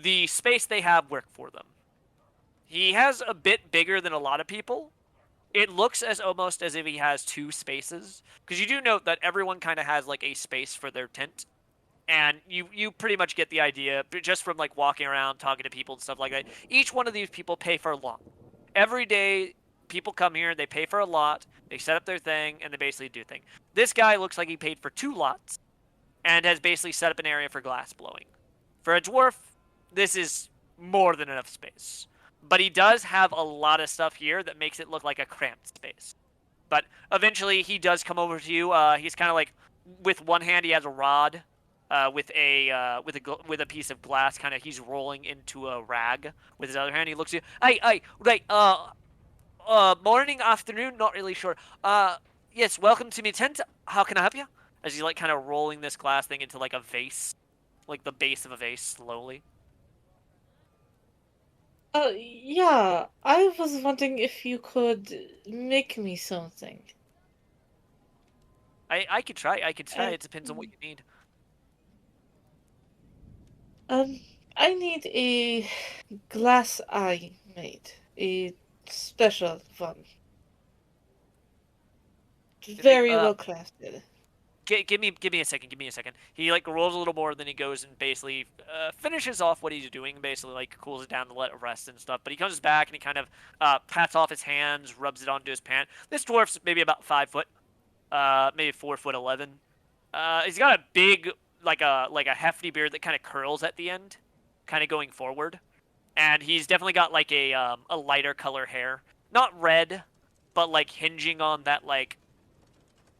the space they have work for them. He has a bit bigger than a lot of people. It looks as almost as if he has 2 spaces, because you do note that everyone kind of has like a space for their tent, and you pretty much get the idea just from like walking around, talking to people and stuff like that. Each one of these people pay for a lot. Every day, people come here, they pay for a lot, they set up their thing, and they basically do thing. This guy looks like he paid for 2 lots, and has basically set up an area for glass blowing. For a dwarf, this is more than enough space. But he does have a lot of stuff here that makes it look like a cramped space. But eventually he does come over to you. He's kind of like, with one hand he has a rod, with a piece of glass. Kind of, he's rolling into a rag with his other hand. He looks at you. Hey, right. Morning, afternoon, not really sure. Yes, welcome to me tent. How can I help you? As he's like kind of rolling this glass thing into like a vase, like the base of a vase, slowly. Yeah, I was wondering if you could make me something. I could try. I could try. Uh, It depends on what you need. um, I need a glass eye made. A special one. Right, Very well crafted. give me a second. Give me a second. He like rolls a little more, then he goes and basically finishes off what he's doing. Basically, like cools it down to let it rest and stuff. But he comes back and he kind of pats off his hands, rubs it onto his pant. This dwarf's maybe about 5 foot, maybe 4'11". He's got a big like a hefty beard that kind of curls at the end, kind of going forward, and he's definitely got like a lighter color hair, not red, but like hinging on that like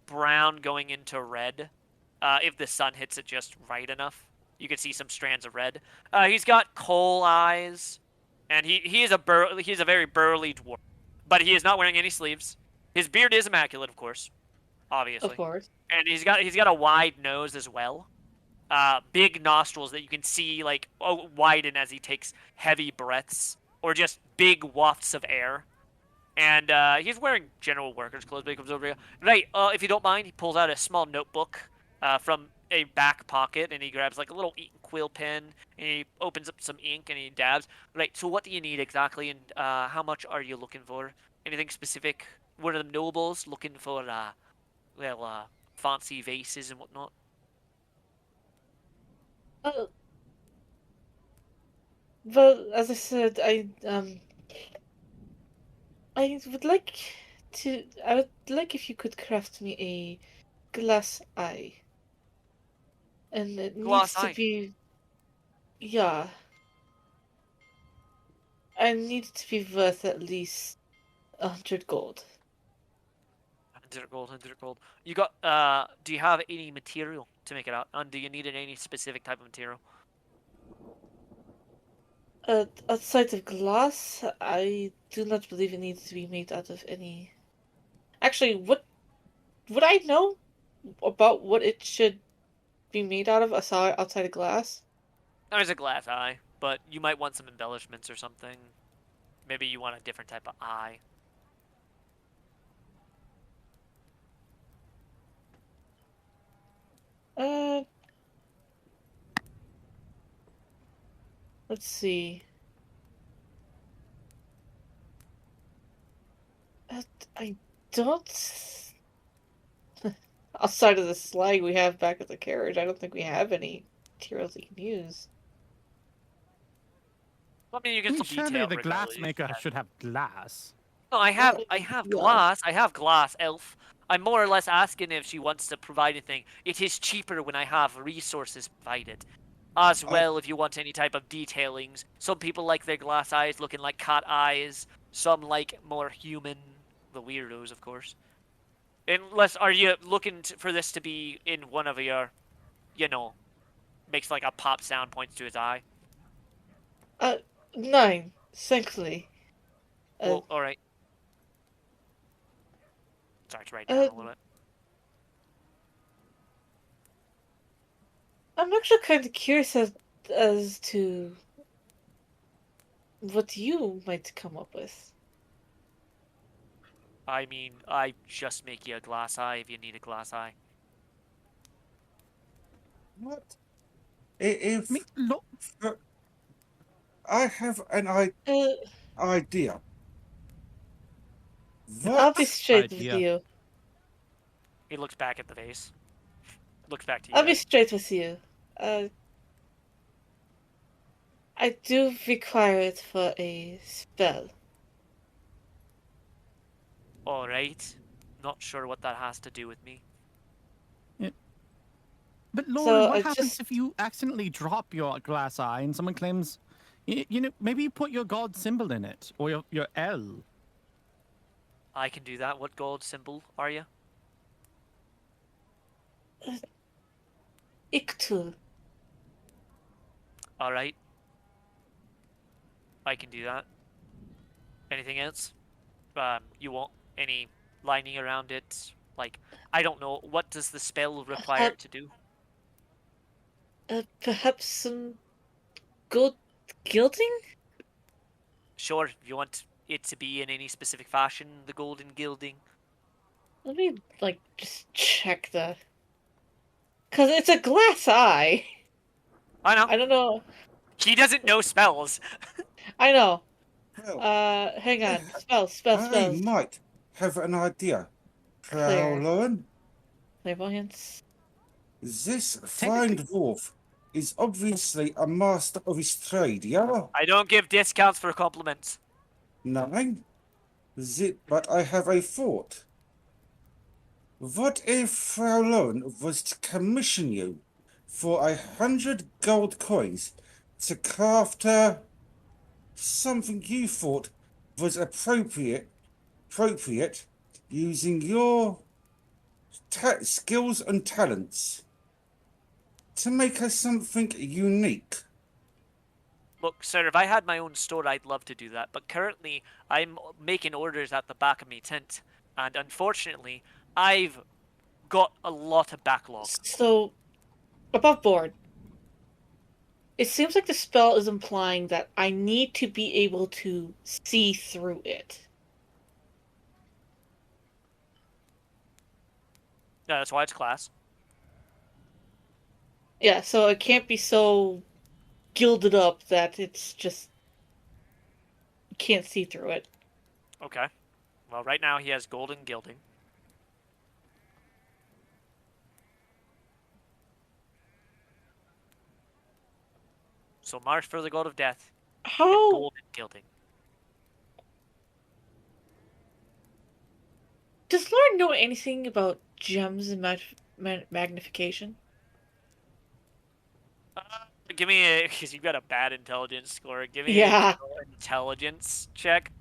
brown going into red. If the sun hits it just right enough, you can see some strands of red. He's got coal eyes, and he's a very burly dwarf, but he is not wearing any sleeves. His beard is immaculate, of course, Of obviously, course. and he's got a wide nose as well. Big nostrils that you can see like widen as he takes heavy breaths or just big wafts of air. And he's wearing general worker's clothes, but he comes over here. Right, if you don't mind, he pulls out a small notebook from a back pocket, and he grabs like a little ink quill pen, and he opens up some ink, and he dabs. Right, so what do you need exactly, and how much are you looking for? Anything specific? One of the nobles looking for, fancy vases and whatnot? Uh, well, as I said, I would like I would like if you could craft me a glass eye. And it needs Glass to eye. be, yeah, I need it to be worth at least 100 gold. 100 gold, 100 gold. You got, do you have any material to make it out? And do you need any specific type of material? Outside of glass, I do not believe it needs to be made out of any. Actually, what would I know about what it should be made out of aside outside of glass? There's a glass eye, but you might want some embellishments or something. Maybe you want a different type of eye. Uh, let's see. Uh, I don't. Outside of the slag we have back at the carriage, I don't think we have any materials we can use. I mean, you I can mean, still surely detail the glass regardless. maker should have glass. No, I have Yeah. glass. I have glass, elf. I'm more or less asking if she wants to provide anything. It is cheaper when I have resources provided. As I, well, if you want any type of detailings. Some people like their glass eyes looking like cat eyes. Some like more human. The weirdos, of course. Unless, are you looking for this to be in one of your, you know, makes like a pop sound, points to his eye? Uh, 9, thankfully. Uh, Well, alright. Sorry to write down uh, a little bit. I'm actually kind of curious as to what you might come up with. I mean, I just make you a glass eye if you need a glass eye. what? I mean, If look, I have an Uh, idea. I'll be What? straight with idea. you. He looks back at the vase. Looks back to you I'll be guys. straight with you. Uh, I do require it for a spell. Alright. Not sure what that has to do with me. but Lauren, So what I happens just if you accidentally drop your glass eye and someone claims, you know, maybe you put your god symbol in it or your L? I can do that. What gold symbol are you? Ictul. All right. I can do that. Anything else? You want any lining around it? Like, I don't know. What does the spell require Uh, it to do? perhaps some gold gilding? Sure, if you want it to be in any specific fashion, the golden gilding. Let me, like, just check the... Because it's a glass eye. I know. I don't know. He doesn't know spells. I know. Well, Hang I, on. Spells. might have an idea. Frau Clear. Lauren, Clairvoyance. this fine Technically, dwarf is obviously a master of his trade, yeah? I don't give discounts for compliments. Nine? But I have a thought. What if Frau Lauren was to commission you for 100 gold coins to craft something you thought was appropriate using your skills and talents to make her something unique? Look, sir, if I had my own store, I'd love to do that. But currently, I'm making orders at the back of my tent. And unfortunately, I've got a lot of backlog. So, above board. It seems like the spell is implying that I need to be able to see through it. Yeah, that's why it's class. Yeah, so it can't be so gilded up that it's just... You can't see through it. Okay. Well, right now he has golden gilding. So march for the god of death and How... golden gilding. Does Lord know anything about gems and magnification? Give me a, because you've got a bad intelligence score. Give me a Yeah. intelligence check.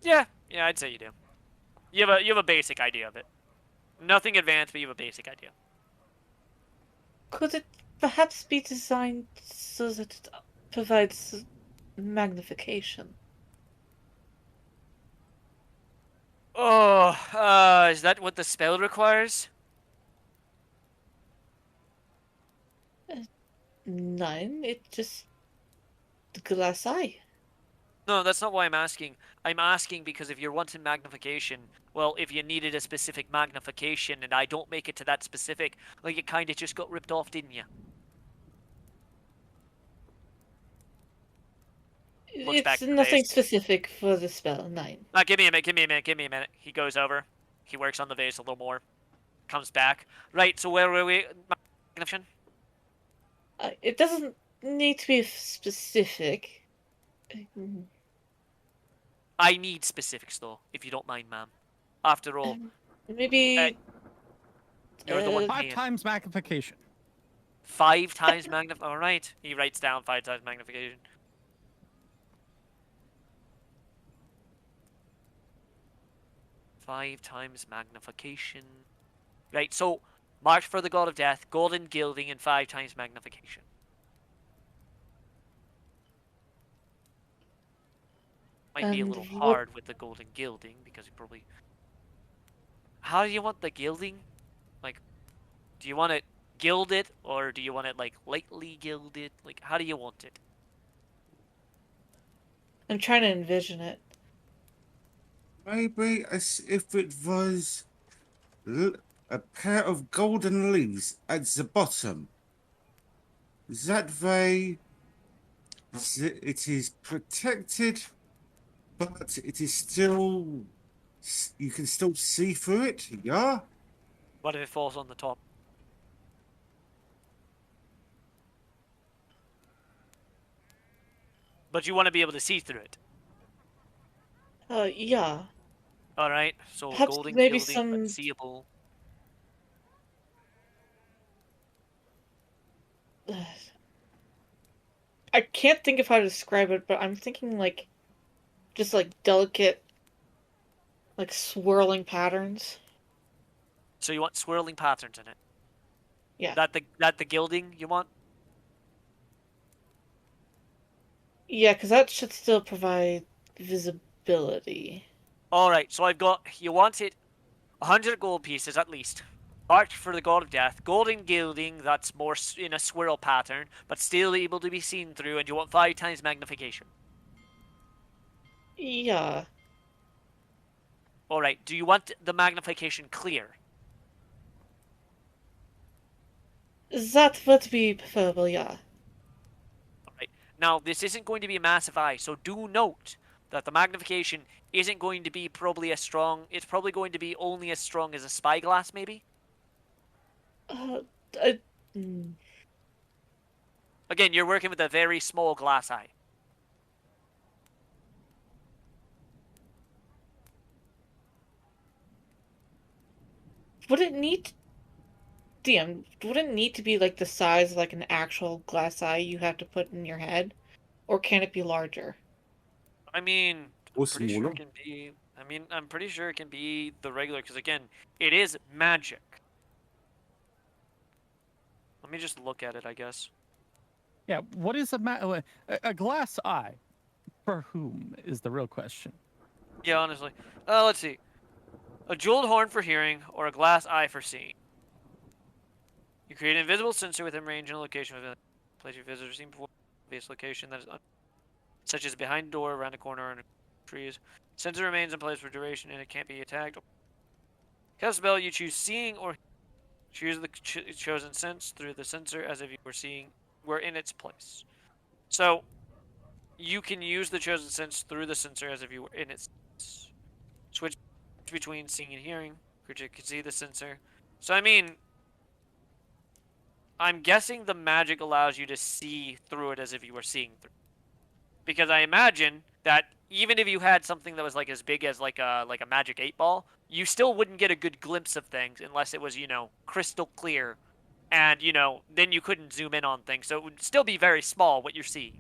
Yeah, I'd say you do. You have a basic idea of it. Nothing advanced, but you have a basic idea. Could it perhaps be designed so that it provides magnification? Oh, is that what the spell requires? None. It just... the glass eye. No, that's not why I'm asking. I'm asking because if you're wanting magnification, well, if you needed a specific magnification and I don't make it to that specific, like it kind of just got ripped off, didn't you? Looks back It's at the nothing vase. specific for the spell. 9. Give me a minute. He goes over. He works on the vase a little more. Comes back. Right, so where were we? Magnification? It doesn't need to be specific. I need specifics, though, if you don't mind, ma'am. After all, Maybe... you're the one 5 paying. times magnification. 5 times magnification. All right. He writes down 5 times magnification. Five times magnification. Right, so march for the god of death, golden gilding, and 5 times magnification. Might be a And little what... hard with the golden gilding because you probably. How do you want the gilding? Like, do you want it gilded or do you want it like lightly gilded? Like, how do you want it? I'm trying to envision it. Maybe as if it was a pair of golden leaves at the bottom. That way, it is protected, but it is still. You can still see through it, yeah? What if it falls on the top? But you want to be able to see through it. Yeah. Alright, so Perhaps golden maybe gilding, some... unseeable. I can't think of how to describe it, but I'm thinking like... just like delicate... like swirling patterns. So you want swirling patterns in it. Yeah. That the gilding you want? Yeah, because that should still provide visibility. Alright, so I've got, you want it 100 gold pieces at least. Marked for the god of death. Golden gilding that's more in a swirl pattern, but still able to be seen through, and you want 5 times magnification. Yeah. Alright, do you want the magnification clear? That would be preferable, yeah. Alright, now this isn't going to be a massive eye, so do note that the magnification isn't going to be probably as strong. It's probably going to be only as strong as a spyglass, maybe? Uh, I, mm, Again, you're working with a very small glass eye. would it need DM, would it need to be like the size of like an actual glass eye you have to put in your head? Or can it be larger? I mean, Or I'm pretty sure smaller. it can be. I mean, I'm pretty sure it can be the regular, because again, it is magic. Let me just look at it, I guess. Yeah, what is a glass eye? For whom is the real question. Yeah, honestly. Let's see. A jeweled horn for hearing, or a glass eye for seeing. You create an invisible sensor within range and location within a place your visitors seen before. Base location that is such as behind a door, around a corner, or in trees. Sensor remains in place for duration, and it can't be attacked. Cast a spell, you choose seeing or choose the chosen sense through the sensor as if you were in its place. So you can use the chosen sense through the sensor as if you were in its place. Switch between seeing and hearing. Creature can see the sensor. So I mean, I'm guessing the magic allows you to see through it as if you were seeing through. Because I imagine that even if you had something that was like as big as like a magic 8-ball, you still wouldn't get a good glimpse of things unless it was, crystal clear. And, then you couldn't zoom in on things. So it would still be very small what you're seeing.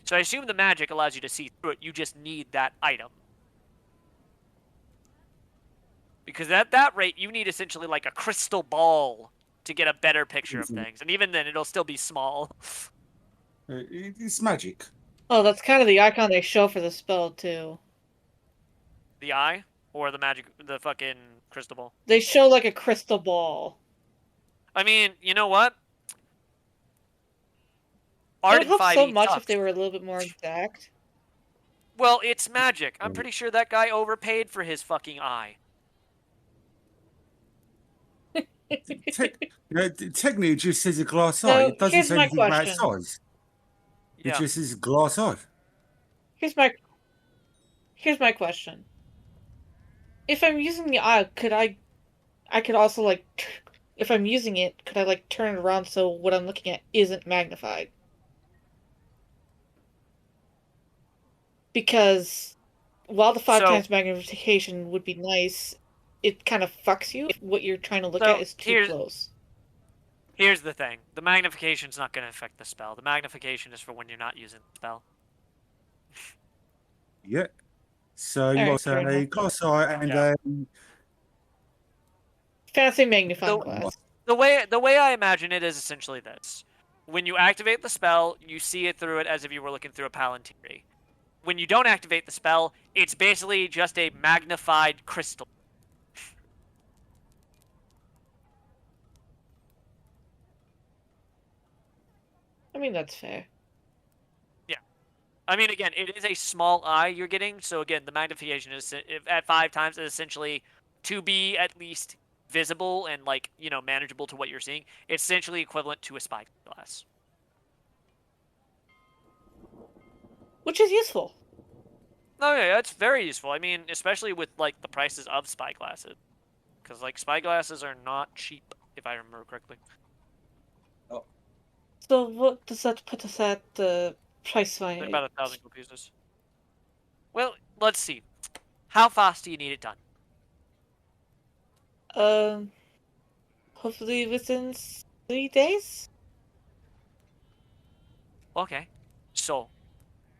So I assume the magic allows you to see through it. You just need that item. Because at that rate, you need essentially like a crystal ball to get a better picture of things. And even then, it'll still be small. It's magic. Oh, that's kind of the icon they show for the spell, too. The eye? Or the fucking crystal ball? They show like a crystal ball. I mean, you know what? It Art would in help so 5e much if sucks. they were a little bit more exact. Well, it's magic. I'm pretty sure that guy overpaid for his fucking eye. Technically, it just says a glass eye. So, It doesn't here's say my anything about question. size. It Yeah. just says glass eye. Here's my question. If I'm using the eye, I could also like, if I'm using it, could I like turn it around so what I'm looking at isn't magnified? Because while the 5 So- times magnification would be nice, it kind of fucks you if what you're trying to look So, at is too close. Here's the thing. The magnification's not going to affect the spell. The magnification is for when you're not using the spell. Yeah. So you Alright, got fair a enough. glass eye and Yeah. Fancy magnifying The- glass. The way I imagine it is essentially this. When you activate the spell, you see it through it as if you were looking through a palantir. When you don't activate the spell, it's basically just a magnified crystal. I mean, that's fair. I mean, again, it is a small eye you're getting, so again, the magnification is at 5 times is essentially to be at least visible and like manageable to what you're seeing. It's essentially equivalent to a spyglass. Which is useful. No, yeah, that's very useful. I mean, especially with like the prices of spyglasses, because like spyglasses are not cheap, if I remember correctly. So what does that put us at price They're wise? about 1,000 gold pieces. Well, let's see. How fast do you need it done? Hopefully within 3 days? Okay. So,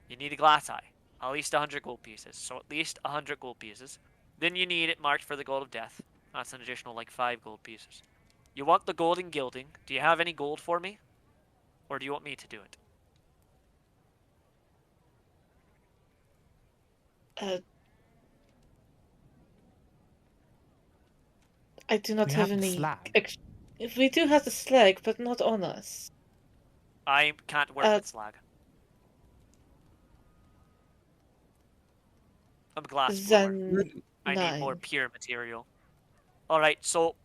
you need a glass eye. At least 100 gold pieces. So at least 100 gold pieces. Then you need it marked for the gold of death. That's an additional, like, 5 gold pieces. You want the golden gilding. Do you have any gold for me? Or do you want me to do it? Uh, I do not We have have the any. slag. If we do have the slag, but not on us. I can't work Uh, with slag. I'm glass blower. Then I need more 9. pure material. Alright, so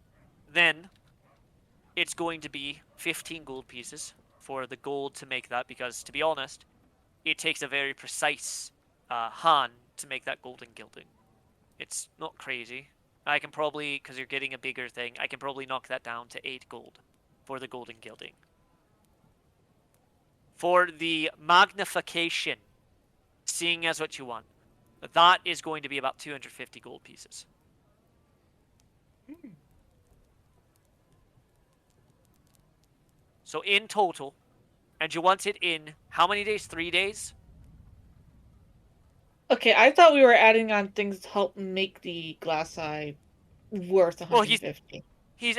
then it's going to be 15 gold pieces for the gold to make that, because to be honest, it takes a very precise hand to make that golden gilding. It's not crazy. I can probably, because you're getting a bigger thing, I can probably knock that down to 8 gold for the golden gilding. For the magnification, seeing as what you want, that is going to be about 250 gold pieces. So in total, and you want it in how many days? 3 days? Okay, I thought we were adding on things to help make the glass eye worth Well, he's 150.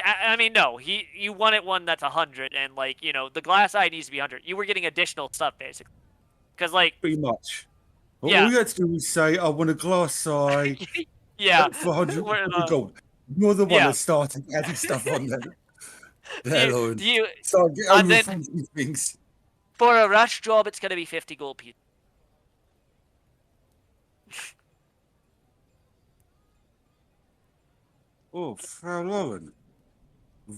I mean, no, you wanted one that's 100, and, like, you know, the glass eye needs to be 100. You were getting additional stuff, basically. Because, like, Pretty much. All yeah. you had to do was say, I want a glass eye Yeah. for 100 We're the- gold. You're the one Yeah. that started adding stuff on there. do There, you, Lauren. do you, So get and over then thinking things. for a rush job, it's going to be 50 gold pieces. Oh, Frau Lauren,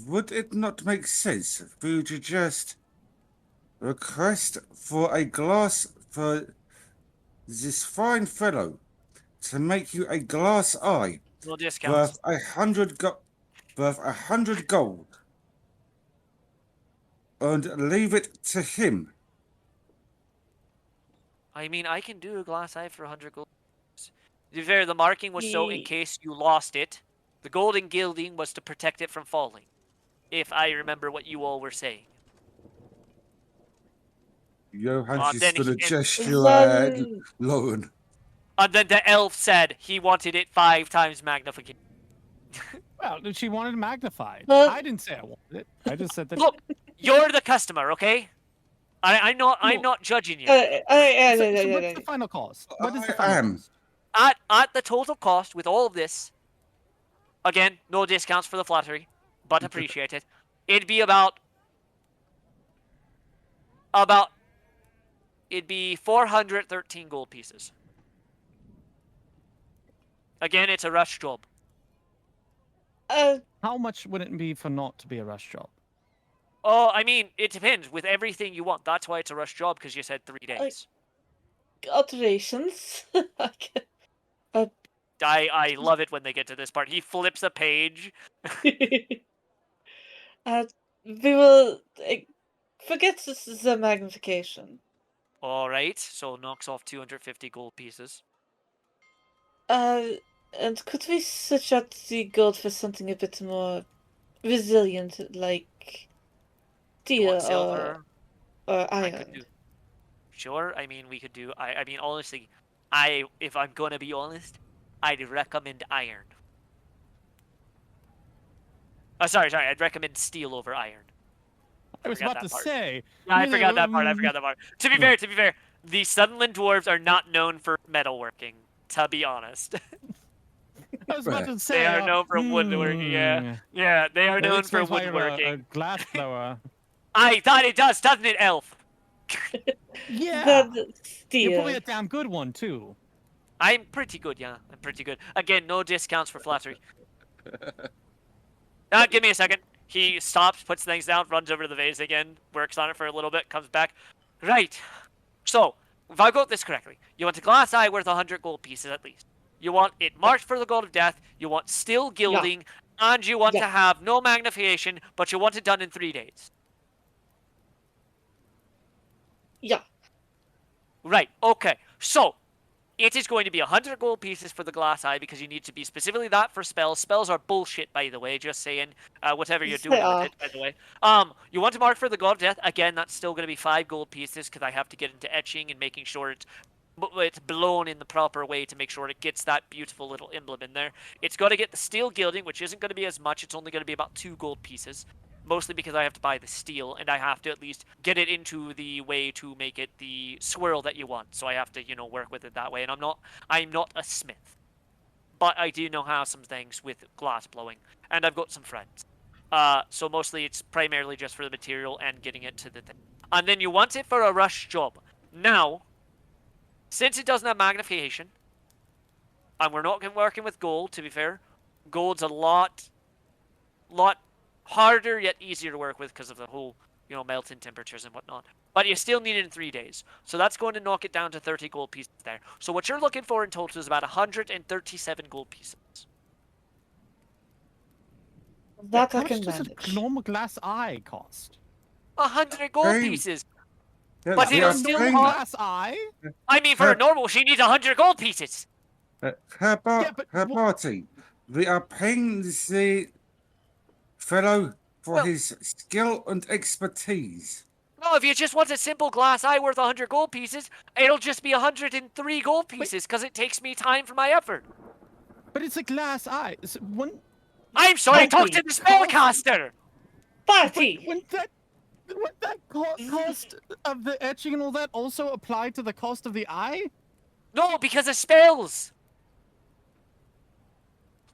would it not make sense for you to just request for a glass for this fine fellow to make you a glass eye No discounts. worth 100 gold and leave it to him? I mean, I can do a glass eye for 100 gold. To be fair, the marking was so in case you lost it. The golden gilding was to protect it from falling. If I remember what you all were saying. Johan's Then just gonna he, gesture at Then Lauren. and then the elf said he wanted it 5 times magnification. Well, she wanted it magnified. Well- I didn't say I wanted it. I just said that. Look, you're the customer, okay? I'm not judging you. So what's the final cost? What is the I final am. cost? At the total cost with all of this, again, no discounts for the flattery, but appreciated. It'd be about it'd be 413 gold pieces. Again, it's a rush job. How much would it be for not to be a rush job? Oh, I mean, it depends with everything you want. That's why it's a rush job, because you said 3 days. alterations. I love it when they get to this part. He flips a page. We will forget the magnification. All right, so knocks off 250 gold pieces. And could we switch out the gold for something a bit more resilient, like You steel want silver? or I could iron? do. Sure. I mean, we could do. I mean, honestly, if I'm gonna be honest, I'd recommend iron. Sorry. I'd recommend steel over iron. I was forgot about that to part. say. Yeah, I forgot that part. To be fair, the Sunland dwarves are not known for metalworking. To be honest, I was about to say. they are known for woodworking. Yeah, they are That known for explains why you're woodworking. a glass blower. I thought it does, doesn't it, Elf? Yeah. The You're probably steel. a damn good one too. I'm pretty good, yeah. I'm pretty good. Again, no discounts for flattery. Give me a second. He stops, puts things down, runs over to the vase again, works on it for a little bit, comes back. Right. So, if I got this correctly, you want a glass eye worth 100 gold pieces at least. You want it marked for the gold of death, you want still gilding, and you want to have no magnification, but you want it done in 3 days. Yeah. Right, okay. So, it is going to be 100 gold pieces for the glass eye because you need to be specifically that for spells. Spells are bullshit, by the way, just saying. Whatever you're Yes, doing they with are. it, by the way. You want to mark for the god of death. Again, that's still going to be 5 gold pieces because I have to get into etching and making sure it's it's blown in the proper way to make sure it gets that beautiful little emblem in there. It's got to get the steel gilding, which isn't going to be as much. It's only going to be about 2 gold pieces, mostly because I have to buy the steel, and I have to at least get it into the way to make it the swirl that you want. So I have to, work with it that way. And I'm not a smith, but I do know how some things with glass blowing, and I've got some friends. So mostly it's primarily just for the material and getting it to the thing. And then you want it for a rush job. Now, since it doesn't have magnification, and we're not working with gold, to be fair, gold's a lot harder yet easier to work with because of the whole, melting temperatures and whatnot. But you still need it in 3 days. So that's going to knock it down to 30 gold pieces there. So what you're looking for in total is about 137 gold pieces. That How I much can does a manage. normal glass eye cost? 100 gold Hey. pieces! Yeah, But they it'll are still paying- cost- Glass eye? I mean, for a normal, she needs 100 gold pieces! Yeah, but her party. They are paying the fellow for Well- his skill and expertise. No, if you just want a simple glass eye worth 100 gold pieces, it'll just be 103 gold pieces because it takes me time for my effort. But it's a glass eye. I'm sorry, talk Monkey. to the spellcaster! Party! Wouldn't that cost of the etching and all that also apply to the cost of the eye? No, because of spells.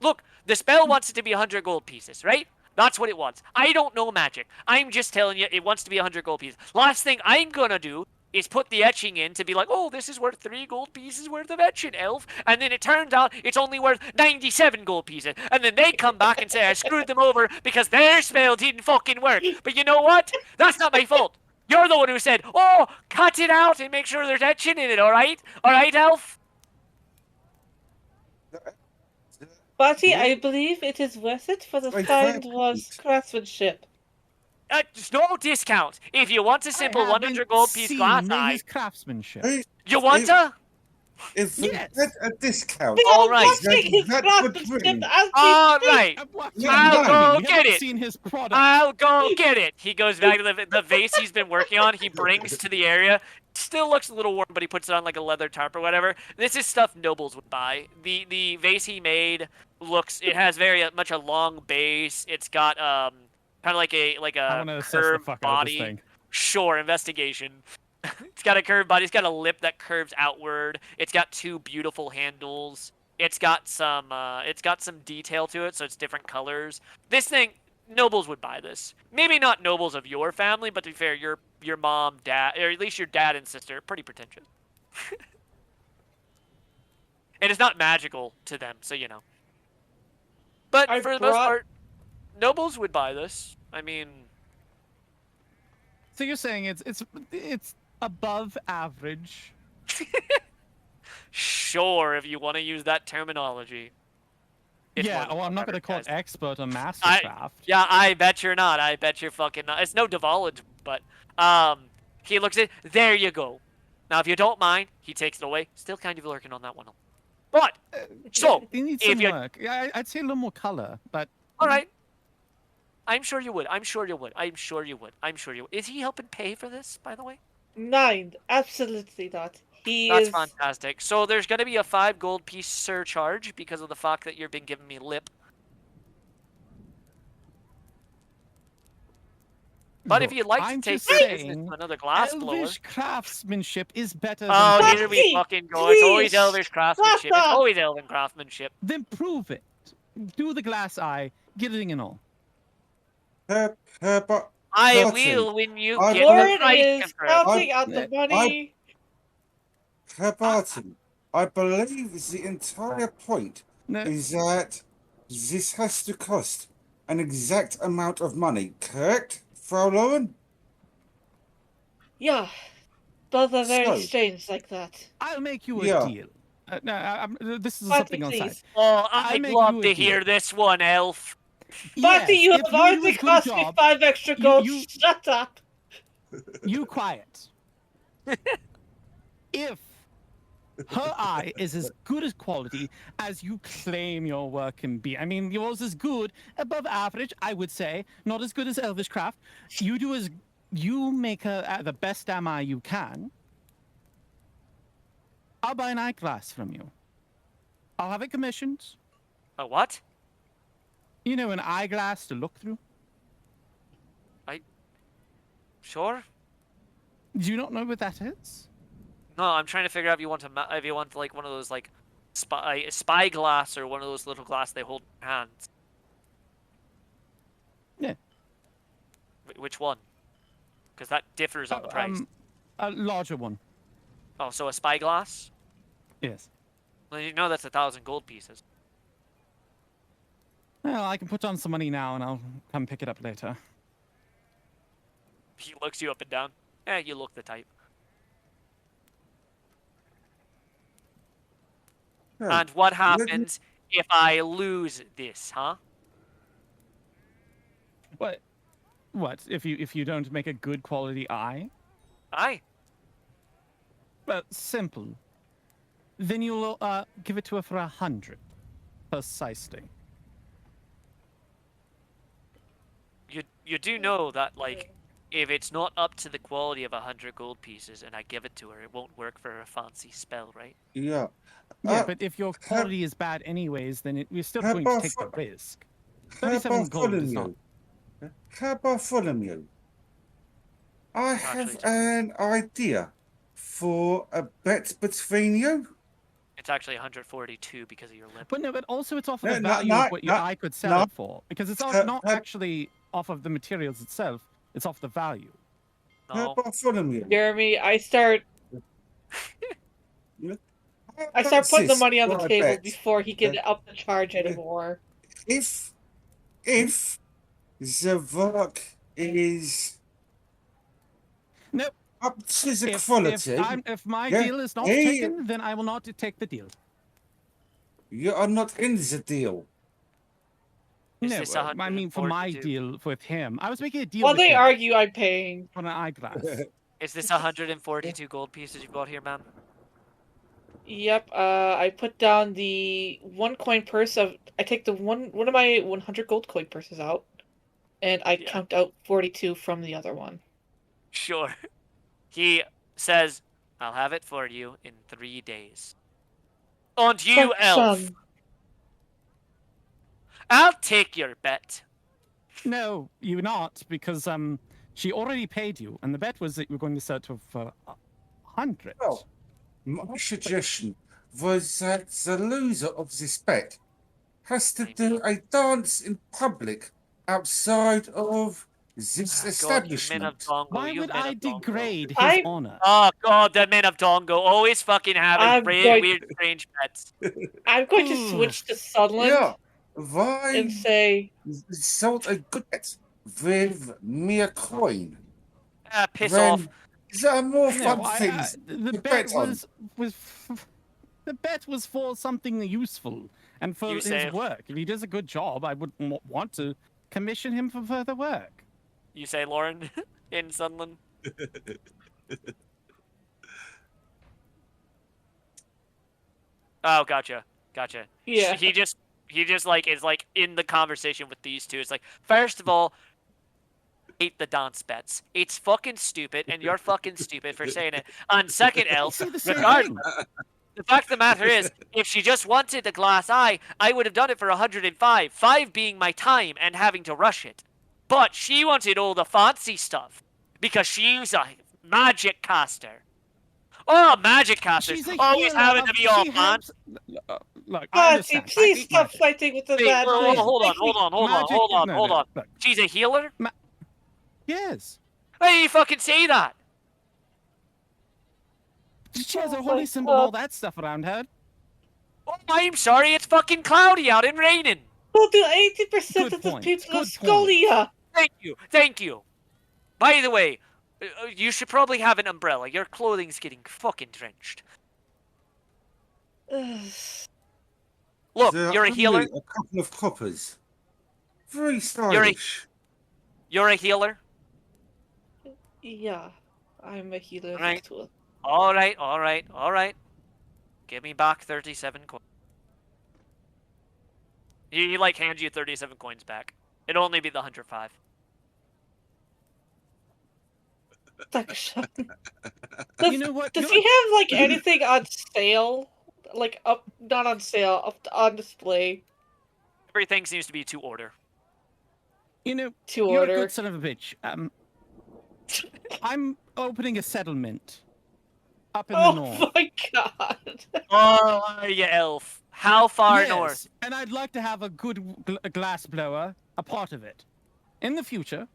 Look, the spell wants it to be 100 gold pieces, right? That's what it wants. I don't know magic. I'm just telling you it wants to be 100 gold pieces. Last thing I'm gonna do is put the etching in to be like, oh, this is worth 3 gold pieces worth of etching, elf. And then it turns out it's only worth 97 gold pieces. And then they come back and say I screwed them over because their spell didn't fucking work. But you know what? That's not my fault. You're the one who said, oh, cut it out and make sure there's etching in it, alright? Alright, elf? Party, I believe it is worth it, for the Wait, find wait. was craftsmanship. There's no discount. If you want a simple I 100 haven't gold piece glass seen eye, his craftsmanship. Hey, you want if- to? If we Yes. get a discount, We All are right. watching his That would craftsmanship bring- as we All speak. right. I'm watching Yeah, him. I'll go We get haven't it. seen his product. I'll go get it. He goes back to the vase he's been working on. He brings to the area. Still looks a little warm, but he puts it on like a leather tarp or whatever. This is stuff nobles would buy. The vase he made it has very much a long base. It's got kind of like a I want to assess the curved fuck out of this body. thing. Sure, investigation. It's got a curved body. It's got a lip that curves outward. It's got 2 beautiful handles. It's got some detail to it, so it's different colors. This thing, nobles would buy this. Maybe not nobles of your family, but to be fair, your mom, dad, or at least your dad and sister, pretty pretentious. And it's not magical to them, so you know. But I for the most brought- part, nobles would buy this. I mean, So you're saying it's above average? sure, if you want to use that terminology. It's more Yeah. than Well, I'm not going to call it advertised. expert or mastercraft. Yeah, I bet you're not. I bet you're fucking not. It's no divulge, but he looks at. There you go. Now, if you don't mind, he takes it away. Still kind of lurking on that one. But so It needs if some you, work. Yeah, I'd say a little more color, but all right. I'm sure you would. I'm sure you would. I'm sure you would. I'm sure you would. Is he helping pay for this, by the way? 9, absolutely not. He That's is. fantastic. So there's going to be a 5 gold piece surcharge because of the fact that you've been giving me lip. But if Look, you'd like I'm to take just your business saying, to another glass blower. Elvish craftsmanship is better Oh, than here we Bucky, fucking go. It's always please, Elvish craftsmanship. It's shut up. always Elven craftsmanship. Then prove it. Do the glass eye, gilding and all. her I Bucky, will when you I get the Warren price is difference. counting out the money. Barton, I believe the entire point No, is that this has to cost an exact amount of money, correct, Frau Lauren? Yeah, both are very So- strange like that. I'll make you a Yeah. deal. This is Party, something on side. please. Oh, I'll I'd make love you a to deal. hear this one, Elf. Party, you Yes, have if do a already good cost me job, 5 extra gold. you- Shut up. You quiet. If her eye is as good as quality as you claim your work can be, I mean, yours is good, above average, I would say, not as good as Elvish craft. You make her the best damn eye you can. I'll buy an eyeglass from you. I'll have it commissioned. A what? You know, an eyeglass to look through. Sure. Do you not know what that is? No, I'm trying to figure out if you want if you want like one of those like spy glass or one of those little glass they hold in their hands. Yeah. Which one? Because that differs on the price. A larger one. Oh, so a spyglass? Yes. Well, you know that's 1,000 gold pieces. Well, I can put on some money now, and I'll come pick it up later. He looks you up and down. Eh, you look the type. Yeah. And what Let me- happens if I lose this, huh? What? What? If you don't make a good quality eye? Aye. Well, simple. Then you'll give it to her for 100, precisely. You do know that like if it's not up to the quality of 100 gold pieces and I give it to her, it won't work for a fancy spell, right? Yeah. Yeah, Uh, but if your quality is bad anyways, then we're still how going to about take the fo- risk. How 37 about gold is not. Bartholomew? How about Bartholomew? I Actually, have an idea for a bet between you. it's actually 142 because of your lip. But no, but also it's off of No, the no, value of what your no, eye could sell no. it for. Because it's Uh, not uh, actually off of the materials itself, it's off the value. How No. about Bartholomew? Jeremy, I start How about putting the this money on the for a table bet? before he can Uh, up the charge anymore. If the work is No, up to the if quality, if my yeah, deal is not hey, taken, then I will not take the deal. you are not in the deal. Is No, this I mean for my 142? deal with him. I was making a deal While with they him argue, I'm paying. on an eyeglass. Is this 142 gold pieces you've got here, man? Yep, I put down the 1 coin purse of. I take the one of my 100 gold coin purses out, and I Yeah. count out 42 from the other one. Sure. He says, I'll have it for you in 3 days. And you, But, elf, son, I'll take your bet. No, you're not, because she already paid you, and the bet was that you were going to sell it for 100. Well, my suggestion was that the loser of this bet has to do a dance in public outside of this God, you men of establishment. Dongo, Why you would men I of Dongo. degrade his I- honor? Oh God, the men of Dongo always fucking having I'm going- weird, strange bets. I'm going to switch to Sunland Yeah, why and say, sold a good bet with mere coin? Ah, piss Then off. there are more No, fun things the to bet bet on. was the bet was for something useful and for You his say- work. If he does a good job, I would want to commission him for further work. You say, Lauren, in Sunland? Oh, gotcha. yeah. He just like is like in the conversation with these two. It's like, first of all, hate the dance bets. It's fucking stupid, and you're fucking stupid for saying it. And second, elf, Say the same regardless, thing. the fact of the matter is, if she just wanted the glass eye, I would have done it for 105. 5 being my time and having to rush it. But she wanted all the fancy stuff because she's a magic caster. Oh, magic casters She's a always healer having of- to be all she fancy. helps- Look, I Patsy, understand. I please hate stop magic. fighting with the Wait, bad whoa, man. hold on, Make me- Magic- hold on. Look, She's a healer? yes. Why do you fucking say that? She has a Oh holy my symbol and God. all that stuff around her. Oh, I'm sorry, it's fucking cloudy out and raining. Well, do 80% Good of the point, people good have scolia. Thank you. By the way, you should probably have an umbrella. Your clothing's getting fucking drenched. Look, There you're are a healer. only a couple of coppers. Very stylish. You're a healer. Yeah, I'm a healer. Right. Tool. All right. Give me back 37 coins. He like hands you 37 coins back. It'll only be the 105. Section. You know what? Does he have like anything on sale? Like up, not on sale, up on display Everything seems to be to order. You know, to you're a order? good son of a bitch. I'm opening a settlement up in the north. Oh my god! Oh, you elf. How far north? Yes, and I'd like to have a good glass blower, a part of it. In the future,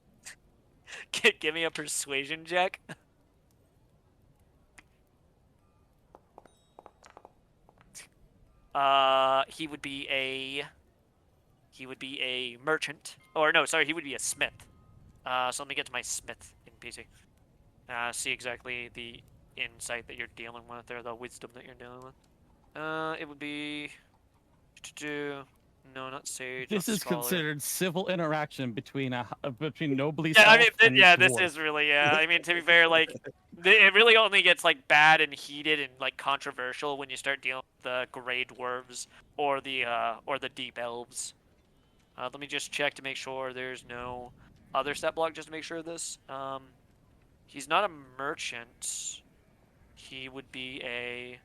Give me a persuasion check. He would be a merchant, or no, sorry, he would be a smith. So let me get to my smith in PC. See exactly the insight that you're dealing with, or the wisdom that you're dealing with. It would be no, not sage, not this is scholar. considered civil interaction between between noblesse Yeah, I elf mean, and yeah, this dwarf. is really, yeah. I mean, to be fair, like, it really only gets like bad and heated and like controversial when you start dealing with the gray dwarves or the deep elves. Let me just check to make sure there's no other stat block, just to make sure of this. He's not a merchant. He would be a.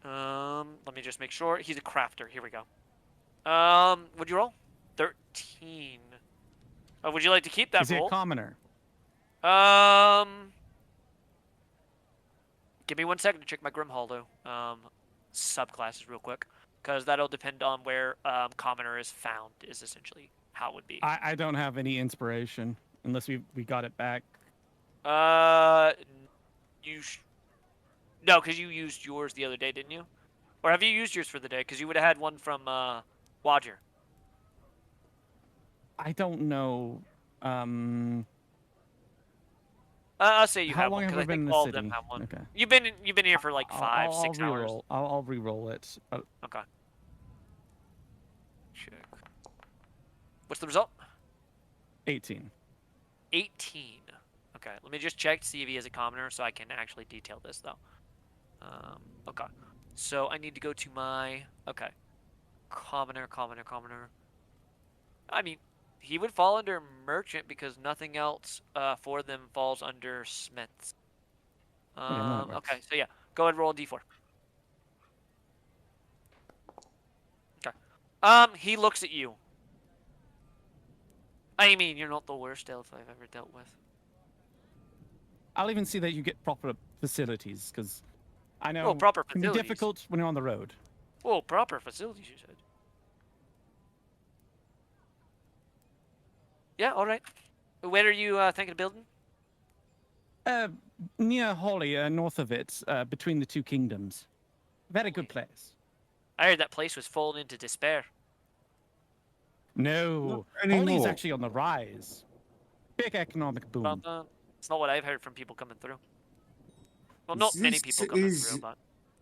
Let me just make sure. He's a crafter. Here we go. Would you roll? 13. Would you like to keep that Is he a roll? commoner? Give me 1 second to check my Grim Hollow subclasses real quick, because that'll depend on where commoner is found. Is essentially how it would be. I don't have any inspiration unless we got it back. You no, because you used yours the other day, didn't you? Or have you used yours for the day? Because you would have had one from Wadger. I don't know. I'll say you How have long one, have because we I been think in the all city? of them have one. Okay. You've been here for like 5-6 hours. Re-roll. I'll re-roll it. Okay. Check. What's the result? 18. 18. Okay, let me just check to see if he is a commoner so I can actually detail this, though. Okay. So I need to go to my... Okay. Commoner. I mean, he would fall under merchant because nothing else for them falls under smiths. that works. Okay, so yeah. Go ahead and roll a d4. Okay. He looks at you. I mean, you're not the worst elf I've ever dealt with. I'll even see that you get proper facilities, because I know Oh, proper it can be facilities. difficult when you're on the road. Oh, proper facilities, you said. Yeah, all right. Where are you thinking of building? Near Holly, north of it, between the two kingdoms. Very good place. I heard that place was falling into despair. No, Not Holly's anymore. actually on the rise. Big economic boom. It's not what I've heard from people coming through. Well, not many people coming through, but...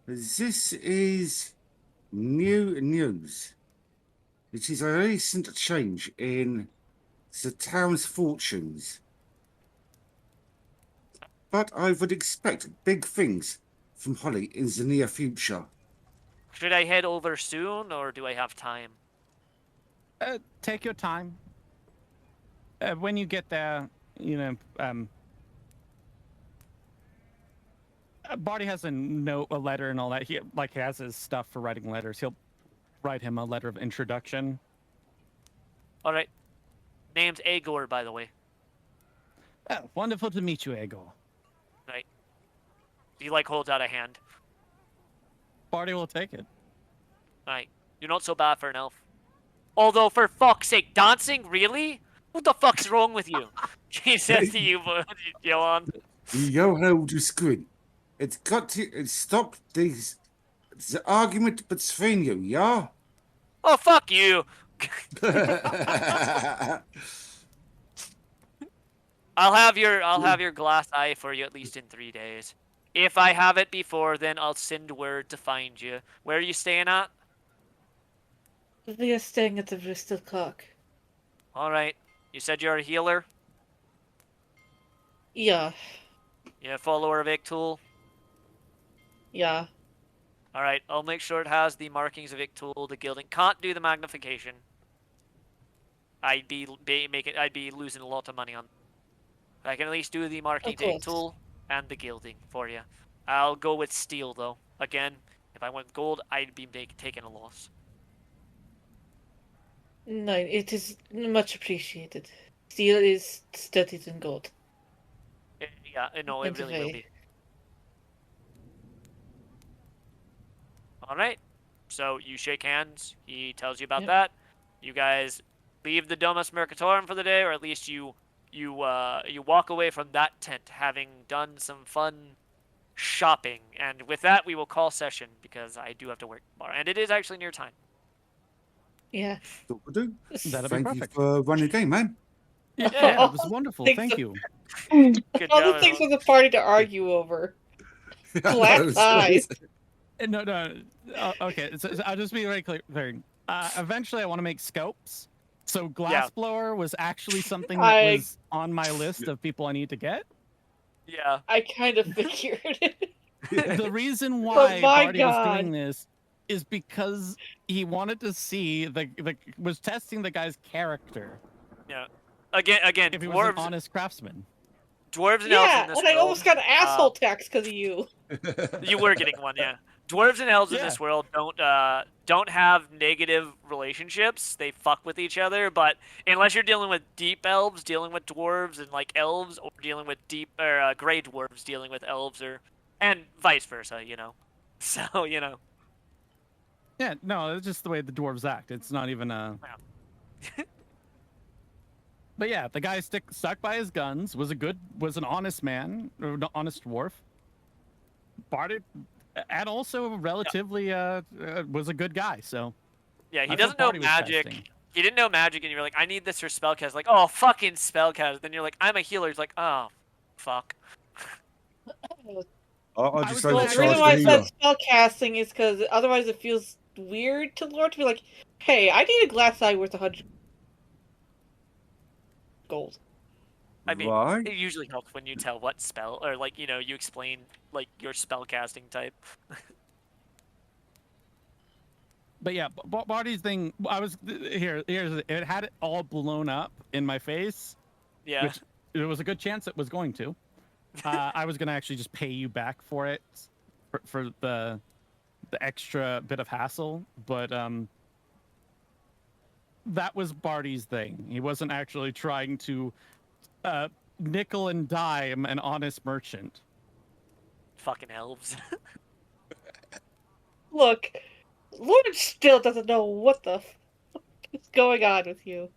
This is new news. It is a recent change in the town's fortunes. But I would expect big things from Holly in the near future. Should I head over soon, or do I have time? Take your time. When you get there, Barty has a note, a letter, and all that. He has his stuff for writing letters. He'll write him a letter of introduction. All right. Name's Agor, by the way. Wonderful to meet you, Ego. Right. He holds out a hand. Barty will take it. Right. You're not so bad for an elf. Although, for fuck's sake, dancing? Really? What the fuck's wrong with you? He says to you, Johan. Yo hold your screen. It's got to stop the argument between you, yeah? Oh, fuck you. I'll have your glass eye for you at least in 3 days. If I have it before, then I'll send word to find you. Where are you staying at? We are staying at the Bristol Cock. All right. You said you're a healer. Yeah, You're a follower of Ictool. yeah. All right. I'll make sure it has the markings of Ictool. The gilding can't do the magnification. I'd be losing a lot of money on. I can at least do the marking Of tape course. tool and the gilding for you. I'll go with steel though. Again, if I went with gold, I'd be taking a loss. No, it is much appreciated. Steel is studied in gold. Yeah, no, it And really will today. be. All right. So you shake hands. He tells you about Yep. that. You guys leave the Domus Mercatorum for the day, or at least you walk away from that tent having done some fun shopping. And with that, we will call session because I do have to work tomorrow, and it is actually near time. Yeah. What we do. That'll be Thank you perfect. for running the game, man. Yeah, it was wonderful. Thanks Thank to- you. Good All job, the things everyone. for the party to argue over. I Glass know, it's eyes. No, no. Okay, so I'll just be very clear. Eventually, I want to make scopes. So glassblower was actually something that I- was on my list of people I need to get. Yeah. I kind of figured it. Yeah. The reason But why my Barty was God. doing this is because he wanted to see was testing the guy's character Yeah. Again, if he was an dwarves, honest craftsman. dwarves and elves in Yeah, this and I world. almost got an asshole tax because of you. You were getting one, yeah. Dwarves and elves in Yeah. this world don't have negative relationships. They fuck with each other, but unless you're dealing with deep elves dealing with dwarves and like elves, or dealing with deep or gray dwarves dealing with elves, or and vice versa, you know. So you know, Yeah, no, it's just the way the dwarves act. It's not even a. But yeah, the guy stuck by his guns. Was an honest man, or an honest dwarf. Barty, and also relatively was a good guy. So yeah, he that's doesn't what know Barty was magic. testing. He didn't know magic, and you're like, I need this for spellcast. Like, oh, fucking spellcast. Then you're like, I'm a healer. He's like, oh, fuck. I I just was gonna Well, the actually reason overcharged why the I said healer. spell casting is because otherwise it feels weird to Lord to be like, hey, I need a glass eye worth 100 gold. I mean, Right? it usually helps when you tell what spell, or like, you know, you explain like your spellcasting type. But yeah, Barty's thing. I was it had it all blown up in my face, Yeah. which there was a good chance it was going to. I was gonna actually just pay you back for it, for the extra bit of hassle, but that was Barty's thing. He wasn't actually trying to nickel and dime an honest merchant. Fucking elves. Look, Lord still doesn't know what the fuck is going on with you.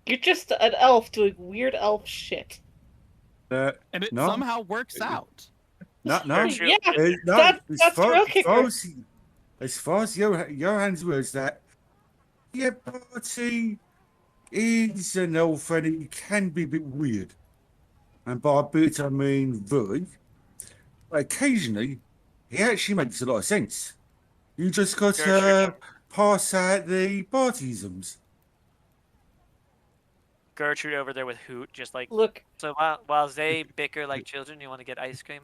You're just an elf doing weird elf shit. And it No. somehow works out. No, Very no. true. Yeah, No, that's the real kicker. As far as Johan's words, that yeah, Barty is an elf and he can be a bit weird. And by a bit, I mean very. But occasionally, he actually makes a lot of sense. You just got Gertrude. to pass out the Bartyisms. Gertrude over there with Hoot, just like, Look, so while they bicker like children, you want to get ice cream?